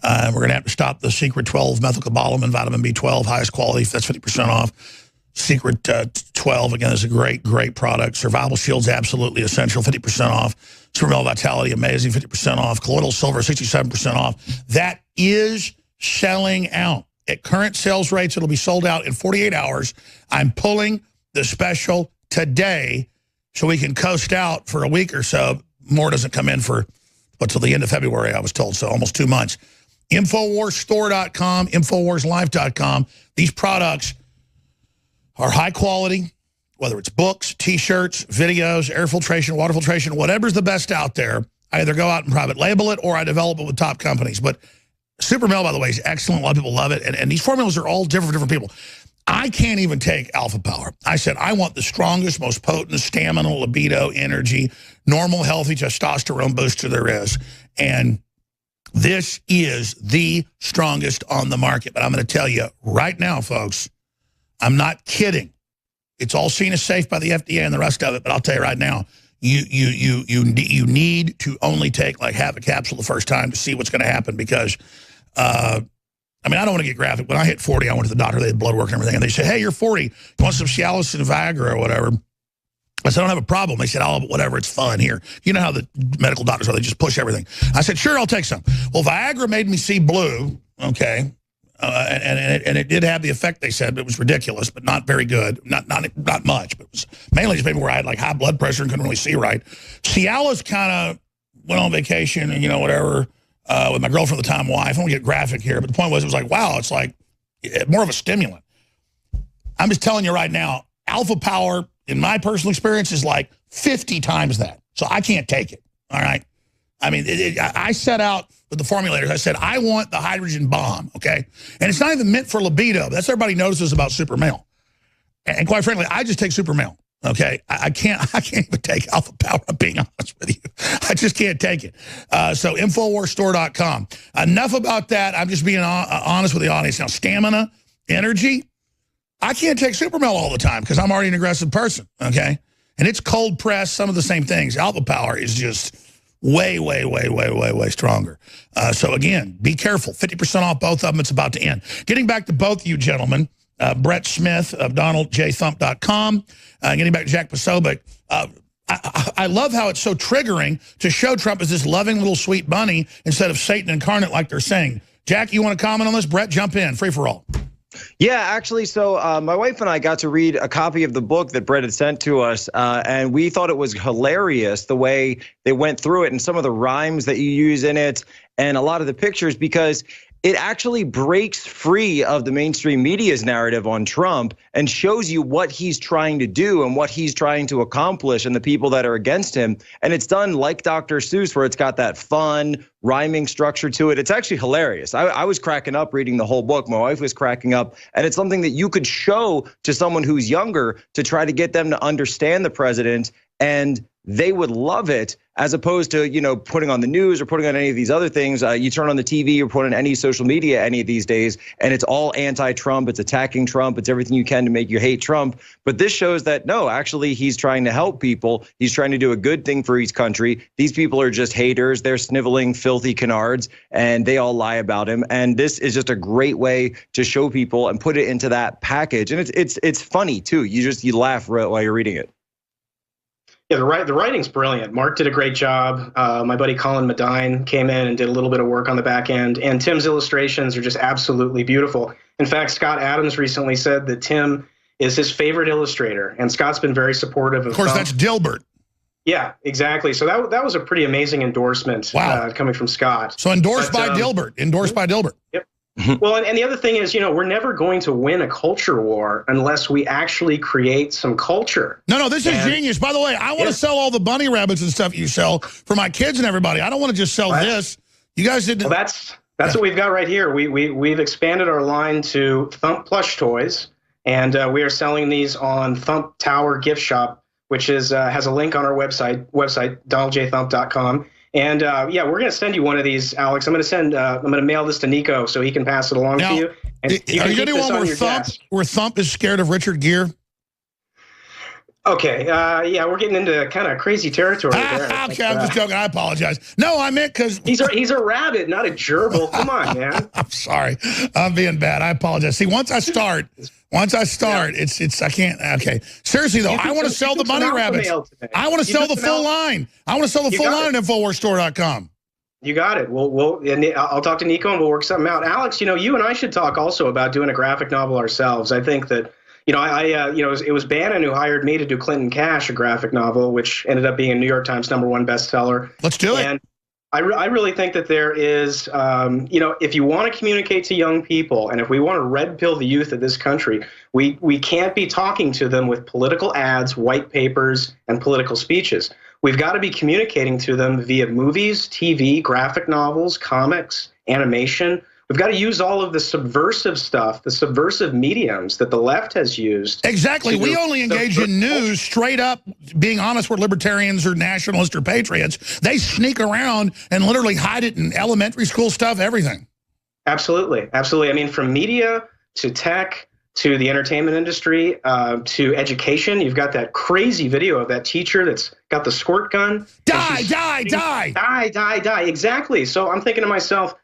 We're going to have to stop the Secret 12 methylcobalamin vitamin B12, highest quality. That's 50% off. Secret 12, again, is a great, great product. Survival Shield's absolutely essential, 50% off. Supermel Vitality, amazing, 50% off. Colloidal Silver, 67% off. That is selling out. At current sales rates, it'll be sold out in 48 hours. I'm pulling the special today so we can coast out for a week or so. More doesn't come in for, till the end of February, I was told, so almost 2 months. InfoWarsStore.com, InfoWarsLife.com. These products are high quality, whether it's books, T-shirts, videos, air filtration, water filtration, whatever's the best out there. I either go out and private label it or I develop it with top companies. But Supermel, by the way, is excellent. A lot of people love it. And these formulas are all different for different people. I can't even take Alpha Power. I said, I want the strongest, most potent stamina, libido, energy, normal, healthy testosterone booster there is. And this is the strongest on the market. But I'm going to tell you right now, folks, I'm not kidding. It's all seen as safe by the FDA and the rest of it. But I'll tell you right now, you need to only take like half a capsule the first time to see what's going to happen because I mean, I don't want to get graphic. When I hit 40, I went to the doctor. They had blood work and everything. And they said, hey, you're 40. You want some Cialis and Viagra or whatever? I said, I don't have a problem. They said, oh, but whatever, it's fun here. You know how the medical doctors are. They just push everything. I said, sure, I'll take some. Well, Viagra made me see blue, okay? And it did have the effect they said. It was ridiculous, but not very good. Not much. But it was mainly just maybe where I had like high blood pressure and couldn't really see right. Cialis kind of went on vacation and, whatever. With my girlfriend at the time, wife. I don't want to get graphic here, but the point was, it was like, wow, it's like more of a stimulant. I'm just telling you right now, Alpha Power, in my personal experience, is like 50 times that. So I can't take it, all right? I mean, I set out with the formulators. I said, I want the hydrogen bomb, okay? And it's not even meant for libido. That's what everybody notices about Supermel. And quite frankly, I just take Supermel. Okay, I can't even take Alpha Power, I'm being honest with you. I just can't take it. So InfoWarsStore.com. Enough about that. I'm just being honest with the audience. Now, stamina, energy, I can't take Supermel all the time because I'm already an aggressive person, okay? And it's cold pressed, some of the same things. Alpha Power is just way, way, way, way, way, way stronger. So again, be careful. 50% off both of them. It's about to end. Getting back to both of you gentlemen, Brett Smith of DonaldJThump.com. Getting back to Jack Posobiec, I love how it's so triggering to show Trump as this loving little sweet bunny instead of Satan incarnate like they're saying. Jack, you want to comment on this? Brett, jump in. Free for all. Yeah, actually, so my wife and I got to read a copy of the book that Brett had sent to us, and we thought it was hilarious the way they went through it and some of the rhymes that you use in it and a lot of the pictures, because it actually breaks free of the mainstream media's narrative on Trump and shows you what he's trying to do and what he's trying to accomplish and the people that are against him. And it's done like Dr. Seuss, where it's got that fun rhyming structure to it. It's actually hilarious. I was cracking up reading the whole book. My wife was cracking up. And it's something that you could show to someone who's younger to try to get them to understand the president, and they would love it, as opposed to, you know, putting on the news or putting on any of these other things. You turn on the TV or put on any social media any of these days, and it's all anti-Trump. It's attacking Trump. It's everything you can to make you hate Trump. But this shows that, no, actually, he's trying to help people. He's trying to do a good thing for his country. These people are just haters. They're sniveling, filthy canards, and they all lie about him. And this is just a great way to show people and put it into that package. And it's funny, too. You laugh while you're reading it. Yeah, the writing's brilliant. Mark did a great job. My buddy Colin Medine came in and did a little bit of work on the back end. And Tim's illustrations are just absolutely beautiful. In fact, Scott Adams recently said that Tim is his favorite illustrator. And Scott's been very supportive of course, that's Dilbert. Yeah, exactly. So that was a pretty amazing endorsement. Wow. Coming from Scott. So endorsed by Dilbert. Endorsed by Dilbert. Yep. Well, and the other thing is, you know, we're never going to win a culture war unless we actually create some culture. No, this is genius. By the way, I want to sell all the bunny rabbits and stuff you sell for my kids and everybody. I don't want to just sell this. You guys didn't. Well, that's what we've got right here. We've expanded our line to Thump plush toys, and we are selling these on Thump Tower Gift Shop, which is has a link on our website donaldjthump.com. And yeah, we're going to send you one of these, Alex. I'm going to mail this to Nico so he can pass it along to you. And are you going to do one where Thump is scared of Richard Gere? Okay, yeah, we're getting into kind of crazy territory there. Okay, I'm just joking. I apologize. No, I meant because he's a rabbit, not a gerbil. Come on, man. I'm sorry. I'm being bad. I apologize. See, once I start, it's I can't. Okay, seriously though, I want to sell the bunny rabbits. I want to sell the full line. I want to sell the full line at InfoWarsStore.com. You got it. And I'll talk to Nico and we'll work something out. Alex, you know, you and I should talk also about doing a graphic novel ourselves. I think that. You know, it was Bannon who hired me to do Clinton Cash, a graphic novel, which ended up being a New York Times #1 bestseller. Let's do it. And I really think that there is, you know, if you want to communicate to young people and if we want to red pill the youth of this country, we can't be talking to them with political ads, white papers, and political speeches. We've got to be communicating to them via movies, TV, graphic novels, comics, animation. We've got to use all of the subversive stuff, the subversive mediums that the left has used. Exactly. We only engage in news straight up, being honest, we're libertarians or nationalists or patriots. They sneak around and literally hide it in elementary school stuff, everything. Absolutely. Absolutely. I mean, from media to tech to the entertainment industry to education, you've got that crazy video of that teacher that's got the squirt gun. Die. Exactly. So I'm thinking to myself,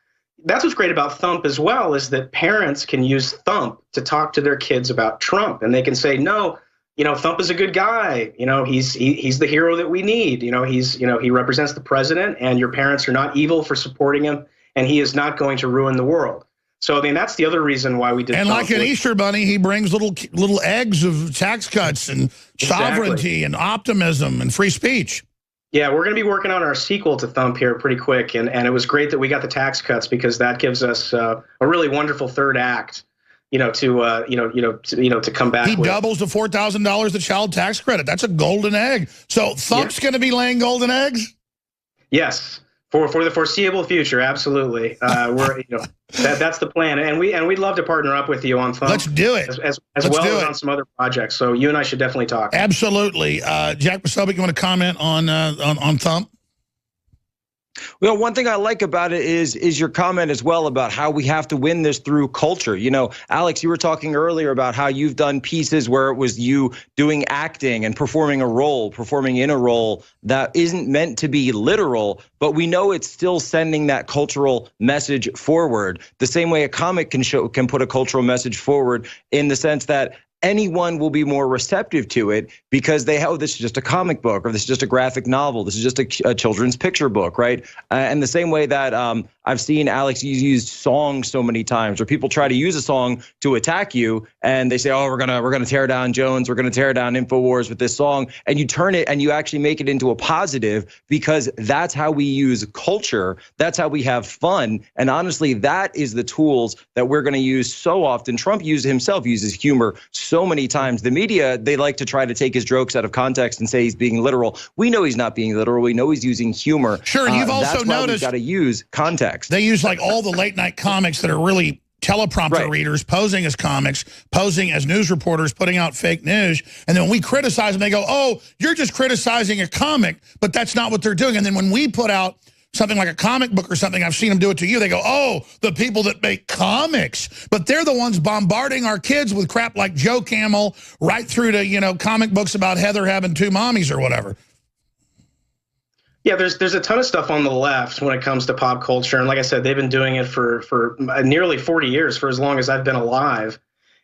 that's what's great about Thump as well, is that parents can use Thump to talk to their kids about Trump, and they can say, no, you know, Thump is a good guy. You know, he's the hero that we need. You know, he represents the president, and your parents are not evil for supporting him, and he is not going to ruin the world. So, I mean, that's the other reason why we did. And like an Easter bunny, he brings little eggs of tax cuts and sovereignty and optimism and free speech. Yeah, we're going to be working on our sequel to Thump here pretty quick, and it was great that we got the tax cuts because that gives us a really wonderful third act, you know, to come back. He doubles the $4,000 the child tax credit. That's a golden egg. So Thump's going to be laying golden eggs. Yes, for the foreseeable future, absolutely. That's the plan, and we'd love to partner up with you on Thump. Let's do it as well as on some other projects. So you and I should definitely talk. Absolutely, Jack Posobiec, you want to comment on Thump? Well, one thing I like about it is your comment as well about how we have to win this through culture. You know, Alex, you were talking earlier about how you've done pieces where it was you doing acting and performing in a role that isn't meant to be literal, but we know it's still sending that cultural message forward. The same way a comic can put a cultural message forward, in the sense that anyone will be more receptive to it because they have, this is just a comic book, or this is just a graphic novel, this is just a children's picture book, right? And the same way that I've seen, Alex, you use songs so many times, or people try to use a song to attack you, and they say, oh, we're gonna tear down Jones, we're gonna tear down Infowars with this song, and you turn it and you actually make it into a positive, because that's how we use culture, that's how we have fun, and honestly, that is the tools that we're gonna use so often. Trump himself uses humor so many times. The media, they like to try to take his jokes out of context and say he's being literal. We know he's not being literal. We know he's using humor. Sure, and you've also noticed we've got to use context. They use like all the late night comics that are really teleprompter readers, posing as comics, posing as news reporters, putting out fake news. And then when we criticize them, they go, oh, you're just criticizing a comic, but that's not what they're doing. And then when we put out something like a comic book or something, I've seen them do it to you, they go, oh, the people that make comics. But they're the ones bombarding our kids with crap like Joe Camel, right through to, you know, comic books about Heather having 2 mommies or whatever. Yeah, there's a ton of stuff on the left when it comes to pop culture. And like I said, they've been doing it for nearly 40 years, for as long as I've been alive.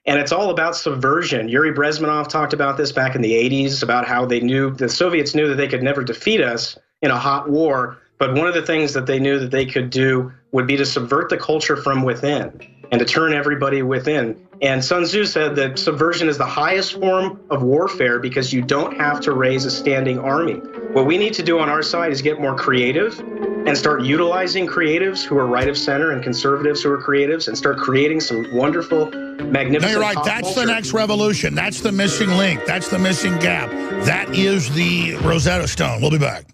And it's all about subversion. Yuri Brezhnev talked about this back in the 80s, about how the Soviets knew that they could never defeat us in a hot war. But one of the things that they knew that they could do would be to subvert the culture from within and to turn everybody within. And Sun Tzu said that subversion is the highest form of warfare because you don't have to raise a standing army. What we need to do on our side is get more creative and start utilizing creatives who are right of center and conservatives who are creatives, and start creating some wonderful, magnificent. No, you're right. That's the next revolution. That's the missing link. That's the missing gap. That is the Rosetta Stone. We'll be back.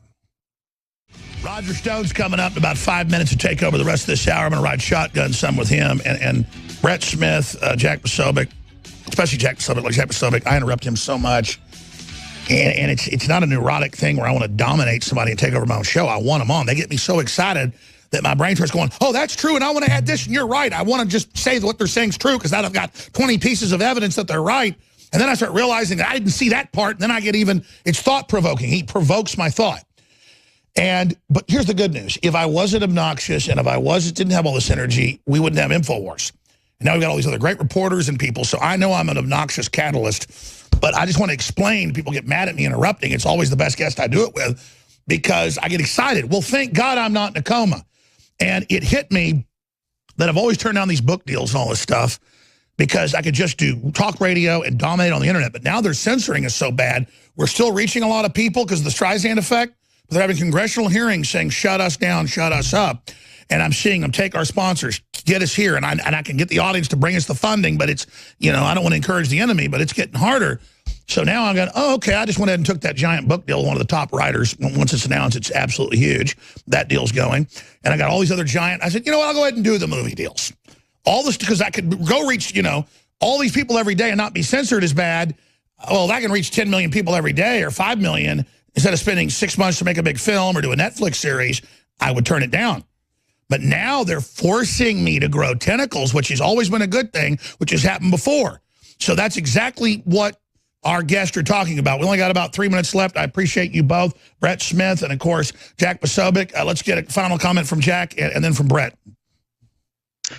Roger Stone's coming up in about 5 minutes to take over the rest of this hour. I'm going to ride shotgun some with him and Brett Smith, Jack Posobiec, especially Jack Posobiec. Like Jack Posobiec, I interrupt him so much. And it's not a neurotic thing where I want to dominate somebody and take over my own show. I want them on. They get me so excited that my brain starts going, oh, that's true, and I want to add this, and you're right. I want to just say that what they're saying is true because now I've got 20 pieces of evidence that they're right. And then I start realizing that I didn't see that part, and then I get it's thought-provoking. He provokes my thought. But here's the good news. If I wasn't obnoxious and if I didn't have all this energy, we wouldn't have Infowars. And now we've got all these other great reporters and people. So I know I'm an obnoxious catalyst, but I just want to explain. People get mad at me interrupting. It's always the best guest I do it with because I get excited. Well, thank God I'm not in a coma. And it hit me that I've always turned down these book deals and all this stuff because I could just do talk radio and dominate on the internet. But now they're censoring us so bad. We're still reaching a lot of people because of the Streisand effect. They're having congressional hearings saying, shut us down, shut us up. And I'm seeing them take our sponsors, get us here. And I can get the audience to bring us the funding, but it's, you know, I don't want to encourage the enemy, but it's getting harder. So now I'm going, oh, okay, I just went ahead and took that giant book deal, one of the top writers. Once it's announced, it's absolutely huge. That deal's going. And I got all these other giant. I said, you know what, I'll go ahead and do the movie deals. All this, because I could go reach, you know, all these people every day and not be censored as bad. Well, if I can reach 10 million people every day or 5 million, instead of spending 6 months to make a big film or do a Netflix series, I would turn it down. But now they're forcing me to grow tentacles, which has always been a good thing, which has happened before. So that's exactly what our guests are talking about. We only got about 3 minutes left. I appreciate you both, Brett Smith and, of course, Jack Posobiec. Let's get a final comment from Jack and then from Brett.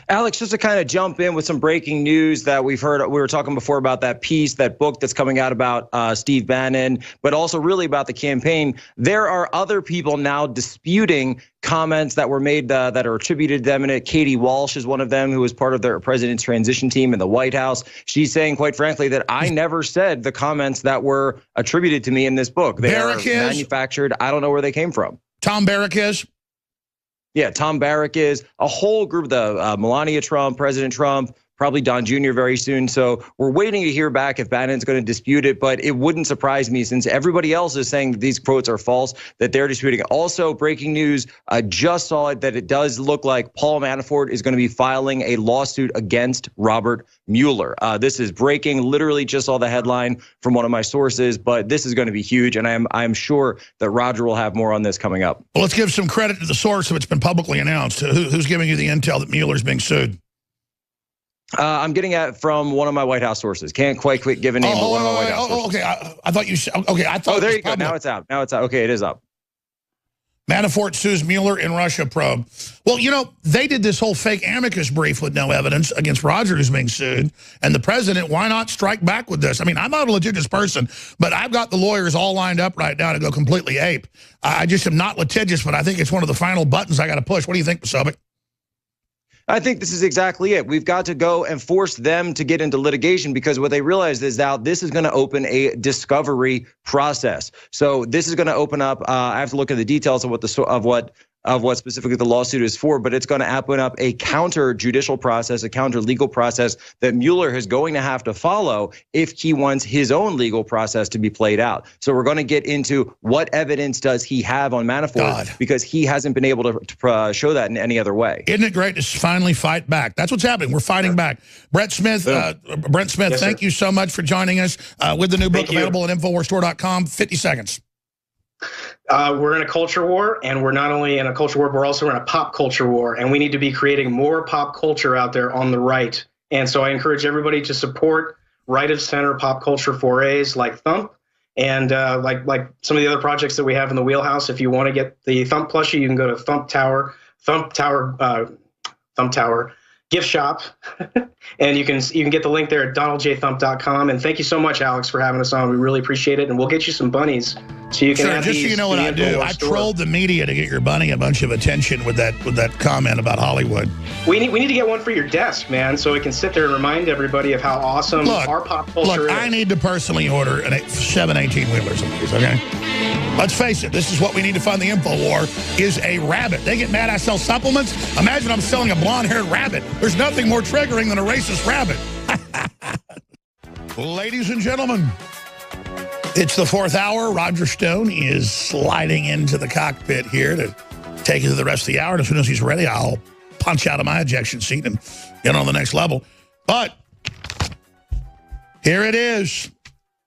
Alex, just to kind of jump in with some breaking news that we've heard, we were talking before about that piece, that book that's coming out about Steve Bannon, but also really about the campaign. There are other people now disputing comments that were made that are attributed to them in it. Katie Walsh is one of them, who was part of their president's transition team in the White House. She's saying, quite frankly, that I never said the comments that were attributed to me in this book. They are manufactured. I don't know where they came from. Tom Barrack is? Yeah, Tom Barrack is, a whole group, the Melania Trump, President Trump, probably Don Jr. very soon. So we're waiting to hear back if Bannon's going to dispute it, but it wouldn't surprise me since everybody else is saying that these quotes are false, that they're disputing it. Also, breaking news, I just saw it that it does look like Paul Manafort is going to be filing a lawsuit against Robert Mueller. This is breaking, literally just saw the headline from one of my sources, but this is going to be huge, and I'm sure that Roger will have more on this coming up. Well, let's give some credit to the source if it's been publicly announced. Who's giving you the intel that Mueller's being sued? I'm getting it from one of my White House sources. Can't quite give a name, but one of my White House sources. Okay, I thought you said, okay, I thought. Oh, there you go. Now it's out. Okay, it is up. Manafort sues Mueller in Russia probe. Well, you know, they did this whole fake amicus brief with no evidence against Roger, who's being sued. And the president, why not strike back with this? I mean, I'm not a litigious person, but I've got the lawyers all lined up right now to go completely ape. I just am not litigious, but I think it's one of the final buttons I got to push. What do you think, Posobiec? I think this is exactly it. We've got to go and force them to get into litigation, because what they realized is that this is going to open a discovery process. So this is going to open up. I have to look at the details of what specifically the lawsuit is for, but it's going to open up a counter judicial process, a counter legal process that Mueller is going to have to follow if he wants his own legal process to be played out. So we're going to get into what evidence does he have on Manafort, because he hasn't been able to show that in any other way. Isn't it great to finally fight back? That's what's happening. We're fighting back. Brent Smith, Yes, thank you so much for joining us with the new book available at InfoWarsStore.com. 50 seconds. We're in a culture war, and we're not only in a culture war, but we're also in a pop culture war, and we need to be creating more pop culture out there on the right. And so I encourage everybody to support right-of-center pop culture forays like Thump, and like some of the other projects that we have in the wheelhouse. If you want to get the Thump plushie, you can go to Thump Tower gift shop, and you can get the link there at donaldjthump.com. And thank you so much, Alex, for having us on. We really appreciate it, and we'll get you some bunnies so you can add just these so you know what I do. I trolled the media to get your bunny a bunch of attention with that comment about Hollywood. We need to get one for your desk, man, so we can sit there and remind everybody of how awesome our pop culture is. I need to personally order 7 18-wheelers of these, okay? Let's face it, this is what we need to fund the info war, is a rabbit. They get mad I sell supplements. Imagine I'm selling a blonde-haired rabbit. There's nothing more triggering than a racist rabbit. Ladies and gentlemen, it's the 4th hour. Roger Stone is sliding into the cockpit here to take you to the rest of the hour. And as soon as he's ready, I'll punch out of my ejection seat and get on the next level. But here it is.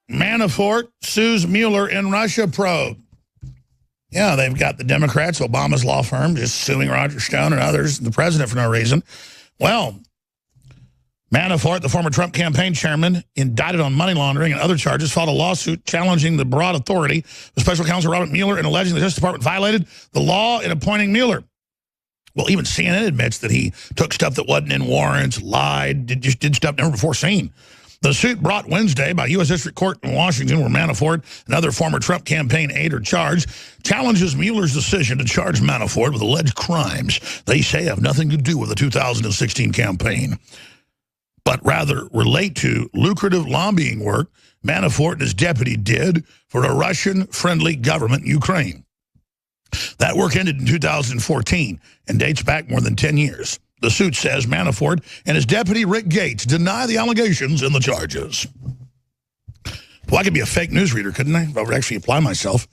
Manafort sues Mueller in Russia probe. Yeah, they've got the Democrats, Obama's law firm, just suing Roger Stone and others, the president, for no reason. Well, Manafort, the former Trump campaign chairman, indicted on money laundering and other charges, filed a lawsuit challenging the broad authority of Special Counsel Robert Mueller and alleging the Justice Department violated the law in appointing Mueller. Well, even CNN admits that he took stuff that wasn't in warrants, lied, did stuff never before seen. The suit brought Wednesday by U.S. District Court in Washington, where Manafort, another former Trump campaign aide, are charged, challenges Mueller's decision to charge Manafort with alleged crimes they say have nothing to do with the 2016 campaign, but rather relate to lucrative lobbying work Manafort and his deputy did for a Russian-friendly government in Ukraine. That work ended in 2014 and dates back more than 10 years. The suit says Manafort and his deputy, Rick Gates, deny the allegations and the charges. Well, I could be a fake news reader, couldn't I, if I would actually apply myself?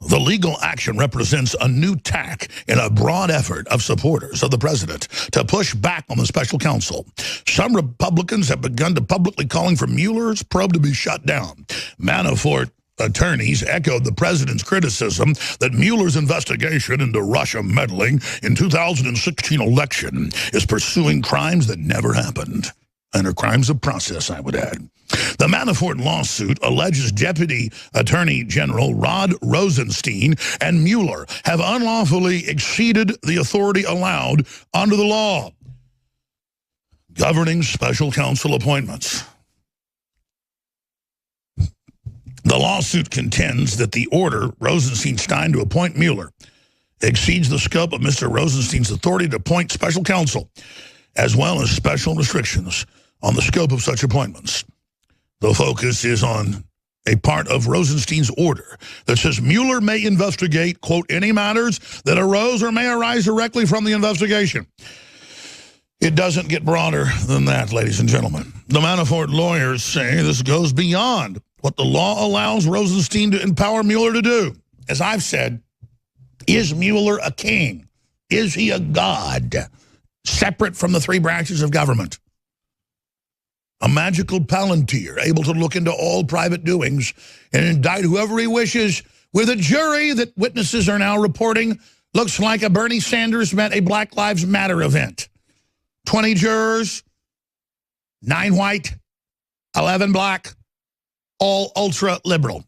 The legal action represents a new tack in a broad effort of supporters of the president to push back on the special counsel. Some Republicans have begun to publicly calling for Mueller's probe to be shut down. Manafort attorneys echoed the president's criticism that Mueller's investigation into Russia meddling in 2016 election is pursuing crimes that never happened, and are crimes of process, I would add. The Manafort lawsuit alleges Deputy Attorney General Rod Rosenstein and Mueller have unlawfully exceeded the authority allowed under the law governing special counsel appointments. The lawsuit contends that the order Rosenstein signed to appoint Mueller exceeds the scope of Mr. Rosenstein's authority to appoint special counsel, as well as special restrictions on the scope of such appointments. The focus is on a part of Rosenstein's order that says Mueller may investigate, quote, any matters that arose or may arise directly from the investigation. It doesn't get broader than that, ladies and gentlemen. The Manafort lawyers say this goes beyond what the law allows Rosenstein to empower Mueller to do. As I've said, is Mueller a king? Is he a god, separate from the three branches of government? A magical palantir, able to look into all private doings and indict whoever he wishes with a jury that witnesses are now reporting looks like a Bernie Sanders met a Black Lives Matter event. 20 jurors, 9 white, 11 black, all ultra-liberal.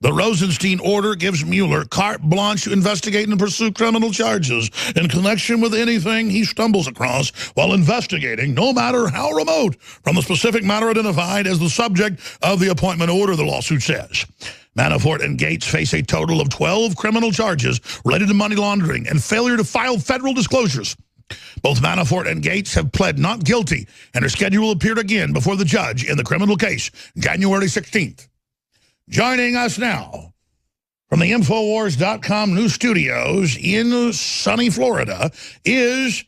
The Rosenstein order gives Mueller carte blanche to investigate and pursue criminal charges in connection with anything he stumbles across while investigating, no matter how remote from the specific matter identified as the subject of the appointment order, the lawsuit says. Manafort and Gates face a total of 12 criminal charges related to money laundering and failure to file federal disclosures. Both Manafort and Gates have pled not guilty and are scheduled to appear again before the judge in the criminal case January 16th. Joining us now from the Infowars.com news studios in sunny Florida is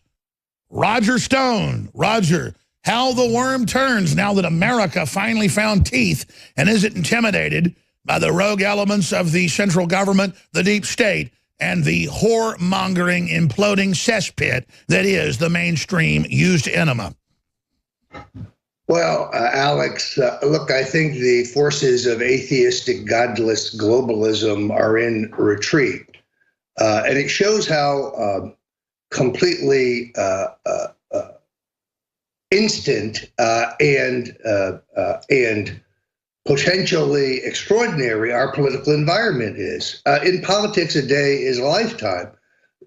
Roger Stone. Roger, how the worm turns now that America finally found teeth and isn't intimidated by the rogue elements of the central government, the deep state, and the whoremongering, imploding cesspit that is the mainstream used enema. Well, Alex, look, I think the forces of atheistic, godless globalism are in retreat. And it shows how completely instant and potentially extraordinary our political environment is. In politics, a day is a lifetime.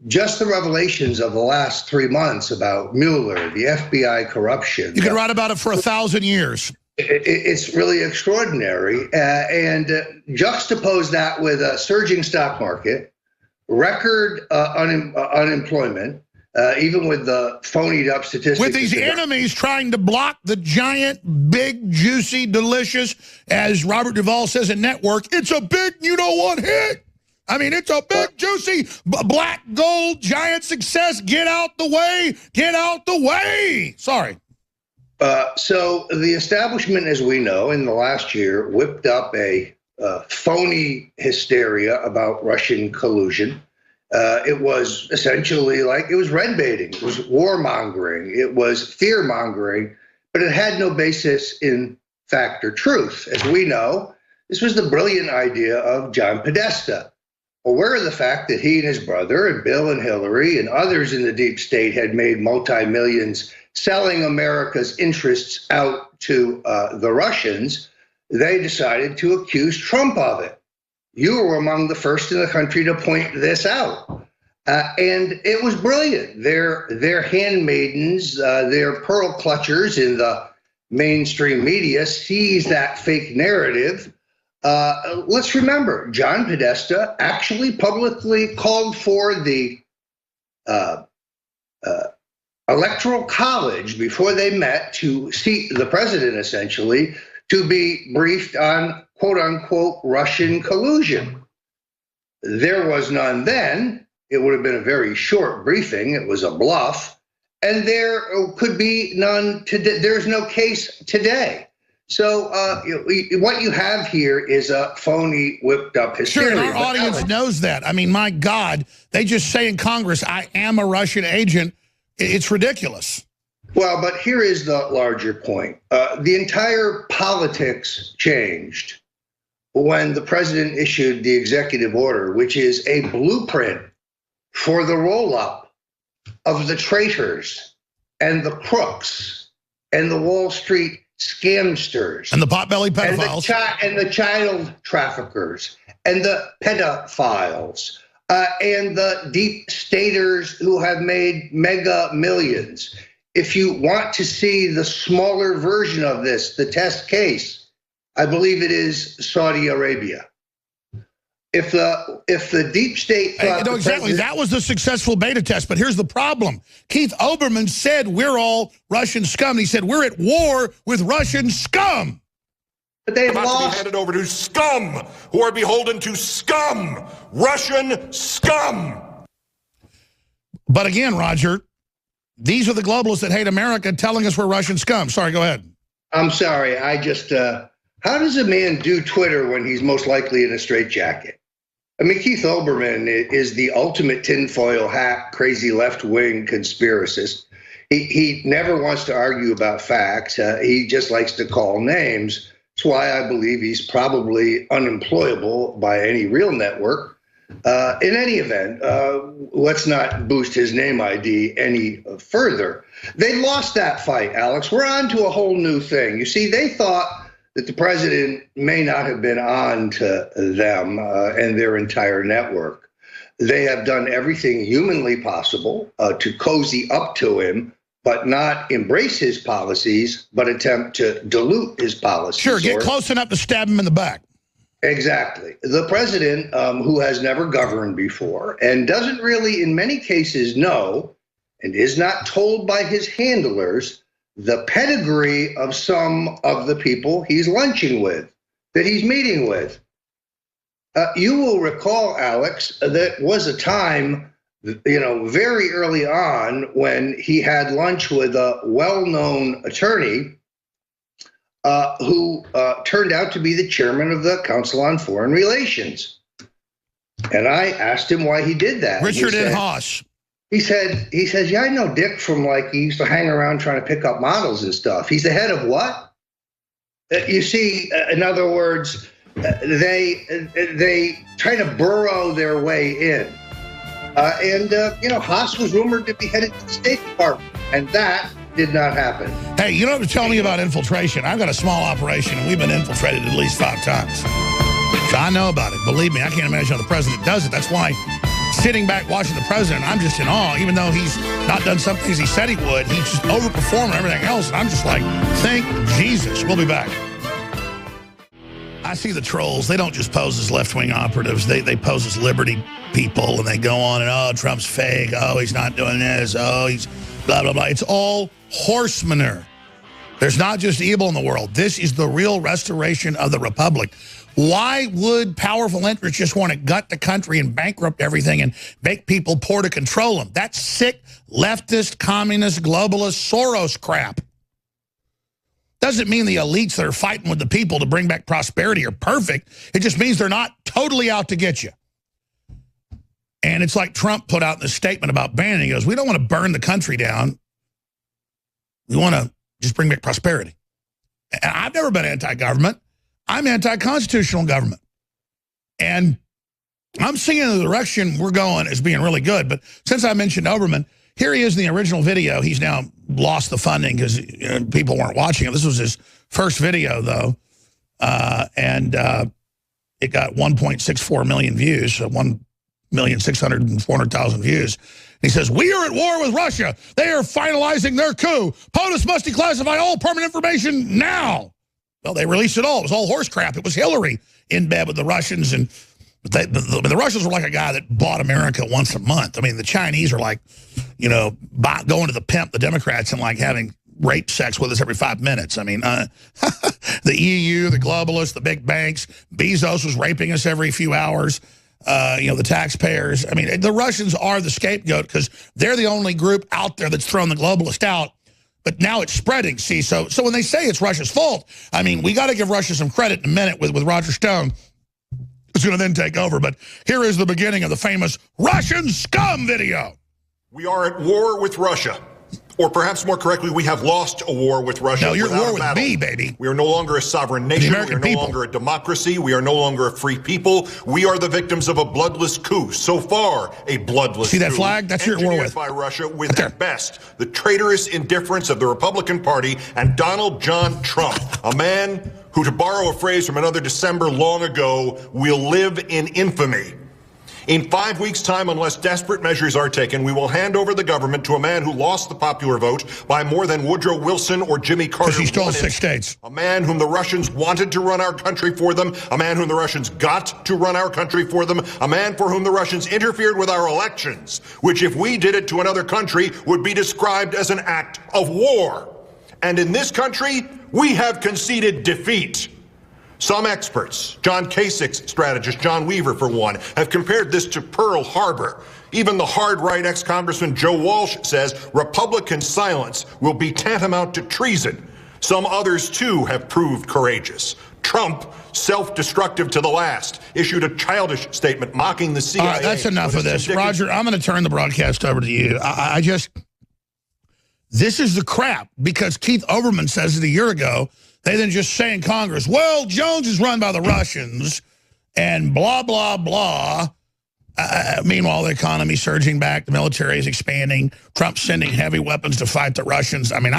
Just the revelations of the last 3 months about Mueller, the FBI corruption. You could write about it for 1,000 years. It's really extraordinary. And juxtapose that with a surging stock market, record unemployment, even with the phonied up statistics. With these enemies trying to block the giant, big, juicy, delicious, as Robert Duvall says in Network, it's a big you-know-what hit. I mean, it's a big, juicy, black gold, giant success. Get out the way. Get out the way. Sorry. So the establishment, as we know, in the last year, whipped up a phony hysteria about Russian collusion. It was essentially like it was red baiting. It was warmongering. It was fear mongering, but it had no basis in fact or truth. As we know, this was the brilliant idea of John Podesta. Aware of the fact that he and his brother and Bill and Hillary and others in the deep state had made multi-millions selling America's interests out to the Russians, they decided to accuse Trump of it. You were among the first in the country to point this out. And it was brilliant. Their handmaidens, their pearl clutchers in the mainstream media seized that fake narrative. Let's remember, John Podesta actually publicly called for the Electoral College before they met to seat the president, essentially, to be briefed on quote unquote Russian collusion. There was none then. It would have been a very short briefing. It was a bluff. And there could be none today. There's no case today. So what you have here is a phony, whipped up hysteria. Sure, and our audience knows that. I mean, my God, they just say in Congress, I am a Russian agent. It's ridiculous. Well, but here is the larger point. The entire politics changed when the president issued the executive order, which is a blueprint for the roll-up of the traitors and the crooks and the Wall Street scamsters. And the potbelly pedophiles. And the child traffickers and the pedophiles. And the deep staters who have made mega millions. If you want to see the smaller version of this, the test case, I believe it is Saudi Arabia. If the deep state thought no, exactly, that was the successful beta test. But here's the problem: Keith Olbermann said we're all Russian scum. He said we're at war with Russian scum. But they've about lost. to be handed over to scum who are beholden to scum, Russian scum. But again, Roger, these are the globalists that hate America telling us we're Russian scum. Sorry, go ahead. I'm sorry. I just, how does a man do Twitter when he's most likely in a straitjacket? I mean, Keith Olbermann is the ultimate tinfoil hat, crazy left-wing conspiracist. He never wants to argue about facts. He just likes to call names. That's why I believe he's probably unemployable by any real network. In any event, let's not boost his name ID any further. They lost that fight, Alex. We're on to a whole new thing. You see, they thought that the president may not have been on to them and their entire network. They have done everything humanly possible to cozy up to him, but not embrace his policies, but attempt to dilute his policies. Sure, get close enough to stab him in the back. Exactly. The president, who has never governed before and doesn't really, in many cases, know and is not told by his handlers the pedigree of some of the people he's lunching with, that he's meeting with. You will recall, Alex, that was a time, very early on when he had lunch with a well-known attorney who turned out to be the chairman of the Council on Foreign Relations. And I asked him why he did that. Richard N. Haas. He says, yeah, I know Dick from he used to hang around trying to pick up models and stuff. He's the head of what? You see, in other words, they try to burrow their way in. Haas was rumored to be headed to the State Department, and that did not happen. Hey, you don't have to tell me about infiltration. I've got a small operation, and we've been infiltrated at least 5 times. So I know about it. Believe me, I can't imagine how the president does it. That's why sitting back watching the president, I'm just in awe. Even though he's not done some things he said he would, he's just overperforming everything else. And I'm just like, thank Jesus. We'll be back. I see the trolls. They don't just pose as left-wing operatives. They pose as liberty people, and they go on and, oh, Trump's fake. Oh, he's not doing this. Oh, he's blah, blah, blah. It's all horse manure. There's not just evil in the world. This is the real restoration of the republic. Why would powerful interests just want to gut the country and bankrupt everything and make people poor to control them? That's sick, leftist, communist, globalist, Soros crap. Doesn't mean the elites that are fighting with the people to bring back prosperity are perfect. It just means they're not totally out to get you. And it's like Trump put out in this statement about banning. He goes, we don't want to burn the country down. We want to just bring back prosperity. And I've never been anti-government. I'm anti-constitutional government. And I'm seeing the direction we're going as being really good. But since I mentioned Oberman, here he is in the original video. He's now lost the funding because people weren't watching it. This was his first video, though. And it got 1.64 million views, so 1,600,000 views. He says, we are at war with Russia. They are finalizing their coup. POTUS must declassify all permanent information now. Well, they released it all. It was all horse crap. It was Hillary in bed with the Russians. And the Russians were like a guy that bought America once a month. I mean, the Chinese are like, going to the pimp, the Democrats, and like having rape sex with us every 5 minutes. I mean, the EU, the globalists, the big banks, Bezos was raping us every few hours. The taxpayers. I mean, the Russians are the scapegoat because they're the only group out there that's thrown the globalist out. But now it's spreading, see? So when they say it's Russia's fault, I mean, we got to give Russia some credit in a minute with Roger Stone, who's going to then take over. But here is the beginning of the famous Russian scum video. We are at war with Russia. Or perhaps more correctly, we have lost a war with Russia. No, you're at war with me, baby. We are no longer a sovereign nation. We are no longer a democracy. We are no longer a free people. We are the victims of a bloodless coup. So far, a bloodless coup. See that flag? That's your war with. By Russia with, at best, the traitorous indifference of the Republican Party and Donald John Trump, a man who, to borrow a phrase from another December long ago, will live in infamy. In 5 weeks' time, unless desperate measures are taken, we will hand over the government to a man who lost the popular vote by more than Woodrow Wilson or Jimmy Carter. Because he stole 6 states. A man whom the Russians wanted to run our country for them, a man whom the Russians got to run our country for them, a man for whom the Russians interfered with our elections, which if we did it to another country would be described as an act of war. And in this country, we have conceded defeat. Some experts, John Kasich's strategist, John Weaver for one, have compared this to Pearl Harbor. Even the hard-right ex-Congressman Joe Walsh says Republican silence will be tantamount to treason. Some others, too, have proved courageous. Trump, self-destructive to the last, issued a childish statement mocking the CIA. All right, that's enough of this. Roger, I'm going to turn the broadcast over to you. This is the crap, because Keith Olbermann says it a year ago. They then just say in Congress, well, Jones is run by the Russians and blah, blah, blah. Meanwhile, the economy surging back. The military is expanding. Trump's sending heavy weapons to fight the Russians. I mean,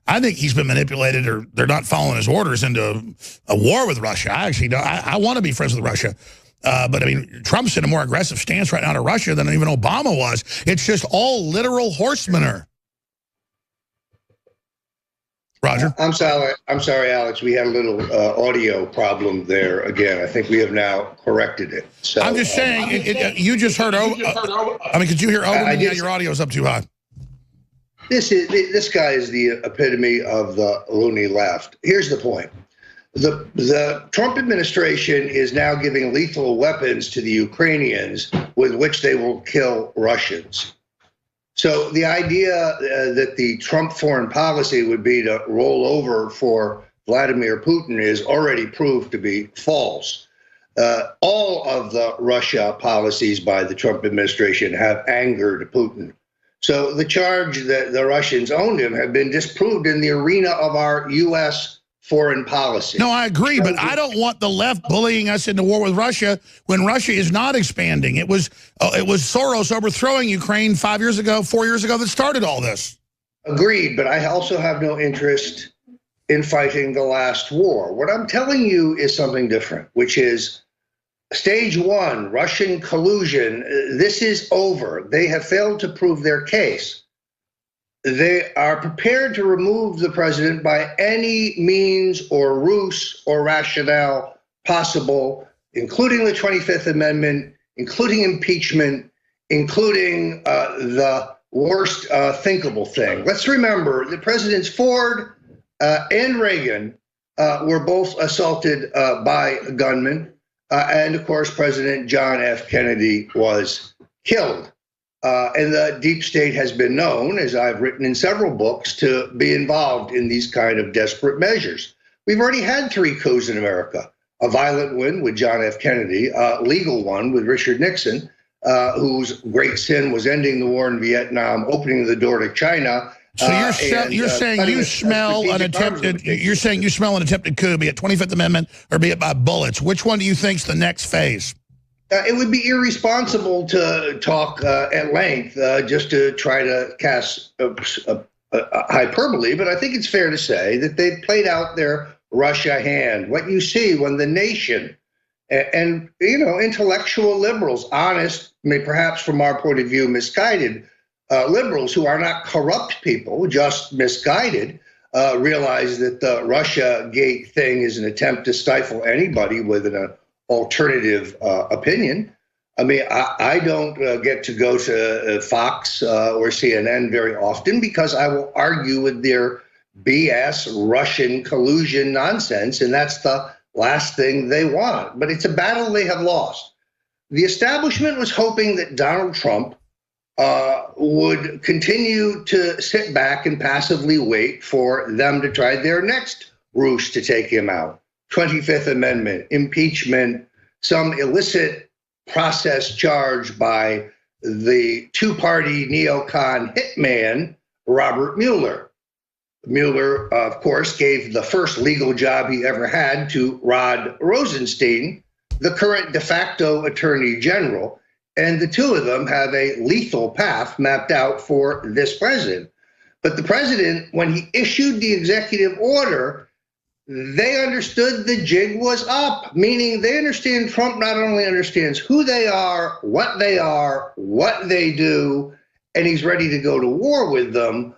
I think he's been manipulated, or they're not following his orders into a war with Russia. I actually don't. I want to be friends with Russia. But, I mean, Trump's in a more aggressive stance right now to Russia than even Obama was. It's just all literal horsemanner. Roger? I'm sorry, Alex. We had a little audio problem there again. I think we have now corrected it. So I'm just saying, you just heard over. I mean, could you hear Overman? Yeah, your audio's up too high. This guy is the epitome of the loony left. Here's the point. The Trump administration is now giving lethal weapons to the Ukrainians with which they will kill Russians. So the idea that the Trump foreign policy would be to roll over for Vladimir Putin is already proved to be false. All of the Russia policies by the Trump administration have angered Putin. So the charge that the Russians owned him have been disproved in the arena of our U.S. foreign policy. No, I agree, but I don't want the left bullying us into war with Russia when Russia is not expanding. It was Soros overthrowing Ukraine 4 years ago that started all this. Agreed, but I also have no interest in fighting the last war. What I'm telling you is something different, which is stage one, Russian collusion. This is over. They have failed to prove their case. They are prepared to remove the president by any means or ruse or rationale possible, including the 25th Amendment, including impeachment, including the worst thinkable thing. Let's remember that Presidents Ford and Reagan were both assaulted by gunmen. And of course, President John F. Kennedy was killed. And the deep state has been known, as I've written in several books, to be involved in these kind of desperate measures. We've already had 3 coups in America: a violent one with John F. Kennedy, a legal one with Richard Nixon, whose great sin was ending the war in Vietnam, opening the door to China. So you're saying you smell an attempted coup, be it 25th Amendment or be it by bullets. Which one do you think's the next phase? It would be irresponsible to talk at length just to try to cast hyperbole, but I think it's fair to say that they've played out their Russia hand. What you see when the nation and intellectual liberals, honest, perhaps from our point of view, misguided liberals who are not corrupt people, just misguided, realize that the Russia Gate thing is an attempt to stifle anybody with an alternative opinion. I mean, I don't get to go to Fox or CNN very often because I will argue with their BS Russian collusion nonsense, and that's the last thing they want. But it's a battle they have lost. The establishment was hoping that Donald Trump would continue to sit back and passively wait for them to try their next ruse to take him out. 25th Amendment, impeachment, some illicit process charged by the two-party neocon hitman, Robert Mueller. Mueller, of course, gave the first legal job he ever had to Rod Rosenstein, the current de facto attorney general, and the two of them have a lethal path mapped out for this president. But the president, when he issued the executive order, they understood the jig was up, meaning they understand Trump not only understands who they are, what they do, and he's ready to go to war with them.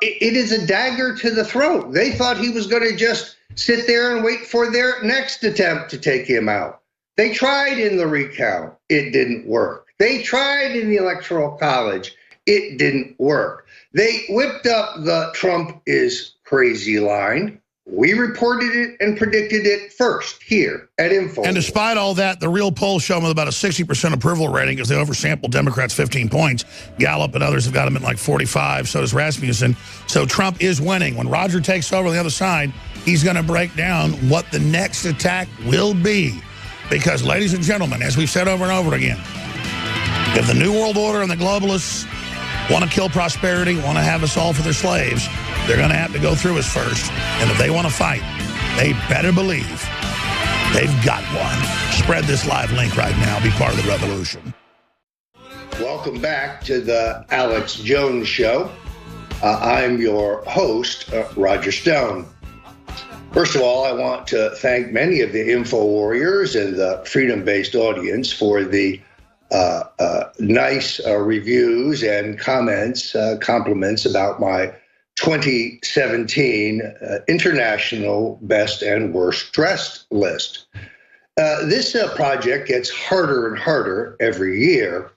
It is a dagger to the throat. They thought he was going to just sit there and wait for their next attempt to take him out. They tried in the recount. It didn't work. They tried in the Electoral College. It didn't work. They whipped up the Trump is crazy line. We reported it and predicted it first here at Infowars. And despite all that, the real polls show them with about a 60% approval rating because they oversampled Democrats 15 points. Gallup and others have got them at like 45. So does Rasmussen. So Trump is winning. When Roger takes over on the other side, he's going to break down what the next attack will be. Because, ladies and gentlemen, as we've said over and over again, if the New World Order and the globalists want to kill prosperity, want to have us all for their slaves, they're going to have to go through us first. And if they want to fight, they better believe they've got one. Spread this live link right now. Be part of the revolution. Welcome back to the Alex Jones Show. I'm your host, Roger Stone. First of all, I want to thank many of the Info Warriors and the freedom-based audience for the nice reviews and comments, compliments about my 2017 International Best and Worst Dressed list. This project gets harder and harder every year.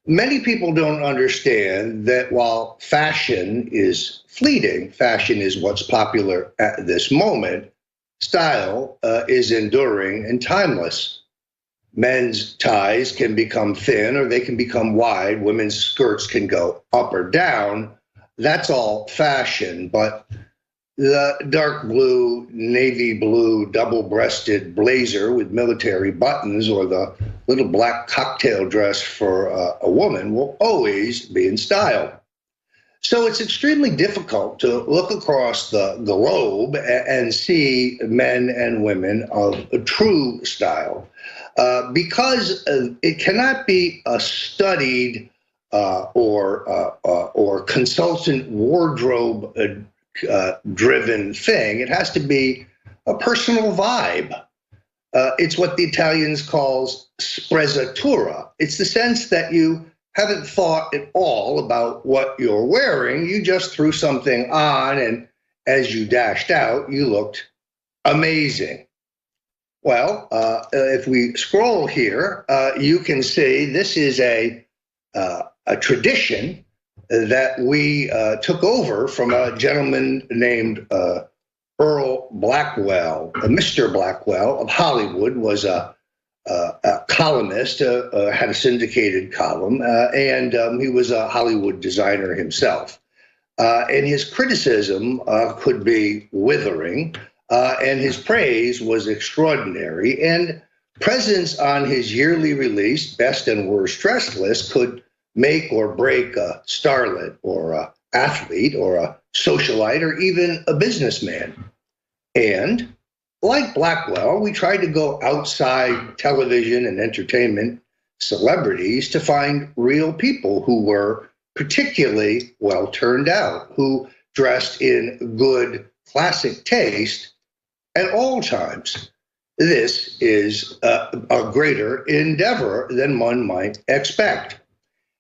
Many people don't understand that while fashion is fleeting, fashion is what's popular at this moment, style is enduring and timeless. Men's ties can become thin or they can become wide. Women's skirts can go up or down. That's all fashion, but the dark blue, navy blue, double-breasted blazer with military buttons or the little black cocktail dress for a woman will always be in style. So it's extremely difficult to look across the globe and see men and women of a true style because it cannot be a studied or consultant wardrobe driven thing. It has to be a personal vibe. It's what the Italians calls sprezzatura. It's the sense that you haven't thought at all about what you're wearing. You just threw something on, and as you dashed out, you looked amazing. Well, if we scroll here, you can see this is a tradition that we took over from a gentleman named Earl Blackwell. Mr. Blackwell of Hollywood was a columnist, had a syndicated column, and he was a Hollywood designer himself. And his criticism could be withering, and his praise was extraordinary. And presence on his yearly release, Best and Worst Dressed list, could make or break a starlet or an athlete or a socialite or even a businessman. And like Blackwell, we tried to go outside television and entertainment celebrities to find real people who were particularly well turned out, who dressed in good classic taste at all times. This is a greater endeavor than one might expect.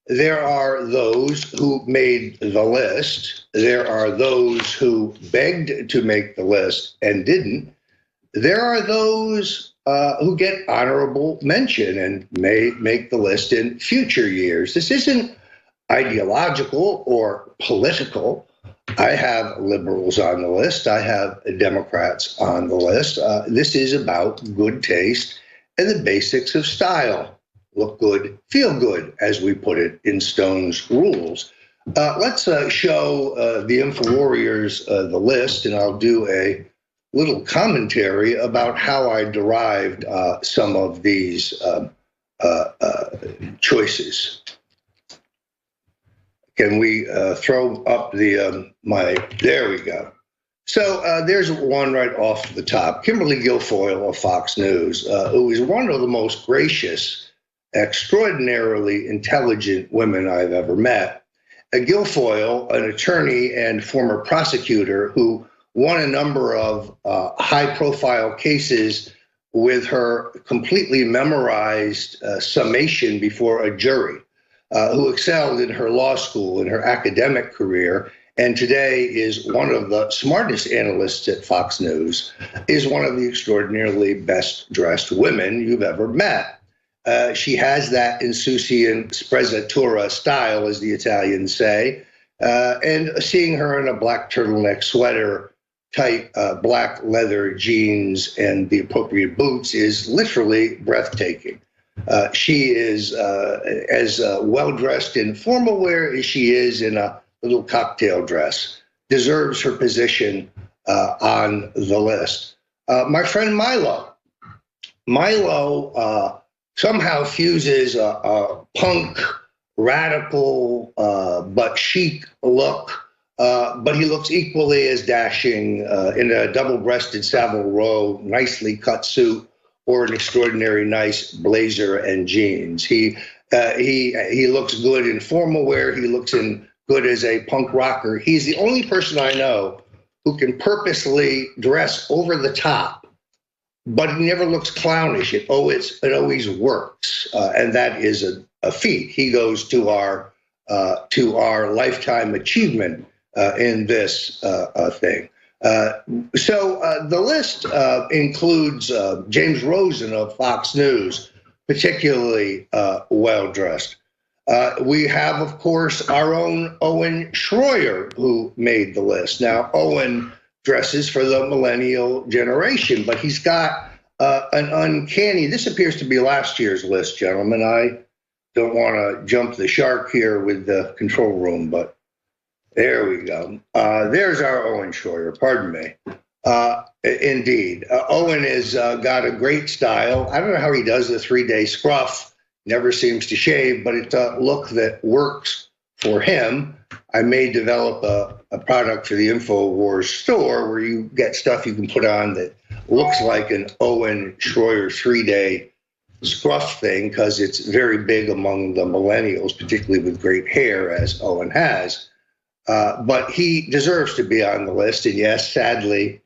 There are those who made the list. There are those who begged to make the list and didn't. There are those who get honorable mention and may make the list in future years. This isn't ideological or political. I have liberals on the list. I have Democrats on the list. This is about good taste and the basics of style. Look good, feel good, as we put it in Stone's rules. Let's show the Infowars the list, and I'll do a little commentary about how I derived some of these choices. Can we throw up the there we go. So there's one right off the top. Kimberly Guilfoyle of Fox News, who is one of the most gracious, extraordinarily intelligent women I've ever met. Guilfoyle, an attorney and former prosecutor who won a number of high-profile cases with her completely memorized summation before a jury, who excelled in her law school, in her academic career, and today is one of the smartest analysts at Fox News, is one of the extraordinarily best-dressed women you've ever met. She has that insouciant sprezzatura style, as the Italians say, and seeing her in a black turtleneck sweater, tight black leather jeans, and the appropriate boots is literally breathtaking. She is as well-dressed in formal wear as she is in a little cocktail dress, deserves her position on the list. My friend Milo somehow fuses a punk, radical, but chic look, but he looks equally as dashing in a double-breasted Savile Row, nicely cut suit, or an extraordinary nice blazer and jeans. He looks good in formal wear. He looks in good as a punk rocker. He's the only person I know who can purposely dress over the top, but he never looks clownish. It always works, and that is a feat. He goes to our lifetime achievement in this thing. So the list includes James Rosen of Fox News, particularly well-dressed. We have, of course, our own Owen Schroyer, who made the list. Now, Owen dresses for the millennial generation, but he's got an uncanny, this appears to be last year's list, gentlemen. I don't want to jump the shark here with the control room, but there we go. There's our Owen Schroyer, pardon me. Indeed. Owen has got a great style. I don't know how he does the 3-day scruff. Never seems to shave, but it's a look that works for him. I may develop a product for the Infowars store where you get stuff you can put on that looks like an Owen Schroyer 3-day scruff thing, because it's very big among the millennials, particularly with great hair, as Owen has. But he deserves to be on the list. And yes, sadly,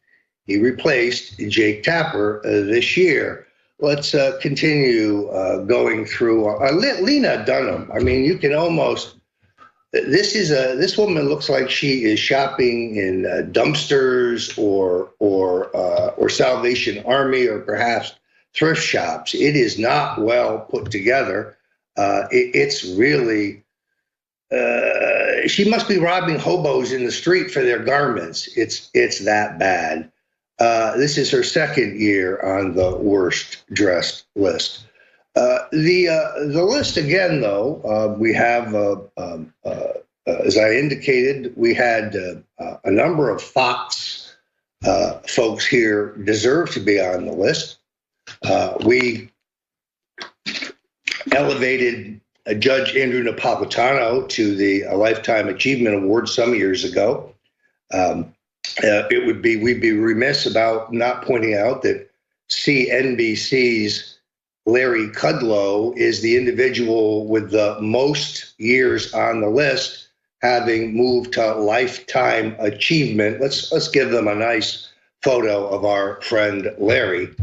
he replaced Jake Tapper this year. Let's continue going through Lena Dunham. I mean, you can almost. This woman looks like she is shopping in dumpsters or Salvation Army or perhaps thrift shops. It is not well put together. It's really. She must be robbing hobos in the street for their garments. It's that bad. This is her second year on the worst dressed list. The list again, though, we have, as I indicated, we had a number of Fox folks here deserve to be on the list. We elevated Judge Andrew Napolitano to the Lifetime Achievement Award some years ago. We'd be remiss about not pointing out that CNBC's Larry Kudlow is the individual with the most years on the list, having moved to Lifetime Achievement. Let's give them a nice photo of our friend Larry,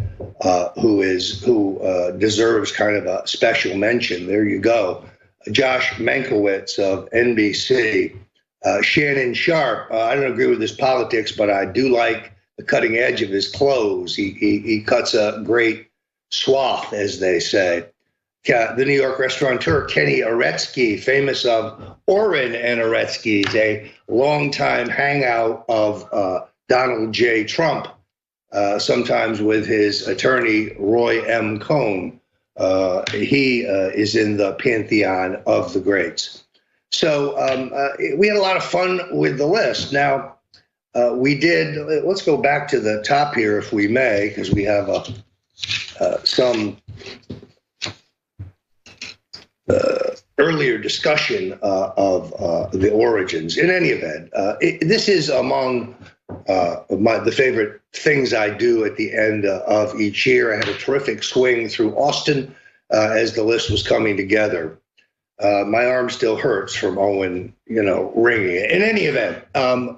who deserves kind of a special mention. There you go. Josh Mankiewicz of NBC. Shannon Sharp, I don't agree with his politics, but I do like the cutting edge of his clothes. He cuts a great swath, as they say. The New York restaurateur Kenny Oretsky, famous of Oren and Oretsky's, a longtime hangout of Donald J. Trump, sometimes with his attorney Roy M. Cohn. He is in the pantheon of the greats. So we had a lot of fun with the list. Now, let's go back to the top here, if we may, because we have some earlier discussion of the origins. In any event, this is among the favorite things I do at the end of each year. I had a terrific swing through Austin as the list was coming together. My arm still hurts from Owen, ringing it. In any event,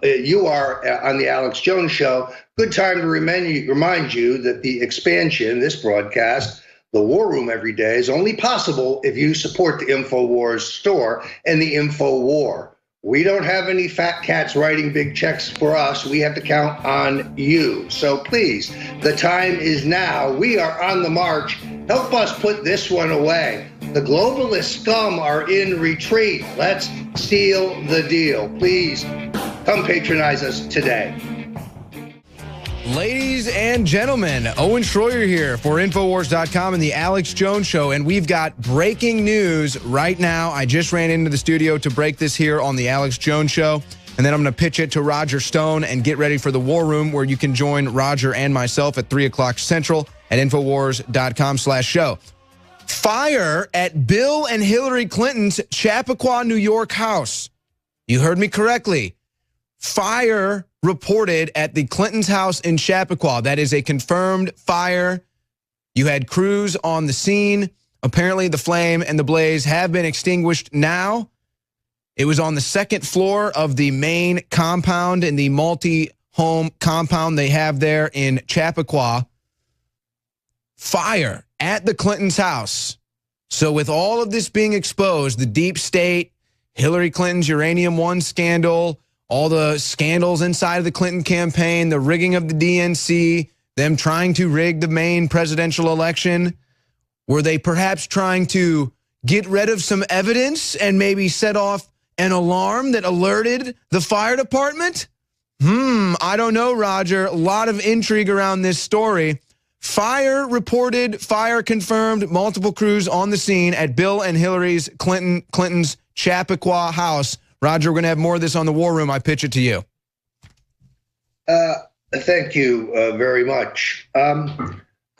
you are on the Alex Jones Show. Good time to remind you that the expansion, this broadcast, the War Room every day, is only possible if you support the Infowars store and the Infowar. We don't have any fat cats writing big checks for us. We have to count on you. So please, the time is now. We are on the march. Help us put this one away. The globalist scum are in retreat. Let's seal the deal. Please come patronize us today. Ladies and gentlemen, Owen Schroyer here for Infowars.com and the Alex Jones Show, and we've got breaking news right now. I just ran into the studio to break this here on the Alex Jones Show, and then I'm going to pitch it to Roger Stone and get ready for the War Room, where you can join Roger and myself at 3 o'clock Central at Infowars.com/show. Fire at Bill and Hillary Clinton's Chappaqua, New York house. You heard me correctly. Fire reported at the Clintons' house in Chappaqua. That is a confirmed fire. You had crews on the scene. Apparently the flame and the blaze have been extinguished now. It was on the second floor of the main compound in the multi-home compound they have there in Chappaqua. Fire at the Clintons' house. So with all of this being exposed, the deep state, Hillary Clinton's Uranium One scandal, all the scandals inside of the Clinton campaign, the rigging of the DNC, them trying to rig the Maine presidential election, were they perhaps trying to get rid of some evidence and maybe set off an alarm that alerted the fire department? I don't know, Roger. A lot of intrigue around this story. Fire reported, fire confirmed, multiple crews on the scene at Bill and Hillary's Clinton's Chappaqua house. Roger, we're going to have more of this on the War Room. I pitch it to you. Thank you very much.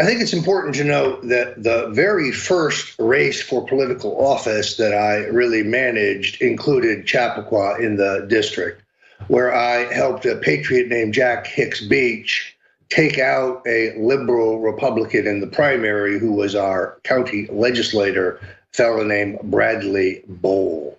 I think it's important to note that the very first race for political office that I really managed included Chappaqua in the district, where I helped a patriot named Jack Hicks Beach take out a liberal Republican in the primary who was our county legislator, a fellow named Bradley Bowl.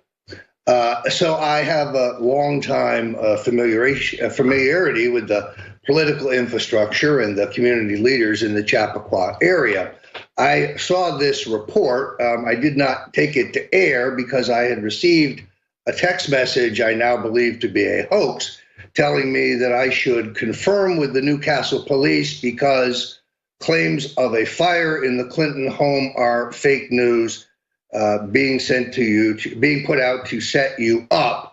So I have a long time familiarity with the political infrastructure and the community leaders in the Chappaqua area. I saw this report. I did not take it to air because I had received a text message I now believe to be a hoax, telling me that I should confirm with the Newcastle police because claims of a fire in the Clinton home are fake news being sent to you, being put out to set you up.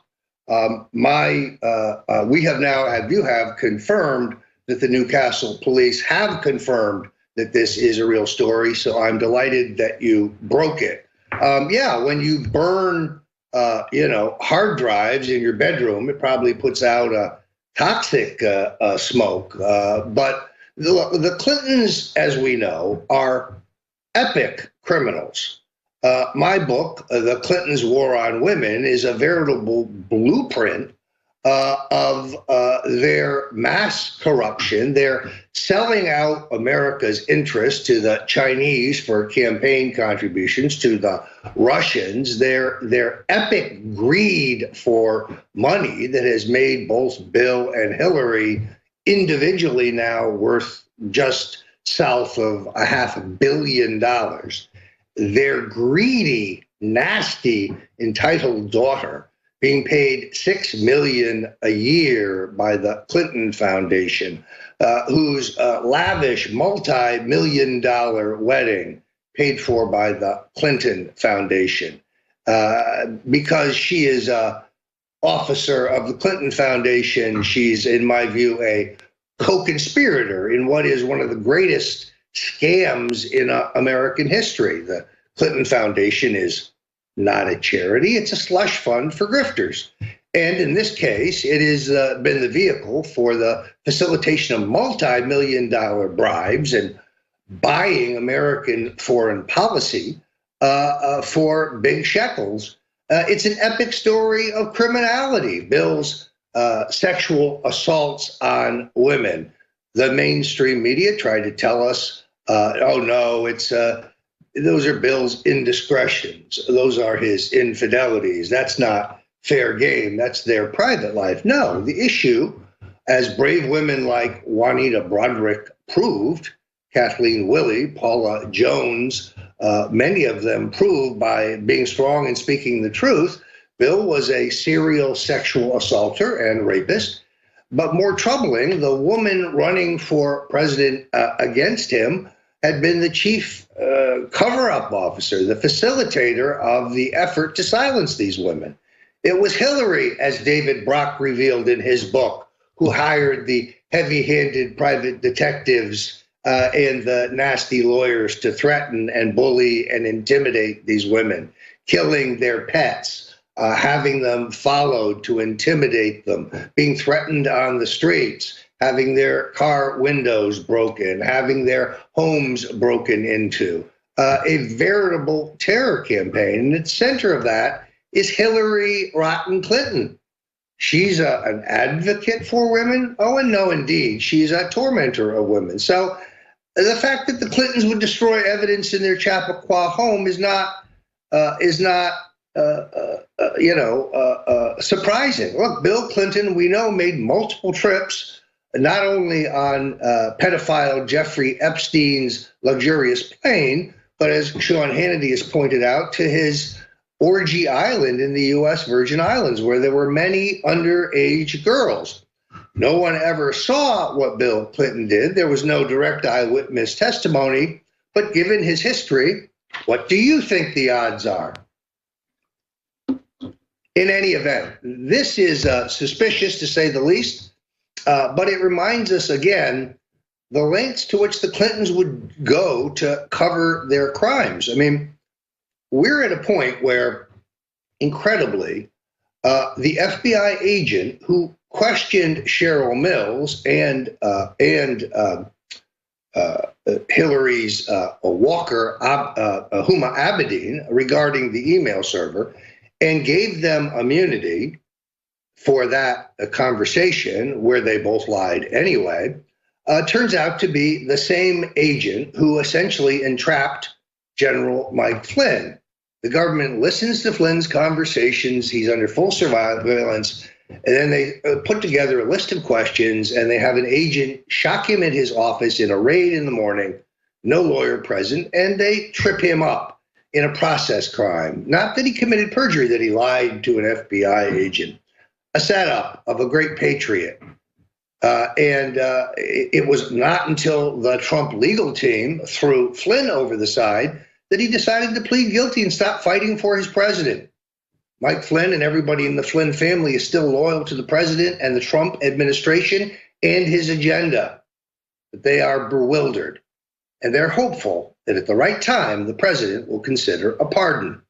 We have now, you have confirmed that the Newcastle police have confirmed that this is a real story. So I'm delighted that you broke it. When you burn hard drives in your bedroom, it probably puts out a toxic smoke. But the Clintons, as we know, are epic criminals. My book, The Clintons' War on Women, is a veritable blueprint of their mass corruption. They're selling out America's interest to the Chinese for campaign contributions, to the Russians. Their epic greed for money that has made both Bill and Hillary individually now worth just south of $500 million. Their greedy, nasty, entitled daughter being paid $6 million a year by the Clinton Foundation, whose lavish multi-million-dollar wedding paid for by the Clinton Foundation, because she is an officer of the Clinton Foundation. She's, in my view, a co-conspirator in what is one of the greatest scams in American history. The Clinton Foundation is not a charity, it's a slush fund for grifters. And in this case, it has been the vehicle for the facilitation of multi-million-dollar bribes and buying American foreign policy for big shekels. It's an epic story of criminality. Bill's sexual assaults on women. The mainstream media tried to tell us, oh no, it's those are Bill's indiscretions. Those are his infidelities. That's not fair game. That's their private life. No, the issue, as brave women like Juanita Broderick proved, Kathleen Willey, Paula Jones, many of them proved by being strong and speaking the truth, Bill was a serial sexual assaulter and rapist. But more troubling, the woman running for president against him had been the chief cover-up officer, the facilitator of the effort to silence these women. It was Hillary, as David Brock revealed in his book, who hired the heavy-handed private detectives and the nasty lawyers to threaten and bully and intimidate these women, killing their pets, having them followed to intimidate them, being threatened on the streets, having their car windows broken, having their homes broken into, a veritable terror campaign. And at the center of that is Hillary Rotten Clinton. She's an advocate for women. Oh, and no, indeed, she's a tormentor of women. So the fact that the Clintons would destroy evidence in their Chappaqua home is not surprising. Look, Bill Clinton, we know, made multiple trips, not only on pedophile Jeffrey Epstein's luxurious plane, but as Sean Hannity has pointed out, to his orgy island in the U.S. Virgin Islands, where there were many underage girls. No one ever saw what Bill Clinton did. There was no direct eyewitness testimony. But given his history, what do you think the odds are? In any event, this is suspicious, to say the least, but it reminds us again the lengths to which the Clintons would go to cover their crimes. I mean, we're at a point where, incredibly, the FBI agent who questioned Cheryl Mills and Hillary's Walker, Huma Abedin, regarding the email server, and gave them immunity for that conversation where they both lied anyway, turns out to be the same agent who essentially entrapped General Mike Flynn. The government listens to Flynn's conversations. He's under full surveillance. And then they put together a list of questions, and they have an agent shock him at his office in a raid in the morning, no lawyer present, and they trip him up in a process crime. Not that he committed perjury, that he lied to an FBI agent. A setup of a great patriot. It was not until the Trump legal team threw Flynn over the side that he decided to plead guilty and stop fighting for his president. Mike Flynn and everybody in the Flynn family is still loyal to the president and the Trump administration and his agenda. But they are bewildered, and they're hopeful that at the right time, the president will consider a pardon.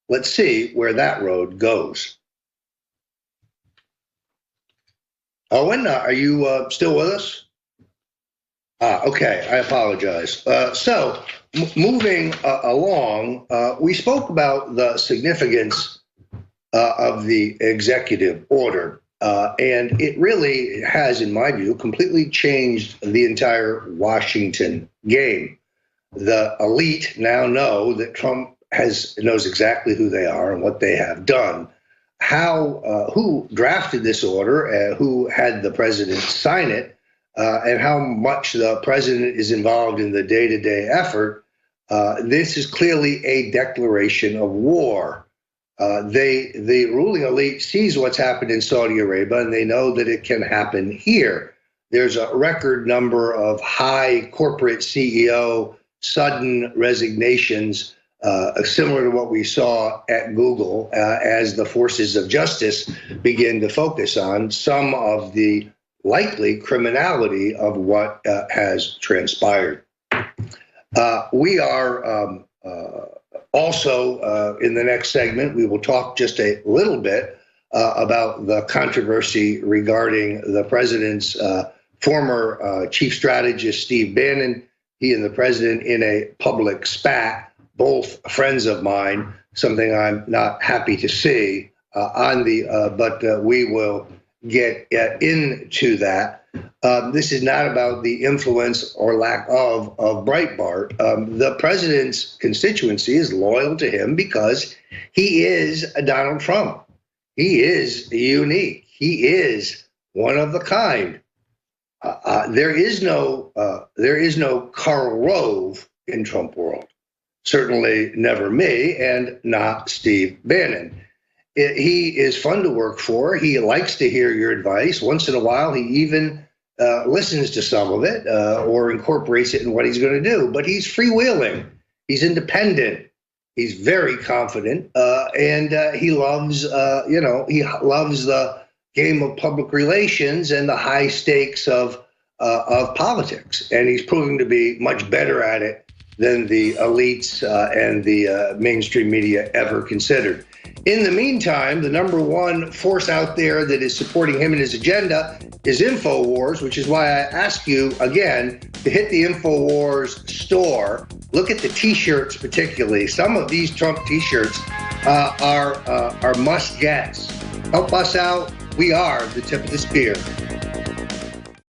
Let's see where that road goes. Owen, are you still with us? Okay, I apologize. So, moving along, we spoke about the significance of the executive order, and it really has, in my view, completely changed the entire Washington game. The elite now know that Trump knows exactly who they are and what they have done. Who drafted this order, who had the president sign it, and how much the president is involved in the day-to-day effort. This is clearly a declaration of war. The ruling elite sees what's happened in Saudi Arabia, and they know that it can happen here. There's a record number of high corporate CEO sudden resignations, similar to what we saw at Google, as the forces of justice begin to focus on some of the likely criminality of what has transpired. We are also, in the next segment, we will talk just a little bit about the controversy regarding the president's former chief strategist, Steve Bannon. He and the president in a public spat, both friends of mine, something I'm not happy to see but we will get into that. This is not about the influence or lack of Breitbart. The president's constituency is loyal to him because he is a Donald Trump. He is unique. He is one of the kind. There is no Karl Rove in Trump world. Certainly never me, and not Steve Bannon. He is fun to work for. He likes to hear your advice. Once in a while, he even listens to some of it or incorporates it in what he's going to do. But he's freewheeling. He's independent. He's very confident, and he loves, he loves the game of public relations and the high stakes of politics. And he's proving to be much better at it than the elites and the mainstream media ever considered. In the meantime, the number one force out there that is supporting him and his agenda is Infowars, which is why I ask you again to hit the Infowars store. Look at the T-shirts particularly. Some of these Trump T-shirts are must-gets. Help us out. We are the tip of the spear.